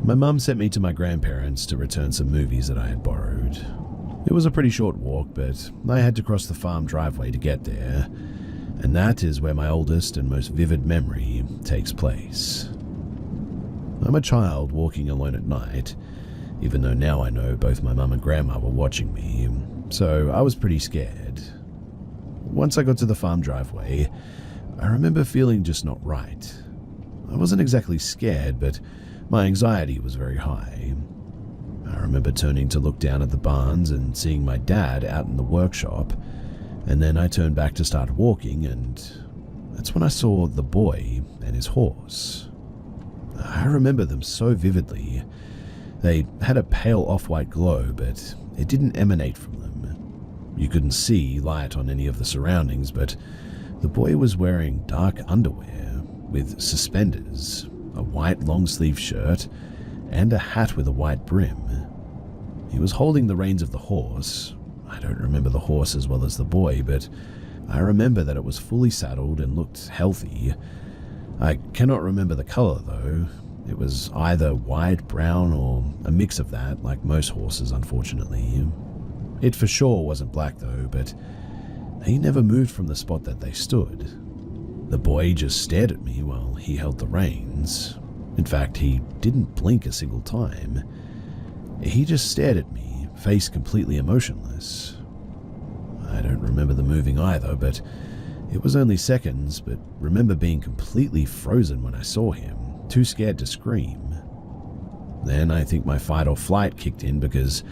My mum sent me to my grandparents to return some movies that I had borrowed. It was a pretty short walk, but I had to cross the farm driveway to get there, and that is where my oldest and most vivid memory takes place. I'm a child walking alone at night, even though now I know both my mum and grandma were watching me, so I was pretty scared. Once I got to the farm driveway, I remember feeling just not right. I wasn't exactly scared, but my anxiety was very high. I remember turning to look down at the barns and seeing my dad out in the workshop, and then I turned back to start walking, and that's when I saw the boy and his horse. I remember them so vividly. They had a pale off-white glow, but it didn't emanate from them. You couldn't see light on any of the surroundings, but the boy was wearing dark underwear with suspenders, a white long-sleeve shirt, and a hat with a white brim. He was holding the reins of the horse. I don't remember the horse as well as the boy, but I remember that it was fully saddled and looked healthy. I cannot remember the color though. It was either white, brown, or a mix of that, like most horses, unfortunately. It for sure wasn't black though, but he never moved from the spot that they stood. The boy just stared at me while he held the reins. In fact, he didn't blink a single time. He just stared at me, face completely emotionless. I don't remember the moving either, but it was only seconds, but remember being completely frozen when I saw him, too scared to scream. Then I think my fight or flight kicked in because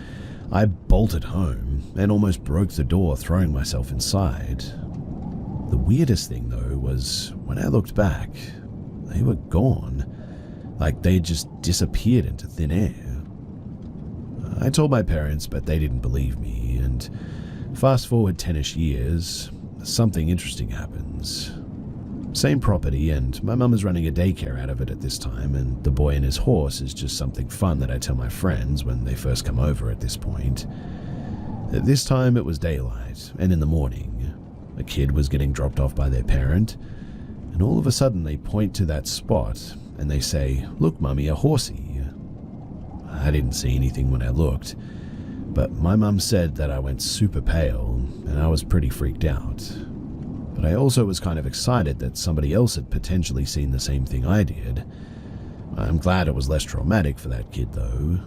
I bolted home and almost broke the door, throwing myself inside. The weirdest thing, though, was when I looked back, they were gone, like they'd just disappeared into thin air. I told my parents, but they didn't believe me, and fast forward 10-ish years, something interesting happens. Same property, and my mum is running a daycare out of it at this time, and the boy and his horse is just something fun that I tell my friends when they first come over at this point. At this time it was daylight, and in the morning. A kid was getting dropped off by their parent, and all of a sudden they point to that spot, and they say, "Look, Mummy, a horsey." I didn't see anything when I looked, but my mum said that I went super pale, and I was pretty freaked out. But I also was kind of excited that somebody else had potentially seen the same thing I did. I'm glad it was less traumatic for that kid, though.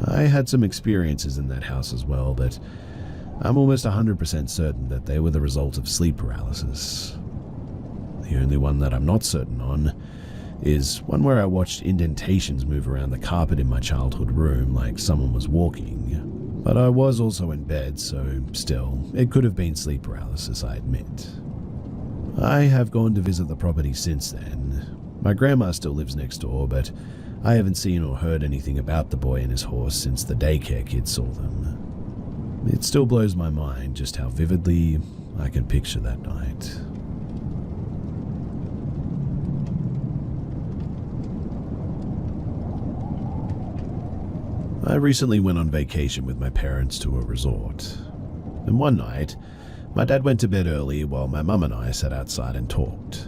I had some experiences in that house as well, but I'm almost 100% certain that they were the result of sleep paralysis. The only one that I'm not certain on is one where I watched indentations move around the carpet in my childhood room like someone was walking. But I was also in bed, so still, it could have been sleep paralysis, I admit. I have gone to visit the property since then. My grandma still lives next door, but I haven't seen or heard anything about the boy and his horse since the daycare kids saw them. It still blows my mind just how vividly I can picture that night. I recently went on vacation with my parents to a resort, and one night, my dad went to bed early while my mum and I sat outside and talked.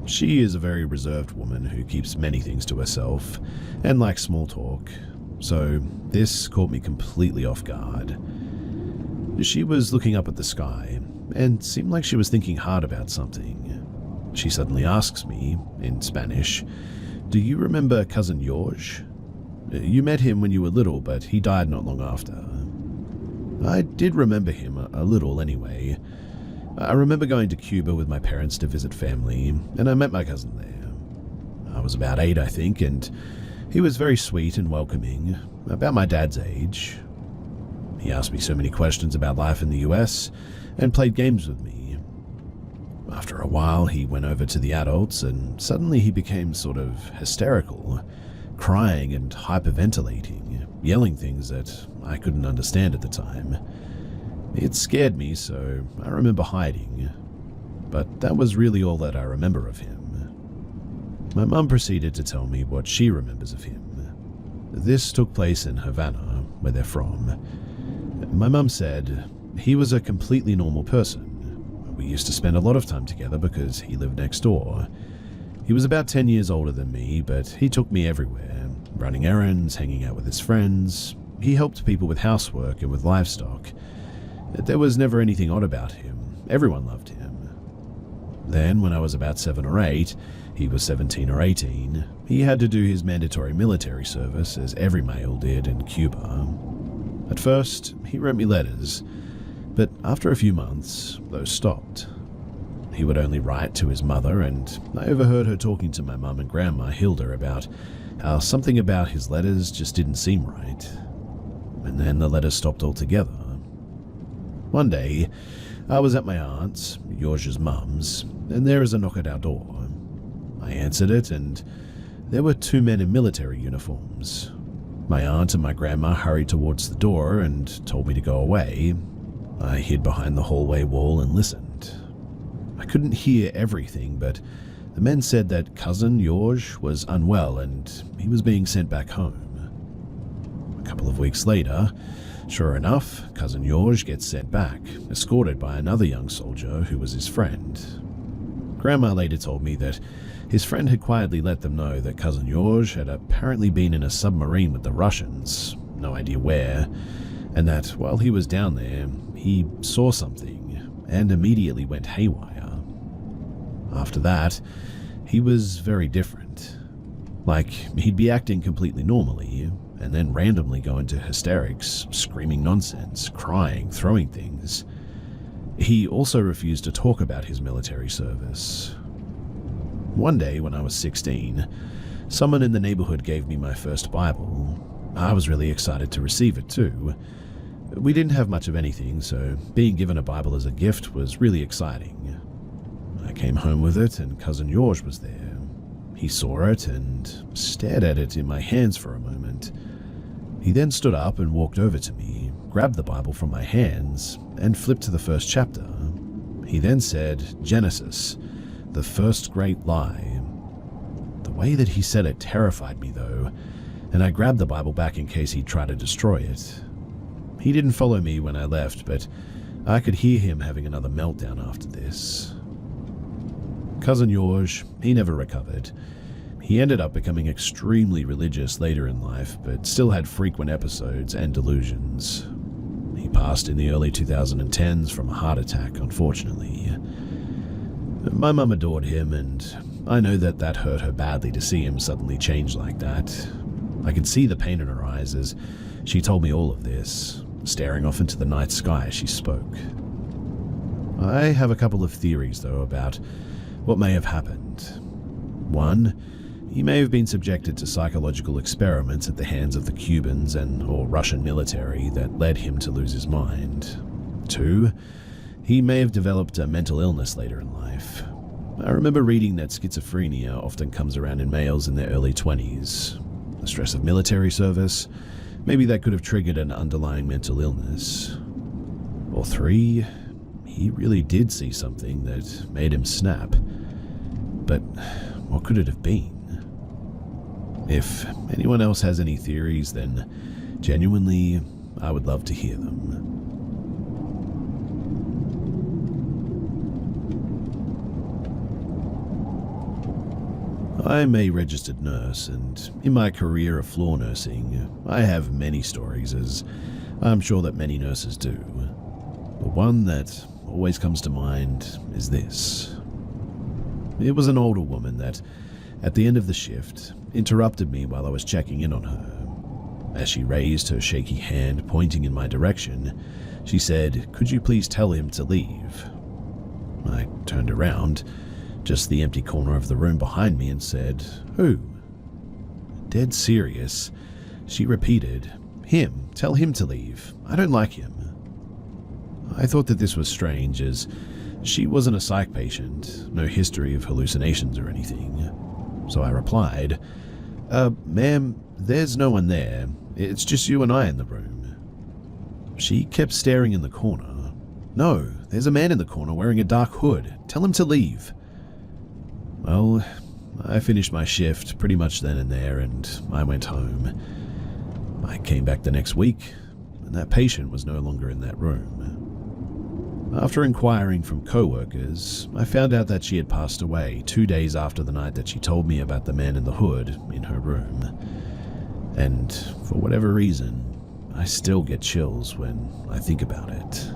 She is a very reserved woman who keeps many things to herself and likes small talk, so this caught me completely off guard. She was looking up at the sky and seemed like she was thinking hard about something. She suddenly asks me, in Spanish, "Do you remember Cousin Jorge? You met him when you were little, but he died not long after." I did remember him, a little anyway. I remember going to Cuba with my parents to visit family, and I met my cousin there. I was about 8, I think, and he was very sweet and welcoming, about my dad's age. He asked me so many questions about life in the US and played games with me. After a while, he went over to the adults, and suddenly he became sort of hysterical, crying and hyperventilating, yelling things that I couldn't understand at the time. It scared me, so I remember hiding, but that was really all that I remember of him. My mum proceeded to tell me what she remembers of him. This took place in Havana, where they're from. My mum said he was a completely normal person. We used to spend a lot of time together because he lived next door. He was about 10 years older than me, but he took me everywhere, running errands, hanging out with his friends. He helped people with housework and with livestock. There was never anything odd about him. Everyone loved him. Then, when I was about 7 or 8, he was 17 or 18, he had to do his mandatory military service, as every male did in Cuba. At first, he wrote me letters, but after a few months, those stopped. He would only write to his mother, and I overheard her talking to my mum and grandma, Hilda, about how something about his letters just didn't seem right. And then the letters stopped altogether. One day, I was at my aunt's, Jorge's mum's, and there was a knock at our door. I answered it, and there were 2 men in military uniforms. My aunt and my grandma hurried towards the door and told me to go away. I hid behind the hallway wall and listened. I couldn't hear everything, but the men said that Cousin Jorge was unwell and he was being sent back home. A couple of weeks later, sure enough, Cousin Jorge gets sent back, escorted by another young soldier who was his friend. Grandma later told me that his friend had quietly let them know that Cousin Jorge had apparently been in a submarine with the Russians, no idea where, and that while he was down there, he saw something and immediately went haywire. After that, he was very different. Like, he'd be acting completely normally, and then randomly go into hysterics, screaming nonsense, crying, throwing things. He also refused to talk about his military service. One day when I was 16, someone in the neighborhood gave me my first Bible. I was really excited to receive it too. We didn't have much of anything, so being given a Bible as a gift was really exciting. I came home with it and Cousin George was there. He saw it and stared at it in my hands for a moment. He then stood up and walked over to me, grabbed the Bible from my hands, and flipped to the first chapter. He then said, "Genesis, the first great lie." The way that he said it terrified me though, and I grabbed the Bible back in case he'd try to destroy it. He didn't follow me when I left, but I could hear him having another meltdown after this. Cousin George, he never recovered. He ended up becoming extremely religious later in life, but still had frequent episodes and delusions. He passed in the early 2010s from a heart attack, unfortunately. My mum adored him, and I know that that hurt her badly to see him suddenly change like that. I could see the pain in her eyes as she told me all of this, staring off into the night sky as she spoke. I have a couple of theories, though, about what may have happened. One, he may have been subjected to psychological experiments at the hands of the Cubans or Russian military that led him to lose his mind. Two, he may have developed a mental illness later in life. I remember reading that schizophrenia often comes around in males in their early 20s. The stress of military service, maybe that could have triggered an underlying mental illness. Or three, he really did see something that made him snap. But what could it have been? If anyone else has any theories, then genuinely, I would love to hear them. I'm a registered nurse, and in my career of floor nursing, I have many stories, as I'm sure that many nurses do. But one that always comes to mind is this. It was an older woman that, at the end of the shift, interrupted me while I was checking in on her. As she raised her shaky hand pointing in my direction, she said, "Could you please tell him to leave?" I turned around, just the empty corner of the room behind me, and said, "Who?" Dead serious, she repeated, "Him, tell him to leave. I don't like him." I thought that this was strange, as she wasn't a psych patient, no history of hallucinations or anything. So I replied, "Ma'am, there's no one there. It's just you and I in the room." She kept staring in the corner. "No, there's a man in the corner wearing a dark hood. Tell him to leave." Well, I finished my shift pretty much then and there, and I went home. I came back the next week, and that patient was no longer in that room. After inquiring from co-workers, I found out that she had passed away 2 days after the night that she told me about the man in the hood in her room. And for whatever reason, I still get chills when I think about it.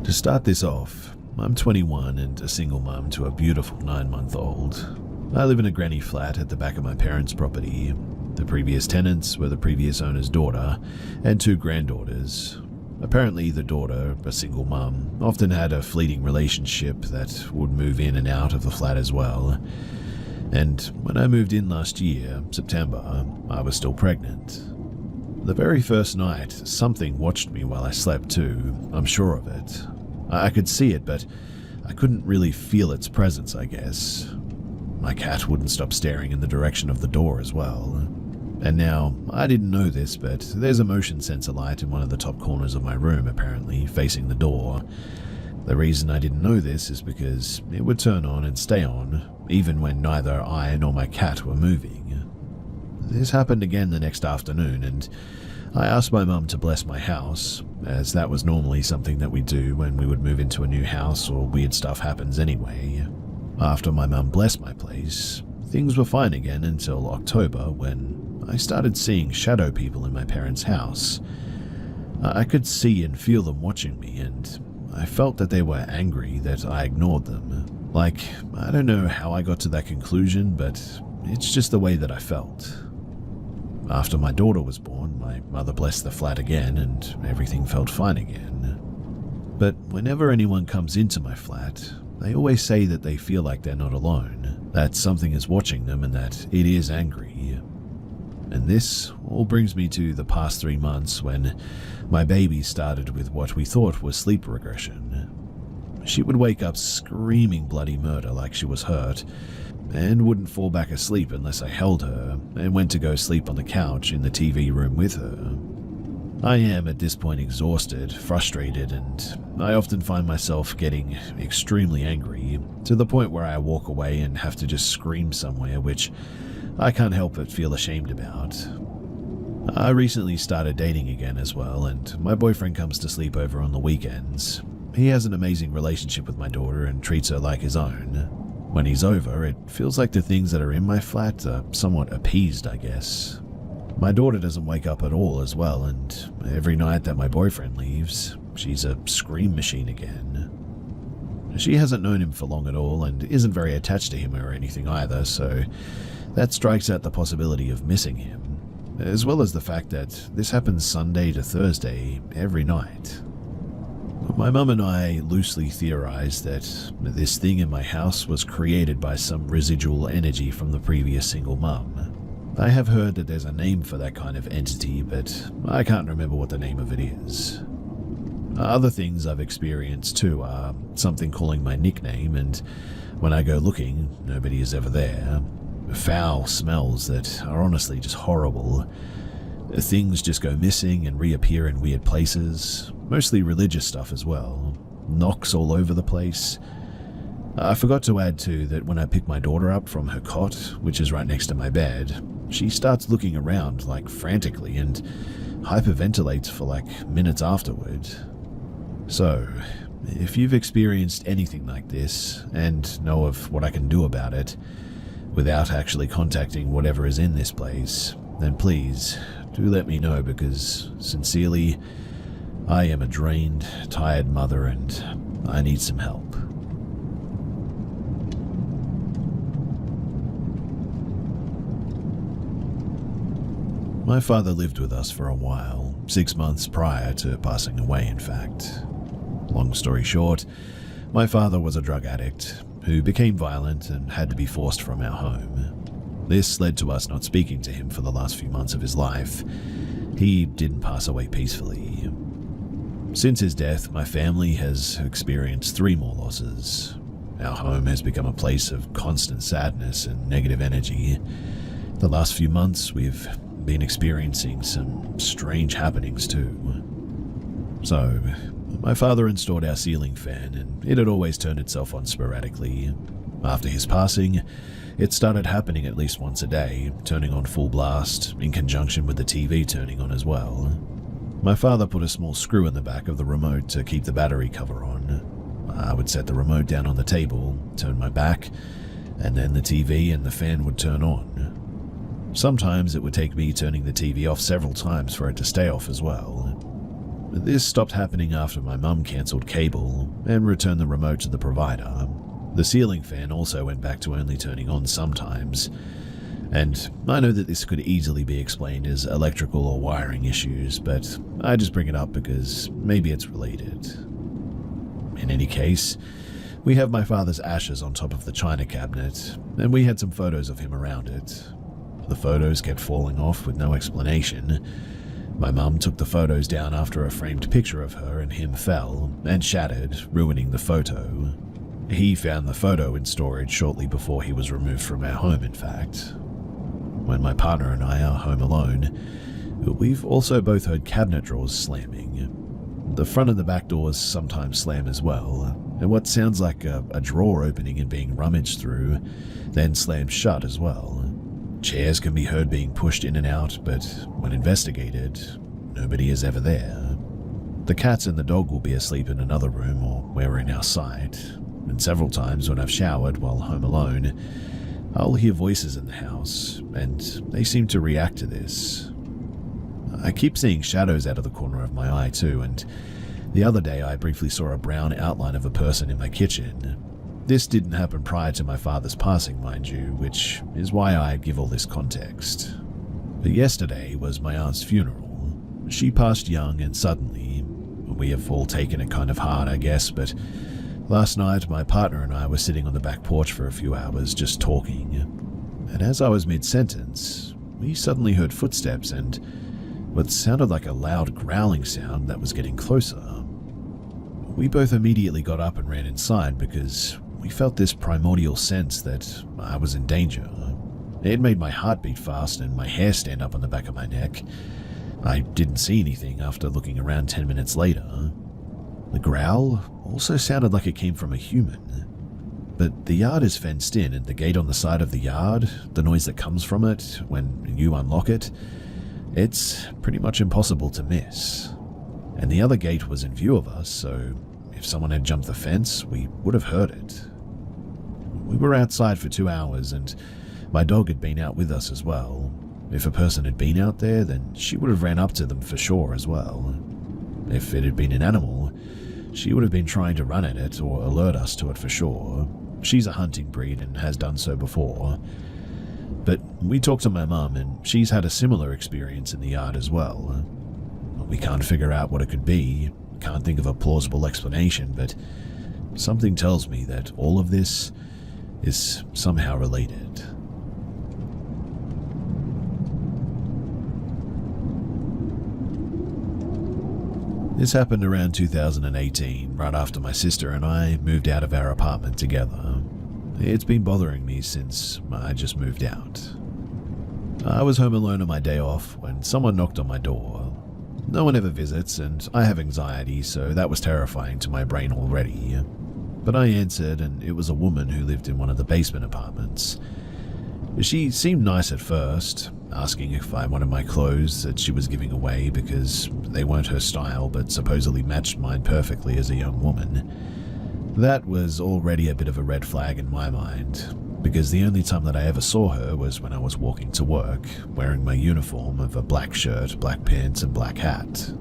To start this off, I'm 21 and a single mum to a beautiful 9-month-old. I live in a granny flat at the back of my parents' property. The previous tenants were the previous owner's daughter and 2 granddaughters. Apparently the daughter, a single mum, often had a fleeting relationship that would move in and out of the flat as well. And when I moved in last year, September, I was still pregnant. The very first night, something watched me while I slept too, I'm sure of it. I could see it, but I couldn't really feel its presence, I guess. My cat wouldn't stop staring in the direction of the door as well. And now, I didn't know this, but there's a motion sensor light in one of the top corners of my room, apparently, facing the door. The reason I didn't know this is because it would turn on and stay on, even when neither I nor my cat were moving. This happened again the next afternoon, and I asked my mum to bless my house, as that was normally something that we do when we would move into a new house or weird stuff happens anyway. After my mum blessed my place, things were fine again until October, when I started seeing shadow people in my parents' house. I could see and feel them watching me, and I felt that they were angry that I ignored them. Like, I don't know how I got to that conclusion, but it's just the way that I felt. After my daughter was born, my mother blessed the flat again and everything felt fine again. But whenever anyone comes into my flat, they always say that they feel like they're not alone, that something is watching them and that it is angry. And this all brings me to the past 3 months when my baby started with what we thought was sleep regression. She would wake up screaming bloody murder like she was hurt, and wouldn't fall back asleep unless I held her and went to go sleep on the couch in the TV room with her. I am at this point exhausted, frustrated, and I often find myself getting extremely angry, to the point where I walk away and have to just scream somewhere, which I can't help but feel ashamed about. I recently started dating again as well, and my boyfriend comes to sleep over on the weekends. He has an amazing relationship with my daughter and treats her like his own. When he's over, it feels like the things that are in my flat are somewhat appeased, I guess. My daughter doesn't wake up at all as well, and every night that my boyfriend leaves, she's a scream machine again. She hasn't known him for long at all and isn't very attached to him or anything either, so that strikes out the possibility of missing him, as well as the fact that this happens Sunday to Thursday every night. My mum and I loosely theorized that this thing in my house was created by some residual energy from the previous single mum. I have heard that there's a name for that kind of entity, but I can't remember what the name of it is. Other things I've experienced too are something calling my nickname, and when I go looking, nobody is ever there. Foul smells that are honestly just horrible. Things just go missing and reappear in weird places, mostly religious stuff as well. Knocks all over the place. I forgot to add too that when I pick my daughter up from her cot, which is right next to my bed, she starts looking around like frantically and hyperventilates for like minutes afterward. So, if you've experienced anything like this and know of what I can do about it, without actually contacting whatever is in this place, then please do let me know, because sincerely, I am a drained, tired mother and I need some help. My father lived with us for a while, 6 months prior to passing away, in fact. Long story short, my father was a drug addict who became violent and had to be forced from our home. This led to us not speaking to him for the last few months of his life. He didn't pass away peacefully. Since his death, my family has experienced 3 more losses. Our home has become a place of constant sadness and negative energy. The last few months, we've been experiencing some strange happenings too. So, my father installed our ceiling fan, and it had always turned itself on sporadically. After his passing, it started happening at least once a day, turning on full blast, in conjunction with the TV turning on as well. My father put a small screw in the back of the remote to keep the battery cover on. I would set the remote down on the table, turn my back, and then the TV and the fan would turn on. Sometimes it would take me turning the TV off several times for it to stay off as well. This stopped happening after my mum cancelled cable and returned the remote to the provider. The ceiling fan also went back to only turning on sometimes, and I know that this could easily be explained as electrical or wiring issues, but I just bring it up because maybe it's related. In any case, we have my father's ashes on top of the china cabinet, and we had some photos of him around it. The photos kept falling off with no explanation. My mum took the photos down after a framed picture of her and him fell and shattered, ruining the photo. He found the photo in storage shortly before he was removed from our home, in fact. When my partner and I are home alone, we've also both heard cabinet drawers slamming. The front and the back doors sometimes slam as well, and what sounds like a drawer opening and being rummaged through, then slams shut as well. Chairs can be heard being pushed in and out, but when investigated, nobody is ever there. The cats and the dog will be asleep in another room or where in our sight, and several times when I've showered while home alone, I'll hear voices in the house, and they seem to react to this. I keep seeing shadows out of the corner of my eye too, and the other day I briefly saw a brown outline of a person in my kitchen. This didn't happen prior to my father's passing, mind you, which is why I give all this context. But yesterday was my aunt's funeral. She passed young and suddenly. We have all taken it kind of hard, I guess, but last night my partner and I were sitting on the back porch for a few hours just talking, and as I was mid-sentence, we suddenly heard footsteps and what sounded like a loud growling sound that was getting closer. We both immediately got up and ran inside because we felt this primordial sense that I was in danger. It made my heart beat fast and my hair stand up on the back of my neck. I didn't see anything after looking around 10 minutes later. The growl also sounded like it came from a human. But the yard is fenced in, and the gate on the side of the yard, the noise that comes from it when you unlock it, it's pretty much impossible to miss. And the other gate was in view of us, so if someone had jumped the fence, we would have heard it. We were outside for 2 hours, and my dog had been out with us as well. If a person had been out there, then she would have ran up to them for sure as well. If it had been an animal, she would have been trying to run at it or alert us to it for sure. She's a hunting breed and has done so before. But we talked to my mum and she's had a similar experience in the yard as well. We can't figure out what it could be, can't think of a plausible explanation, but something tells me that all of this is somehow related. This happened around 2018, right after my sister and I moved out of our apartment together. It's been bothering me since I just moved out. I was home alone on my day off when someone knocked on my door. No one ever visits, and I have anxiety, so that was terrifying to my brain already. But I answered, and it was a woman who lived in one of the basement apartments. She seemed nice at first, asking if I wanted my clothes that she was giving away because they weren't her style but supposedly matched mine perfectly as a young woman. That was already a bit of a red flag in my mind, because the only time that I ever saw her was when I was walking to work, wearing my uniform of a black shirt, black pants, and black hat.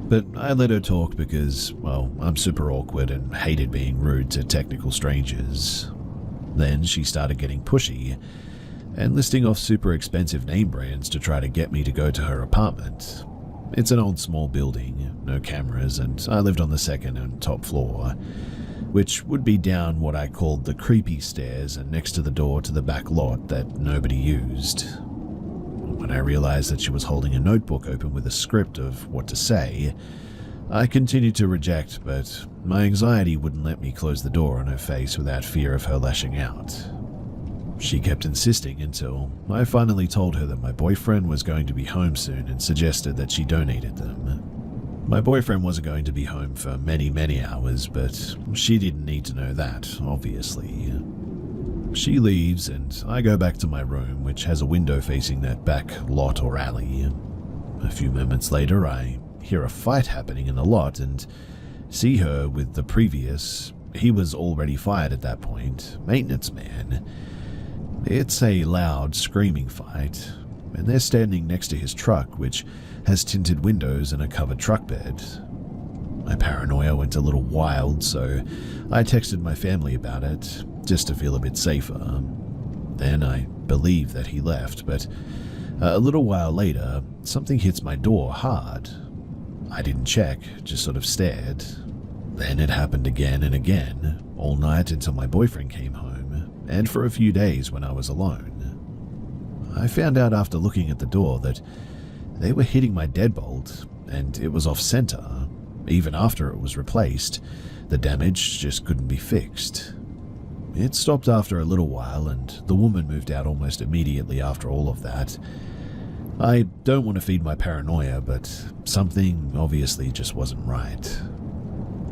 But I let her talk because, well, I'm super awkward and hated being rude to technical strangers. Then she started getting pushy and listing off super expensive name brands to try to get me to go to her apartment. It's an old small building, no cameras, and I lived on the second and top floor, which would be down what I called the creepy stairs and next to the door to the back lot that nobody used. When I realized that she was holding a notebook open with a script of what to say, I continued to reject, but my anxiety wouldn't let me close the door on her face without fear of her lashing out. She kept insisting until I finally told her that my boyfriend was going to be home soon and suggested that she donated them. My boyfriend wasn't going to be home for many hours, but she didn't need to know that, obviously. She leaves and I go back to my room, which has a window facing that back lot or alley. A few moments later, I hear a fight happening in the lot and see her with the previous, he was already fired at that point, maintenance man. It's a loud, screaming fight, and they're standing next to his truck, which has tinted windows and a covered truck bed. My paranoia went a little wild, so I texted my family about it, just to feel a bit safer. Then I believe that he left, but a little while later, something hits my door hard. I didn't check, just sort of stared. Then it happened again and again, all night until my boyfriend came home, and for a few days when I was alone. I found out after looking at the door that they were hitting my deadbolt, and it was off-center. Even after it was replaced, the damage just couldn't be fixed. It stopped after a little while, and the woman moved out almost immediately after all of that. I don't want to feed my paranoia, but something obviously just wasn't right.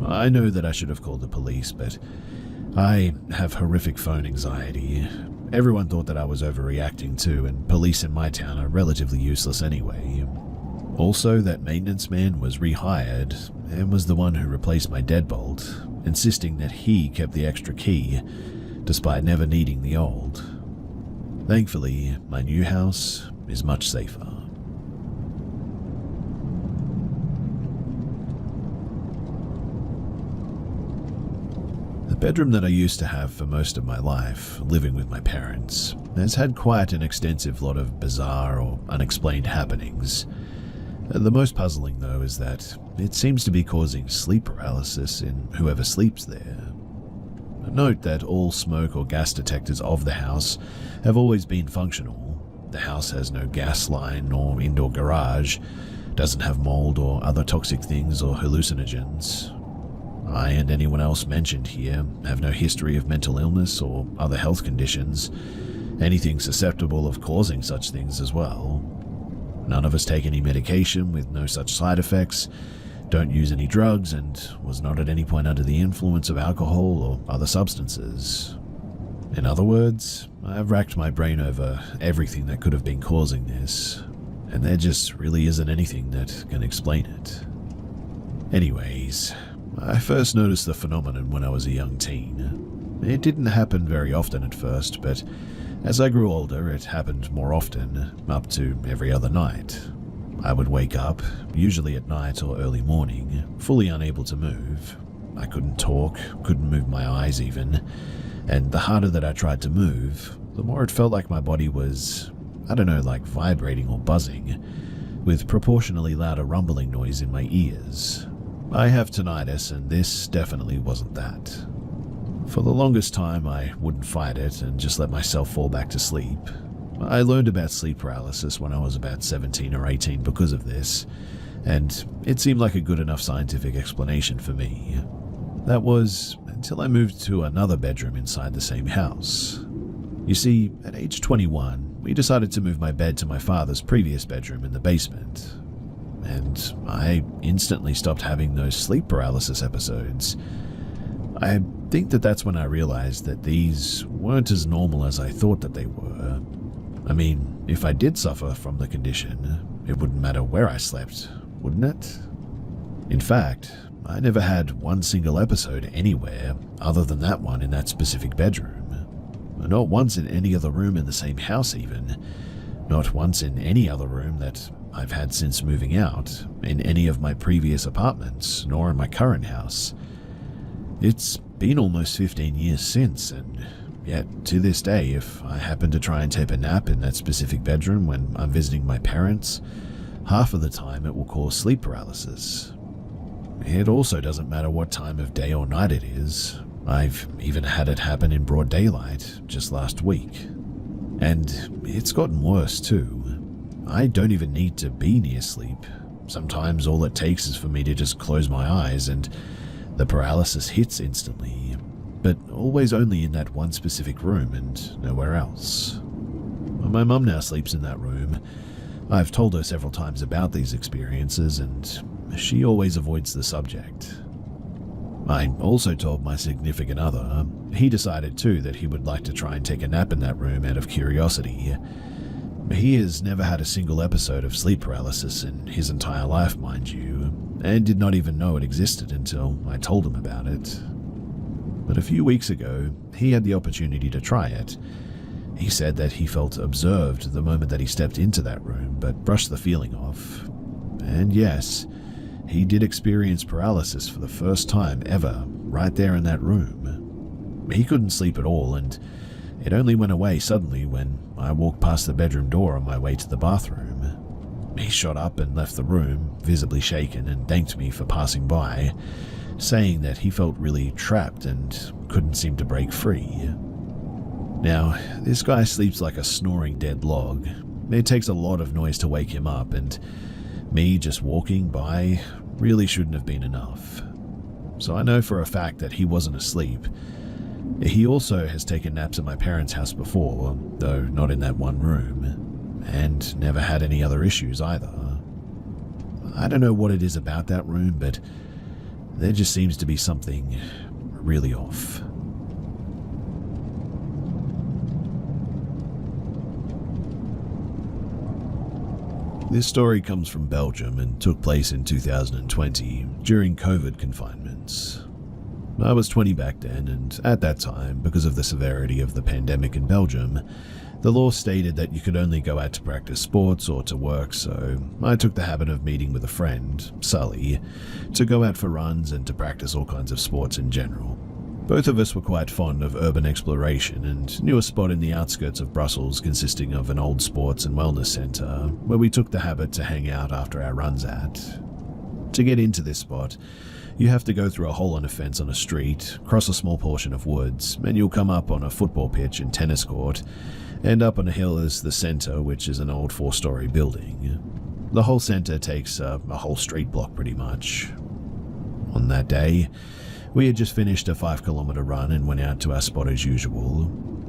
I know that I should have called the police, but I have horrific phone anxiety. Everyone thought that I was overreacting too, and police in my town are relatively useless anyway. Also, that maintenance man was rehired and was the one who replaced my deadbolt, insisting that he kept the extra key, despite never needing the old. Thankfully, my new house is much safer. The bedroom that I used to have for most of my life, living with my parents, has had quite an extensive lot of bizarre or unexplained happenings. The most puzzling, though, is that it seems to be causing sleep paralysis in whoever sleeps there. Note that all smoke or gas detectors of the house have always been functional. The house has no gas line or indoor garage, doesn't have mold or other toxic things or hallucinogens. I and anyone else mentioned here have no history of mental illness or other health conditions, anything susceptible of causing such things as well. None of us take any medication with no such side effects, don't use any drugs, and was not at any point under the influence of alcohol or other substances. In other words, I've racked my brain over everything that could have been causing this, and there just really isn't anything that can explain it. Anyways, I first noticed the phenomenon when I was a young teen. It didn't happen very often at first, but as I grew older, it happened more often, up to every other night. I would wake up, usually at night or early morning, fully unable to move. I couldn't talk, couldn't move my eyes even, and the harder that I tried to move, the more it felt like my body was, like vibrating or buzzing, with proportionally louder rumbling noise in my ears. I have tinnitus, and this definitely wasn't that. For the longest time, I wouldn't fight it and just let myself fall back to sleep. I learned about sleep paralysis when I was about 17 or 18 because of this, and it seemed like a good enough scientific explanation for me. That was until I moved to another bedroom inside the same house. You see, at age 21, we decided to move my bed to my father's previous bedroom in the basement, and I instantly stopped having those sleep paralysis episodes. I think that's when I realized that these weren't as normal as I thought that they were. I mean, if I did suffer from the condition, it wouldn't matter where I slept, wouldn't it? In fact, I never had one single episode anywhere other than that one in that specific bedroom. Not once in any other room in the same house even. Not once in any other room that I've had since moving out, in any of my previous apartments, nor in my current house. It's been almost 15 years since, and yet to this day, if I happen to try and take a nap in that specific bedroom when I'm visiting my parents, half of the time it will cause sleep paralysis. It also doesn't matter what time of day or night it is. I've even had it happen in broad daylight just last week. And it's gotten worse too. I don't even need to be near sleep. Sometimes all it takes is for me to just close my eyes and the paralysis hits instantly, but always only in that one specific room and nowhere else. My mum now sleeps in that room. I've told her several times about these experiences, and she always avoids the subject. I also told my significant other. He decided too that he would like to try and take a nap in that room out of curiosity. He has never had a single episode of sleep paralysis in his entire life, mind you, and did not even know it existed until I told him about it. But a few weeks ago, he had the opportunity to try it. He said that he felt observed the moment that he stepped into that room, but brushed the feeling off. And yes, he did experience paralysis for the first time ever, right there in that room. He couldn't sleep at all, and it only went away suddenly when I walked past the bedroom door on my way to the bathroom. He shot up and left the room, visibly shaken, and thanked me for passing by, saying that he felt really trapped and couldn't seem to break free. Now, this guy sleeps like a snoring dead log. It takes a lot of noise to wake him up, and me just walking by really shouldn't have been enough. So I know for a fact that he wasn't asleep. He also has taken naps at my parents' house before, though not in that one room, and never had any other issues either. I don't know what it is about that room, but there just seems to be something really off. This story comes from Belgium and took place in 2020 during COVID confinements. I was 20 back then, and at that time, because of the severity of the pandemic in Belgium, the law stated that you could only go out to practice sports or to work, so I took the habit of meeting with a friend, Sully, to go out for runs and to practice all kinds of sports in general. Both of us were quite fond of urban exploration and knew a spot in the outskirts of Brussels consisting of an old sports and wellness centre where we took the habit to hang out after our runs at. To get into this spot, you have to go through a hole in a fence on a street, cross a small portion of woods, and you'll come up on a football pitch and tennis court, and up on a hill is the centre, which is an old 4-story building. The whole centre takes a whole street block pretty much. On that day, we had just finished a 5-kilometre run and went out to our spot as usual.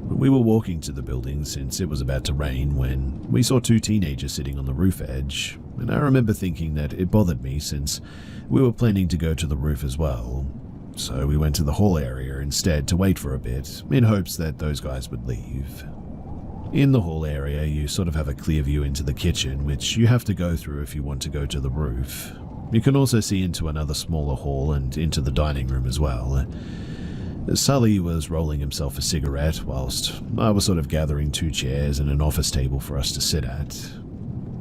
We were walking to the building since it was about to rain when we saw 2 teenagers sitting on the roof edge, and I remember thinking that it bothered me since we were planning to go to the roof as well. So we went to the hall area instead to wait for a bit, in hopes that those guys would leave. In the hall area, you sort of have a clear view into the kitchen, which you have to go through if you want to go to the roof. You can also see into another smaller hall and into the dining room as well. Sully was rolling himself a cigarette whilst I was sort of gathering 2 chairs and an office table for us to sit at.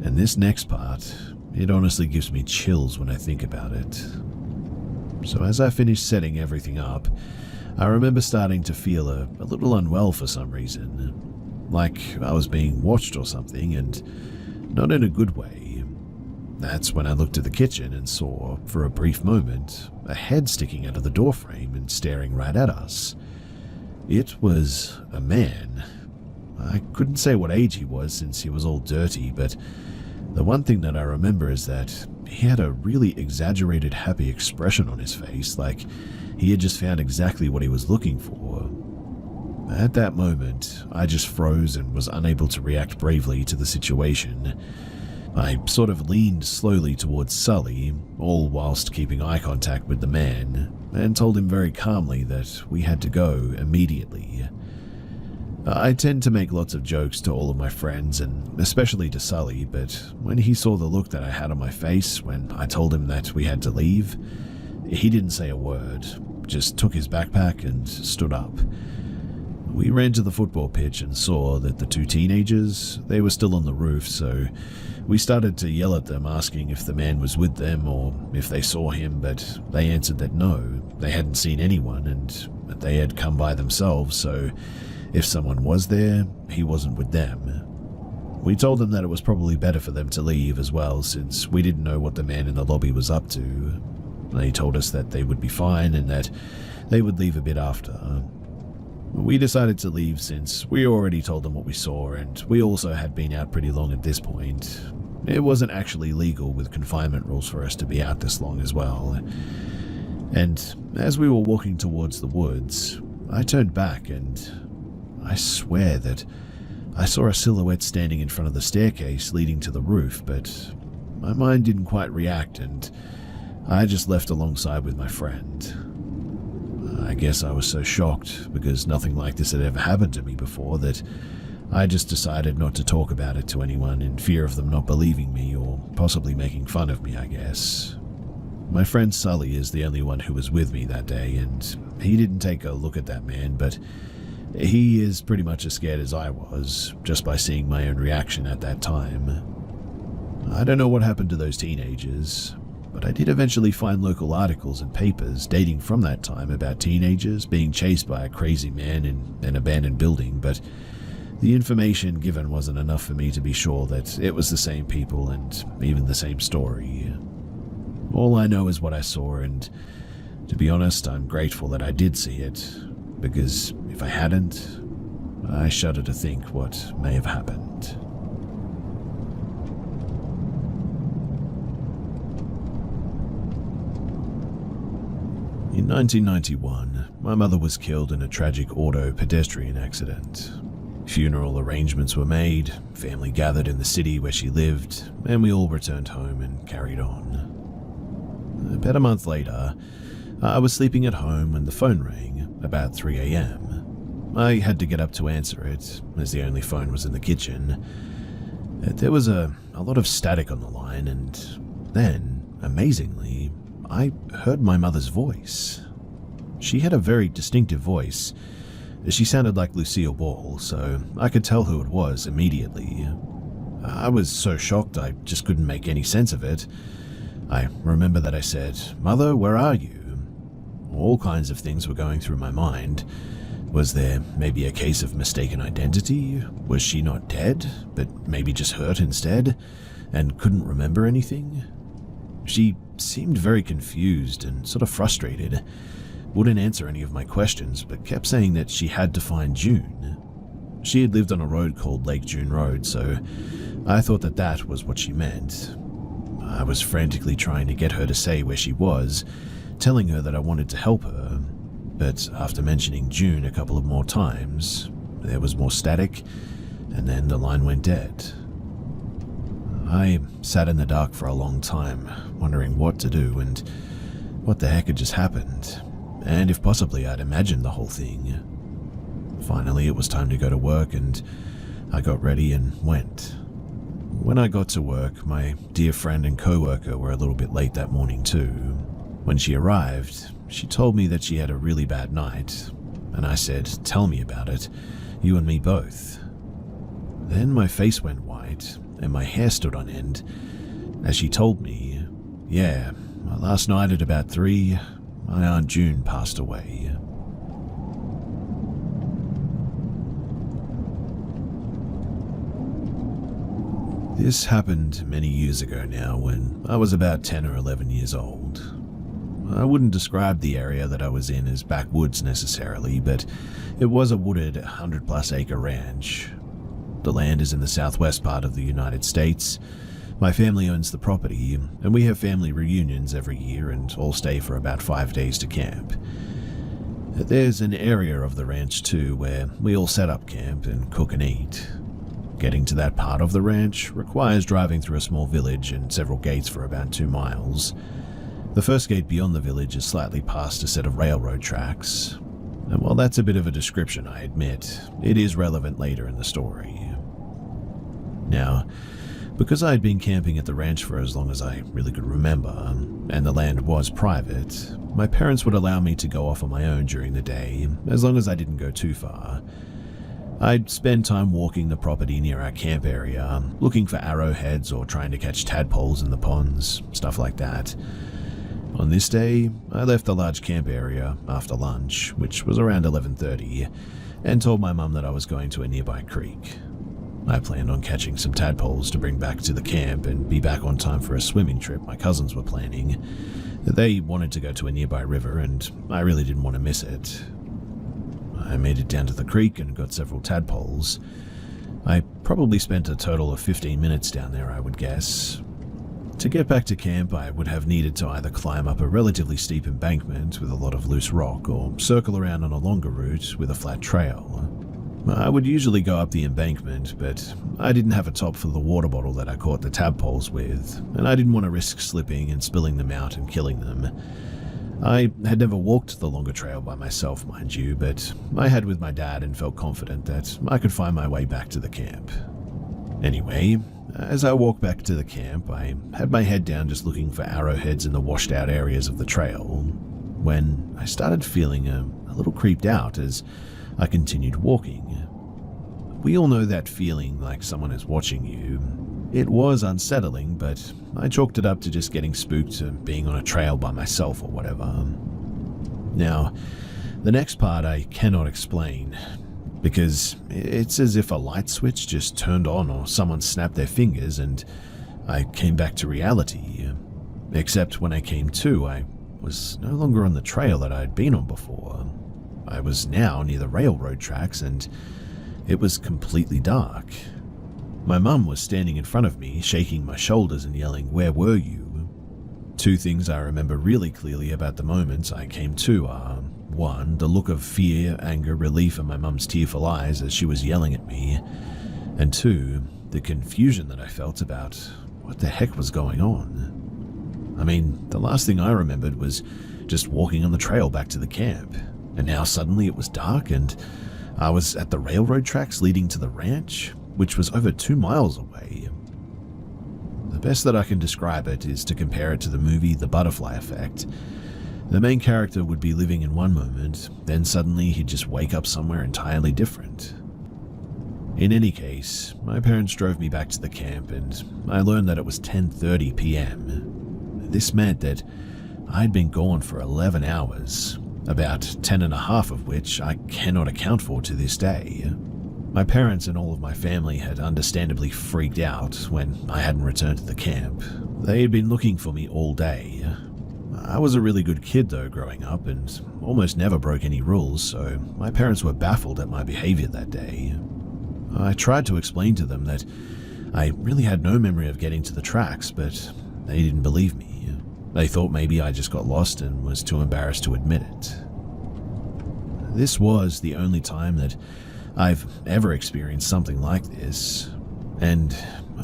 And this next part, it honestly gives me chills when I think about it. So as I finished setting everything up, I remember starting to feel a little unwell for some reason. Like I was being watched or something, and not in a good way. That's when I looked at the kitchen and saw, for a brief moment, a head sticking out of the doorframe and staring right at us. It was a man. I couldn't say what age he was since he was all dirty, but the one thing that I remember is that he had a really exaggerated happy expression on his face, like he had just found exactly what he was looking for. At that moment, I just froze and was unable to react bravely to the situation. I sort of leaned slowly towards Sully, all whilst keeping eye contact with the man, and told him very calmly that we had to go immediately. I tend to make lots of jokes to all of my friends, and especially to Sully, but when he saw the look that I had on my face when I told him that we had to leave, he didn't say a word, just took his backpack and stood up. We ran to the football pitch and saw that the 2 teenagers, they were still on the roof, so we started to yell at them asking if the man was with them or if they saw him, but they answered that no, they hadn't seen anyone and that they had come by themselves, so if someone was there, he wasn't with them. We told them that it was probably better for them to leave as well since we didn't know what the man in the lobby was up to. They told us that they would be fine and that they would leave a bit after. We decided to leave since we already told them what we saw and we also had been out pretty long at this point. It wasn't actually legal with confinement rules for us to be out this long as well. And as we were walking towards the woods, I turned back and I swear that I saw a silhouette standing in front of the staircase leading to the roof, but my mind didn't quite react and I just left alongside with my friend. I guess I was so shocked because nothing like this had ever happened to me before that I just decided not to talk about it to anyone in fear of them not believing me or possibly making fun of me, I guess. My friend Sully is the only one who was with me that day, and he didn't take a look at that man, but he is pretty much as scared as I was, just by seeing my own reaction at that time. I don't know what happened to those teenagers, but I did eventually find local articles and papers dating from that time about teenagers being chased by a crazy man in an abandoned building, but the information given wasn't enough for me to be sure that it was the same people and even the same story. All I know is what I saw, and to be honest, I'm grateful that I did see it, because if I hadn't, I shudder to think what may have happened. In 1991, my mother was killed in a tragic auto pedestrian accident. Funeral arrangements were made, family gathered in the city where she lived, and we all returned home and carried on. About a month later, I was sleeping at home when the phone rang, about 3 a.m. I had to get up to answer it, as the only phone was in the kitchen. There was a lot of static on the line, and then, amazingly, I heard my mother's voice. She had a very distinctive voice. She sounded like Lucille Ball, so I could tell who it was immediately. I was so shocked I just couldn't make any sense of it. I remember that I said, "Mother, where are you?" All kinds of things were going through my mind. Was there maybe a case of mistaken identity? Was she not dead, but maybe just hurt instead, and couldn't remember anything? She seemed very confused and sort of frustrated. Wouldn't answer any of my questions, but kept saying that she had to find June. She had lived on a road called Lake June Road, so I thought that that was what she meant. I was frantically trying to get her to say where she was, telling her that I wanted to help her, but after mentioning June a couple of more times, there was more static, and then the line went dead. I sat in the dark for a long time, wondering what to do and what the heck had just happened, and if possibly I'd imagined the whole thing. Finally, it was time to go to work, and I got ready and went. When I got to work, my dear friend and co-worker were a little bit late that morning too. When she arrived, she told me that she had a really bad night, and I said, "Tell me about it, you and me both." Then my face went white, and my hair stood on end, as she told me, "Yeah, last night at about 3, my Aunt June passed away." This happened many years ago now, when I was about 10 or 11 years old. I wouldn't describe the area that I was in as backwoods necessarily, but it was a wooded 100-plus acre ranch. The land is in the southwest part of the United States. My family owns the property, and we have family reunions every year and all stay for about 5 days to camp. There's an area of the ranch too where we all set up camp and cook and eat. Getting to that part of the ranch requires driving through a small village and several gates for about 2 miles. The first gate beyond the village is slightly past a set of railroad tracks, and while that's a bit of a description, I admit, it is relevant later in the story. Now, because I had been camping at the ranch for as long as I really could remember, and the land was private, my parents would allow me to go off on my own during the day, as long as I didn't go too far. I'd spend time walking the property near our camp area, looking for arrowheads or trying to catch tadpoles in the ponds, stuff like that. On this day, I left the large camp area after lunch, which was around 11:30, and told my mum that I was going to a nearby creek. I planned on catching some tadpoles to bring back to the camp and be back on time for a swimming trip my cousins were planning. They wanted to go to a nearby river, and I really didn't want to miss it. I made it down to the creek and got several tadpoles. I probably spent a total of 15 minutes down there, I would guess. To get back to camp, I would have needed to either climb up a relatively steep embankment with a lot of loose rock or circle around on a longer route with a flat trail. I would usually go up the embankment, but I didn't have a top for the water bottle that I caught the tadpoles with, and I didn't want to risk slipping and spilling them out and killing them. I had never walked the longer trail by myself, mind you, but I had with my dad and felt confident that I could find my way back to the camp. Anyway, as I walked back to the camp, I had my head down just looking for arrowheads in the washed out areas of the trail, when I started feeling a little creeped out as I continued walking. We all know that feeling like someone is watching you. It was unsettling, but I chalked it up to just getting spooked or being on a trail by myself or whatever. Now, the next part I cannot explain, because it's as if a light switch just turned on or someone snapped their fingers and I came back to reality. Except when I came to, I was no longer on the trail that I had been on before. I was now near the railroad tracks, and it was completely dark. My mum was standing in front of me, shaking my shoulders and yelling, "Where were you?" 2 things I remember really clearly about the moment I came to are, 1, the look of fear, anger, relief in my mum's tearful eyes as she was yelling at me, and 2, the confusion that I felt about what the heck was going on. I mean, the last thing I remembered was just walking on the trail back to the camp, and now suddenly it was dark and I was at the railroad tracks leading to the ranch, which was over 2 miles away. The best that I can describe it is to compare it to the movie The Butterfly Effect. The main character would be living in one moment, then suddenly he'd just wake up somewhere entirely different. In any case, my parents drove me back to the camp, and I learned that it was 10:30 p.m. This meant that I'd been gone for 11 hours, about 10 and a half of which I cannot account for to this day. My parents and all of my family had understandably freaked out when I hadn't returned to the camp. They had been looking for me all day. I was a really good kid though growing up and almost never broke any rules, so my parents were baffled at my behavior that day. I tried to explain to them that I really had no memory of getting to the tracks, but they didn't believe me. They thought maybe I just got lost and was too embarrassed to admit it. This was the only time that I've ever experienced something like this, and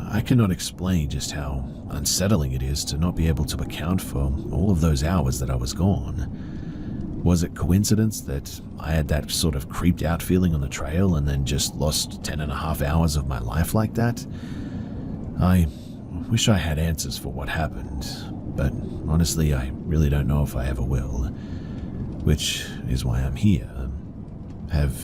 I cannot explain just how unsettling it is to not be able to account for all of those hours that I was gone. Was it coincidence that I had that sort of creeped out feeling on the trail and then just lost 10 and a half hours of my life like that? I wish I had answers for what happened, but honestly, I really don't know if I ever will, which is why I'm here. Have